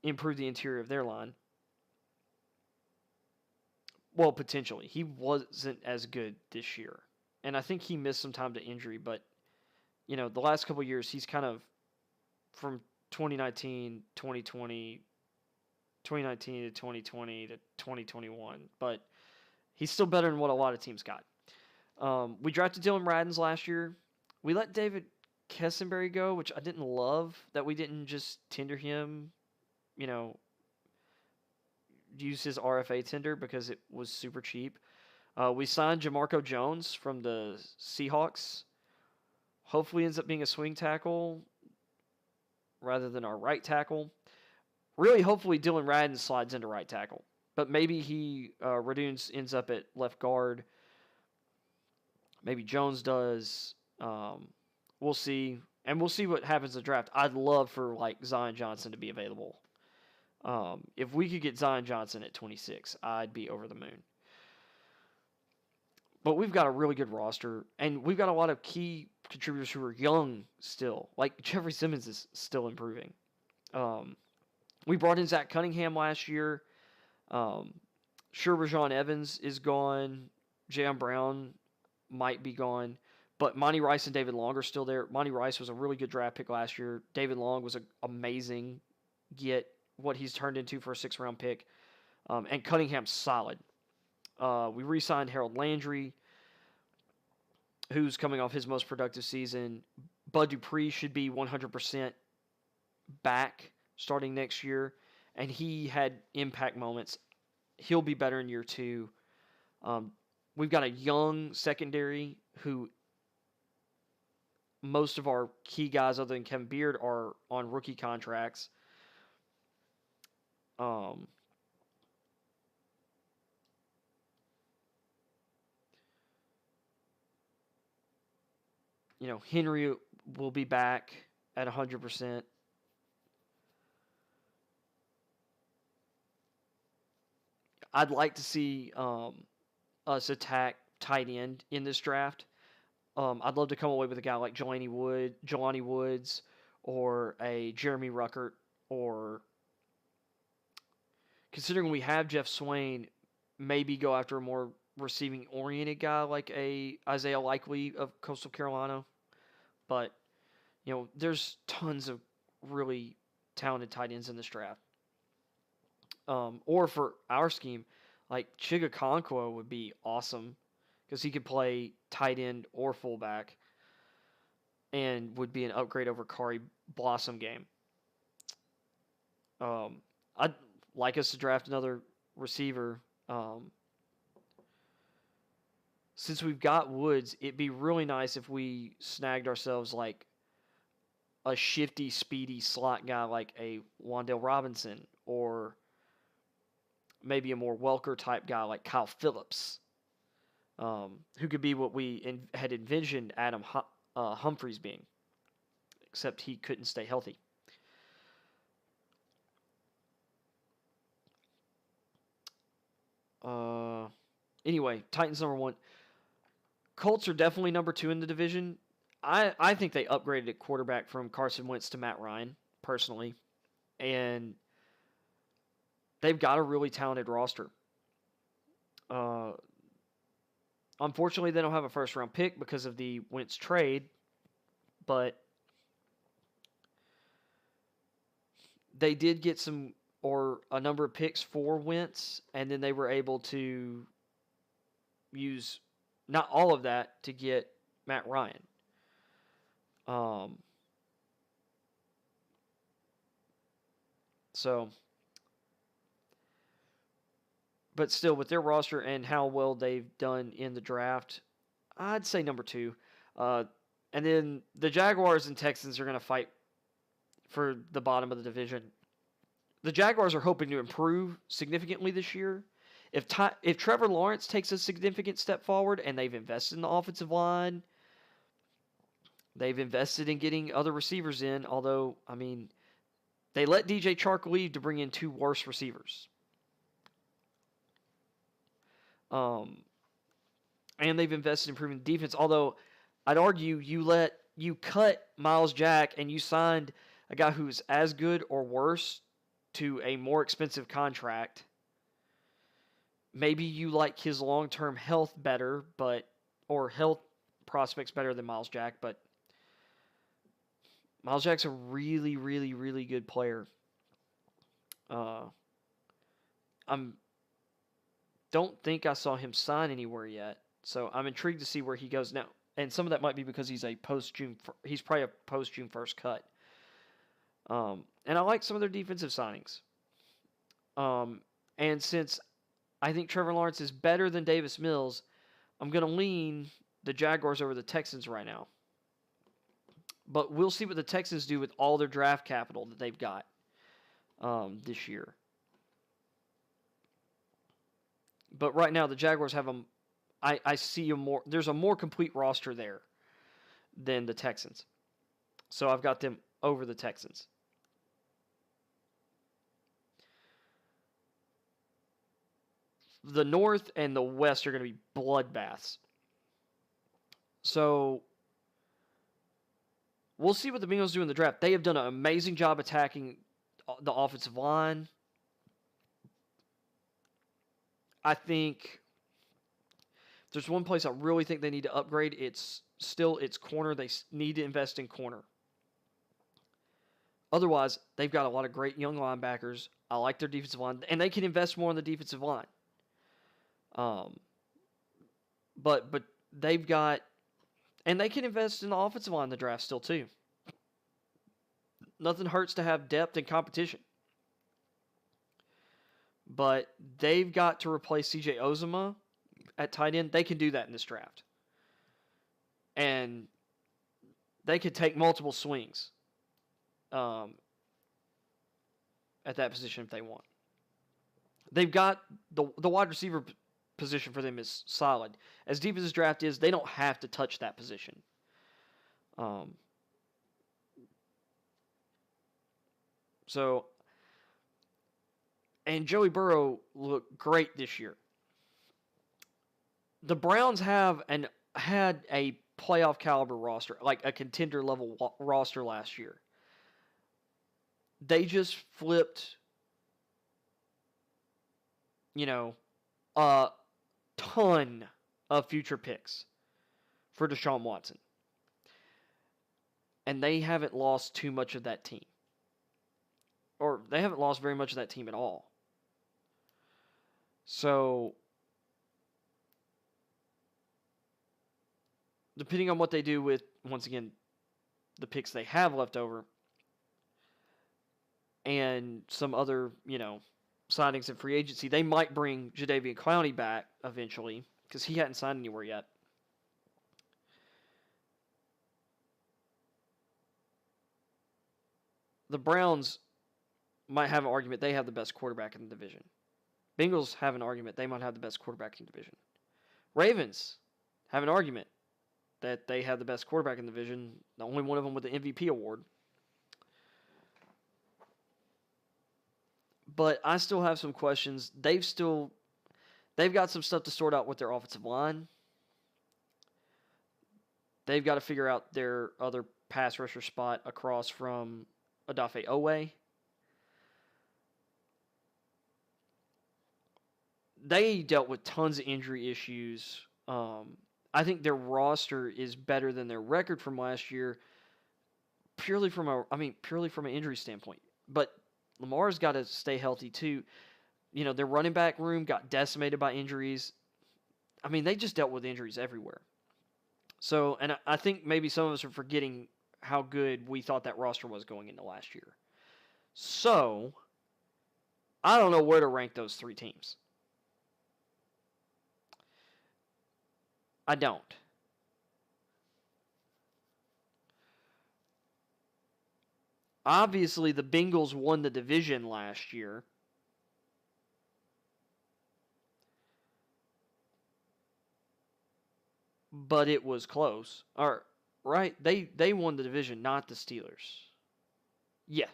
improve the interior of their line. Well, potentially. He wasn't as good this year. And I think he missed some time to injury, but, the last couple of years, he's kind of, from 2019 to 2020 to 2021, but he's still better than what a lot of teams got. We drafted Dylan Radins last year. We let David Kessenberry go, which I didn't love, that we didn't just tender him, use his RFA tender because it was super cheap. We signed Jamarco Jones from the Seahawks. Hopefully ends up being a swing tackle rather than our right tackle. Really, hopefully Dylan Radins slides into right tackle. But maybe Raduns ends up at left guard. Maybe Jones does. We'll see. And we'll see what happens in the draft. I'd love for, Zion Johnson to be available. If we could get Zion Johnson at 26, I'd be over the moon. But we've got a really good roster, and we've got a lot of key contributors who are young still. Like, Jeffrey Simmons is still improving. We brought in Zach Cunningham last year. Sure, Rajon Evans is gone. Jayon Brown might be gone. But Monty Rice and David Long are still there. Monty Rice was a really good draft pick last year. David Long was an amazing get. What he's turned into for a 6th-round pick. And Cunningham's solid. We re-signed Harold Landry, who's coming off his most productive season. Bud Dupree should be 100% back starting next year, and he had impact moments. He'll be better in year 2. We've got a young secondary who most of our key guys other than Kevin Beard are on rookie contracts. Henry will be back at 100%. I'd like to see us attack tight end in this draft. I'd love to come away with a guy like Jelani Woods, or a Jeremy Ruckert, or, considering we have Jeff Swain, maybe go after a more receiving-oriented guy like a Isaiah Likely of Coastal Carolina. But, there's tons of really talented tight ends in this draft. Or for our scheme, like Chiga Conquo would be awesome because he could play tight end or fullback and would be an upgrade over Kari Blossom game. I'd like us to draft another receiver. Since we've got Woods, it'd be really nice if we snagged ourselves like a shifty, speedy slot guy like a Wan'Dale Robinson, or maybe a more Welker type guy like Kyle Phillips, who could be what we had envisioned Adam Humphries being, except he couldn't stay healthy. Anyway, Titans number 1. Colts are definitely number 2 in the division. I think they upgraded at quarterback from Carson Wentz to Matt Ryan, personally. And they've got a really talented roster. Unfortunately, they don't have a first-round pick because of the Wentz trade, but they did get a number of picks for Wentz, and then they were able to use not all of that to get Matt Ryan. But still, with their roster and how well they've done in the draft, I'd say number 2. And then the Jaguars and Texans are going to fight for the bottom of the division. The Jaguars are hoping to improve significantly this year. If Trevor Lawrence takes a significant step forward, and they've invested in the offensive line, they've invested in getting other receivers in, although, I mean, they let DJ Chark leave to bring in 2 worse receivers. And they've invested in improving the defense, although I'd argue you cut Myles Jack and you signed a guy who's as good or worse to a more expensive contract. Maybe you like his long-term health better, or health prospects better than Myles Jack, but Myles Jack's a really, really, really good player. Don't think I saw him sign anywhere yet, so I'm intrigued to see where he goes now. And some of that might be because he's he's probably a post-June 1st cut. And I like some of their defensive signings. And since I think Trevor Lawrence is better than Davis Mills, I'm going to lean the Jaguars over the Texans right now. But we'll see what the Texans do with all their draft capital that they've got this year. But right now, the Jaguars have I see there's a more complete roster there than the Texans. So I've got them over the Texans. The North and the West are going to be bloodbaths. So we'll see what the Bengals do in the draft. They have done an amazing job attacking the offensive line. I think if there's one place I really think they need to upgrade, it's corner. They need to invest in corner. Otherwise, they've got a lot of great young linebackers. I like their defensive line, and they can invest more in the defensive line. But they've got, and they can invest in the offensive line in the draft still too. Nothing hurts to have depth and competition. But they've got to replace C.J. Uzomah at tight end. They can do that in this draft. And they could take multiple swings at that position if they want. They've got the wide receiver position for them is solid. As deep as this draft is, they don't have to touch that position. And Joey Burrow looked great this year. The Browns had a playoff caliber roster, like a contender level roster last year. They just flipped, a ton of future picks for Deshaun Watson. And they haven't lost too much of that team. Or they haven't lost very much of that team at all. So, depending on what they do with, once again, the picks they have left over, and some other, signings in free agency, they might bring Jadeveon Clowney back eventually, because he hadn't signed anywhere yet. The Browns might have an argument they have the best quarterback in the division. Bengals have an argument they might have the best quarterback in the division. Ravens have an argument that they have the best quarterback in the division, the only one of them with the MVP award. But I still have some questions. They've got some stuff to sort out with their offensive line. They've got to figure out their other pass rusher spot across from Odafe Owe. They dealt with tons of injury issues. I think their roster is better than their record from last year, purely from an injury standpoint. But Lamar's got to stay healthy too. Their running back room got decimated by injuries. They just dealt with injuries everywhere. So, and I think maybe some of us are forgetting how good we thought that roster was going into last year. So, I don't know where to rank those three teams. I don't. Obviously, the Bengals won the division last year. But it was close. Right? They won the division, not the Steelers. Yeah.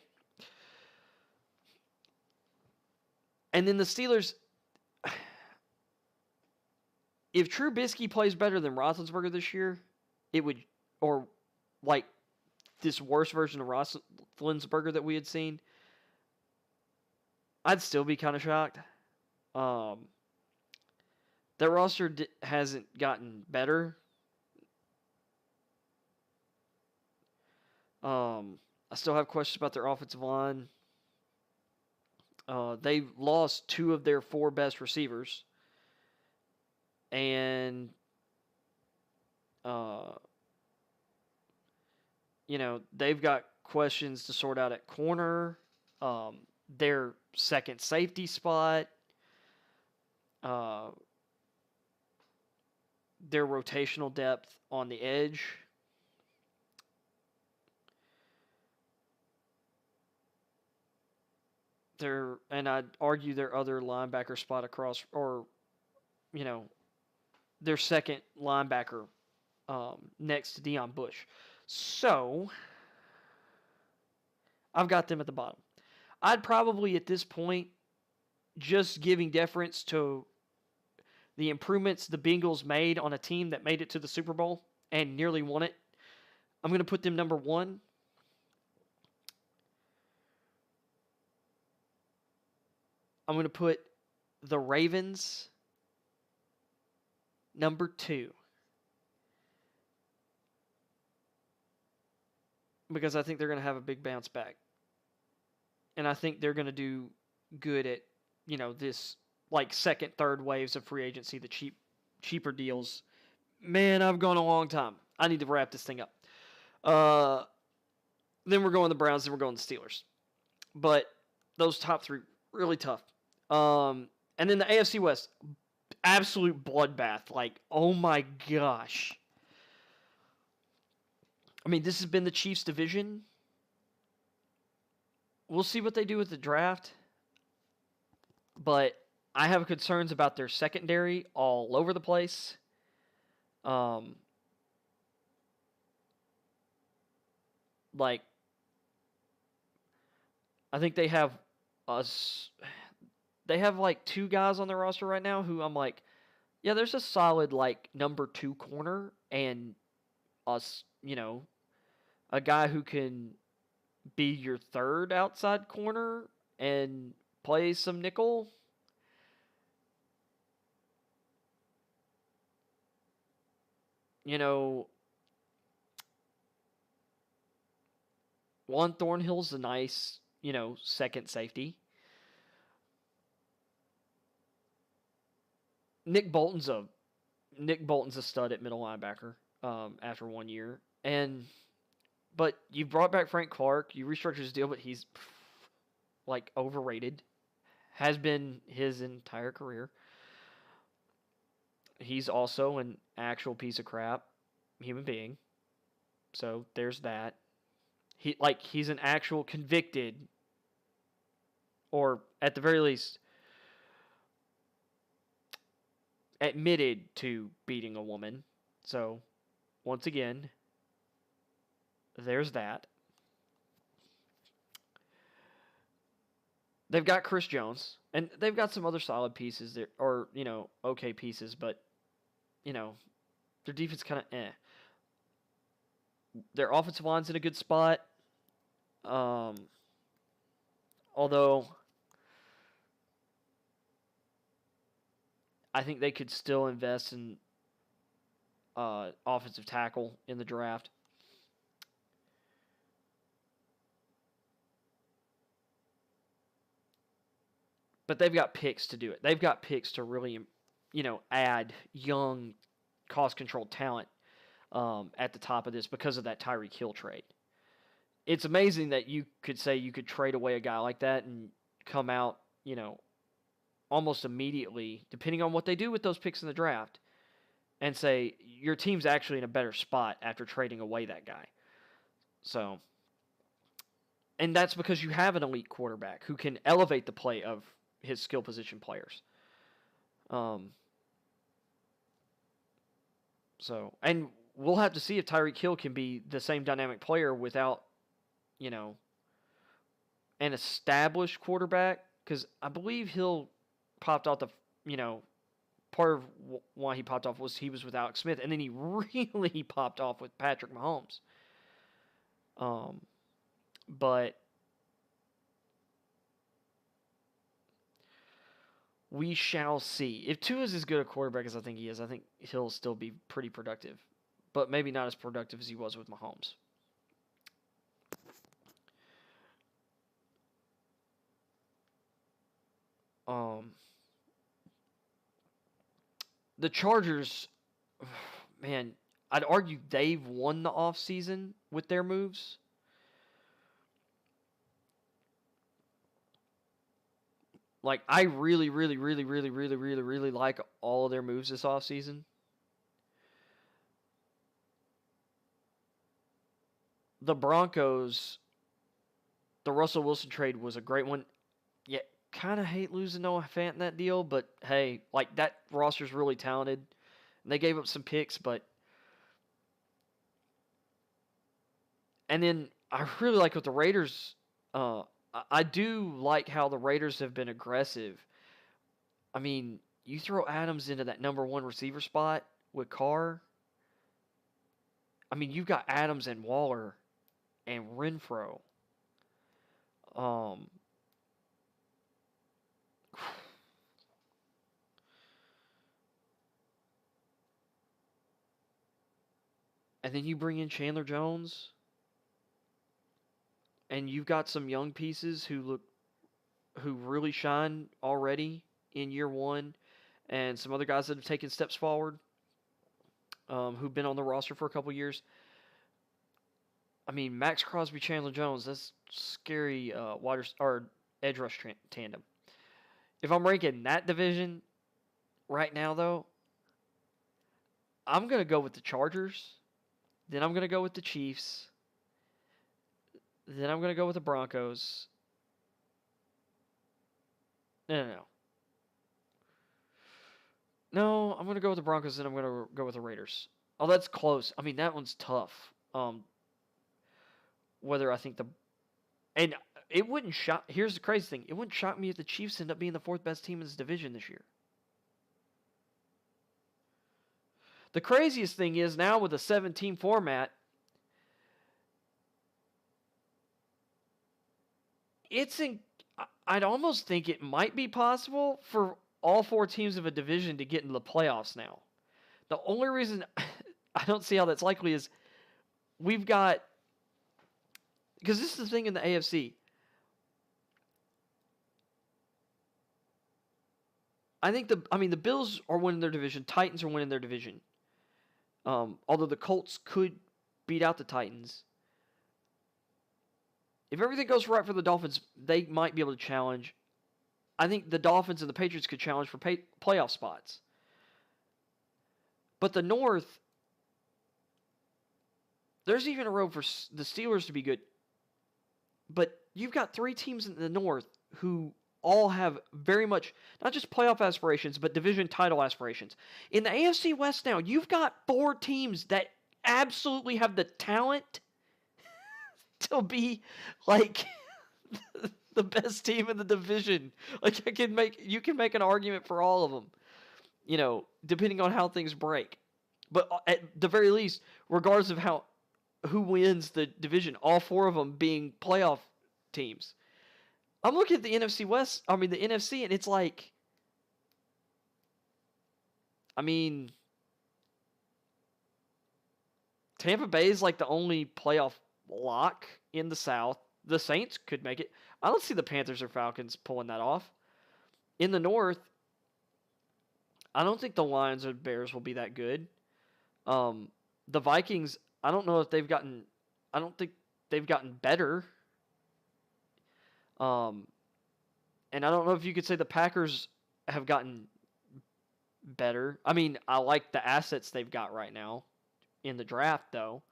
And then the Steelers, if Trubisky plays better than Roethlisberger this year, it would, or like this worse version of Roethlisberger that we had seen, I'd still be kind of shocked. Their roster hasn't gotten better. I still have questions about their offensive line. They've lost 2 of their 4 best receivers. And, they've got questions to sort out at corner. Their second safety spot. Their rotational depth on the edge. And I'd argue their other linebacker spot across, or, their second linebacker next to Deion Bush. So, I've got them at the bottom. I'd probably, at this point, just giving deference to the improvements the Bengals made on a team that made it to the Super Bowl and nearly won it, I'm going to put them number 1. I'm going to put the Ravens number 2. Because I think they're going to have a big bounce back. And I think they're going to do good at, this like second, third waves of free agency, the cheaper deals. Man, I've gone a long time. I need to wrap this thing up. Then we're going the Browns, then we're going the Steelers. But those top 3, really tough. And then the AFC West, absolute bloodbath. Like, oh my gosh. This has been the Chiefs' division. We'll see what they do with the draft. But I have concerns about their secondary all over the place. I think they have like 2 guys on their roster right now who I'm like, yeah, there's a solid like number 2 corner and us, a guy who can be your third outside corner and play some nickel. Juan Thornhill's a nice, second safety. Nick Bolton's a stud at middle linebacker after 1 year. But you brought back Frank Clark. You restructured his deal, but he's like overrated. Has been his entire career. He's also an actual piece of crap human being. So there's that. He's an actual convicted, or at the very least admitted to beating a woman. So once again, there's that. They've got Chris Jones, and they've got some other solid pieces there, or, okay pieces, but, their defense kind of Their offensive line's in a good spot. Although I think they could still invest in offensive tackle in the draft. But they've got picks to do it. They've got picks to really, add young, cost-controlled talent at the top of this because of that Tyreek Hill trade. It's amazing that you could say you could trade away a guy like that and come out, almost immediately, depending on what they do with those picks in the draft, and say your team's actually in a better spot after trading away that guy. So, and that's because you have an elite quarterback who can elevate the play of his skill position players. And we'll have to see if Tyreek Hill can be the same dynamic player without, an established quarterback. Because I believe Hill popped off part of why he popped off was he was with Alex Smith, and then he really popped off with Patrick Mahomes. But we shall see. If Tua is as good a quarterback as I think he is, I think he'll still be pretty productive. But maybe not as productive as he was with Mahomes. The Chargers, man, I'd argue they've won the offseason with their moves. Like, I really, really, really, really, really, really, really like all of their moves this offseason. The Broncos, the Russell Wilson trade was a great one. Yeah, kind of hate losing Noah Fant in that deal, but hey, like, that roster's really talented. And they gave up some picks, but... And then I really like what the Raiders... I do like how the Raiders have been aggressive. I mean, you throw Adams into that number one receiver spot with Carr. I mean, you've got Adams and Waller and Renfro. And then you bring in Chandler Jones. And you've got some young pieces who really shine already in year one, and some other guys that have taken steps forward, who've been on the roster for a couple years. I mean, Max Crosby, Chandler Jones, that's scary edge rush tandem. If I'm ranking that division right now, though, I'm going to go with the Chargers. Then I'm going to go with the Chiefs. Then I'm going to go with the Broncos. No. No, I'm going to go with the Broncos, then I'm going to go with the Raiders. Oh, that's close. I mean, that one's tough. Whether I think and it wouldn't shock... Here's the crazy thing. It wouldn't shock me if the Chiefs end up being the fourth best team in this division this year. The craziest thing is now with a 7-team format, I'd almost think it might be possible for all four teams of a division to get into the playoffs now. The only reason I don't see how that's likely is we've got... Because this is the thing in the AFC. I think the Bills are winning their division. Titans are winning their division. Although the Colts could beat out the Titans. If everything goes right for the Dolphins, they might be able to challenge. I think the Dolphins and the Patriots could challenge for playoff spots. But the North, there's even a road for the Steelers to be good. But you've got three teams in the North who all have very much, not just playoff aspirations, but division title aspirations. In the AFC West now, you've got four teams that absolutely have the talent to be like the best team in the division. Like you can make an argument for all of them, depending on how things break. But at the very least, regardless of how who wins the division, all 4 of them being playoff teams. I'm looking at the NFC West, the NFC, and it's like, I mean, Tampa Bay is like the only playoff lock in the South. The Saints could make it. I don't see the Panthers or Falcons pulling that off. In the North, I don't think the Lions or Bears will be that good. The Vikings, I don't know if they've gotten. I don't think they've gotten better. And I don't know if you could say the Packers have gotten better. I mean, I like the assets they've got right now in the draft, though.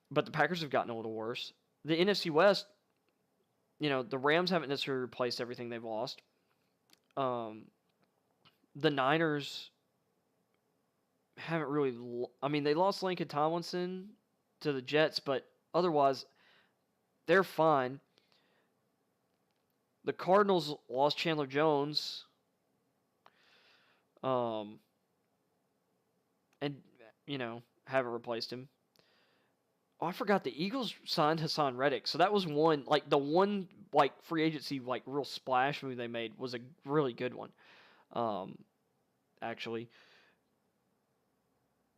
But the Packers have gotten a little worse. The NFC West, the Rams haven't necessarily replaced everything they've lost. The Niners haven't really. They lost Lincoln Tomlinson to the Jets, but otherwise, they're fine. The Cardinals lost Chandler Jones. And haven't replaced him. Oh, I forgot the Eagles signed Hassan Reddick. So that was one, the one, free agency, real splash move they made was a really good one. Actually.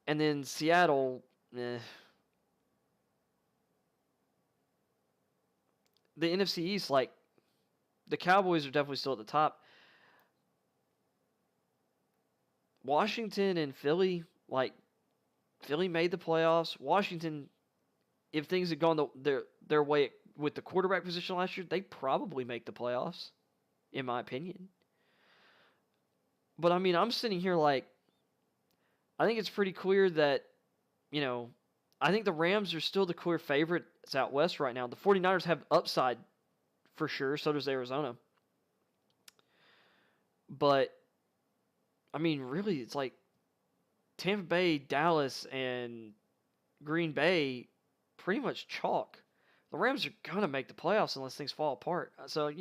And then Seattle, The NFC East, the Cowboys are definitely still at the top. Washington and Philly, Philly made the playoffs. Washington, if things had gone their way with the quarterback position last year, they probably make the playoffs, in my opinion. But I'm sitting here I think it's pretty clear that, I think the Rams are still the clear favorites out west right now. The 49ers have upside for sure, so does Arizona. But, really, it's Tampa Bay, Dallas, and Green Bay pretty much chalk. The Rams are going to make the playoffs unless things fall apart. So,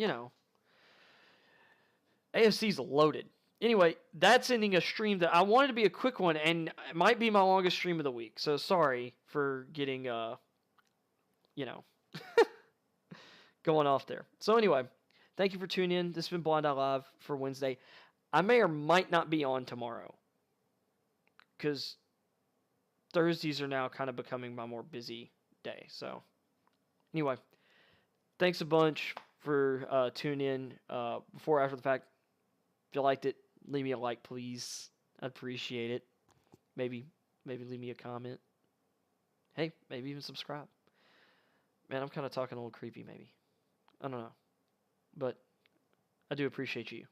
AFC's loaded. Anyway, that's ending a stream that I wanted to be a quick one, and it might be my longest stream of the week. So sorry for getting, going off there. So anyway, thank you for tuning in. This has been Blind Eye Live for Wednesday. I may or might not be on tomorrow because Thursdays are now kind of becoming my more busy day. So anyway, thanks a bunch for tuning in before or after the fact. If you liked it, leave me a like, please. I'd appreciate it. Maybe leave me a comment. Hey, maybe even subscribe. Man, I'm kind of talking a little creepy, maybe. I don't know. But I do appreciate you.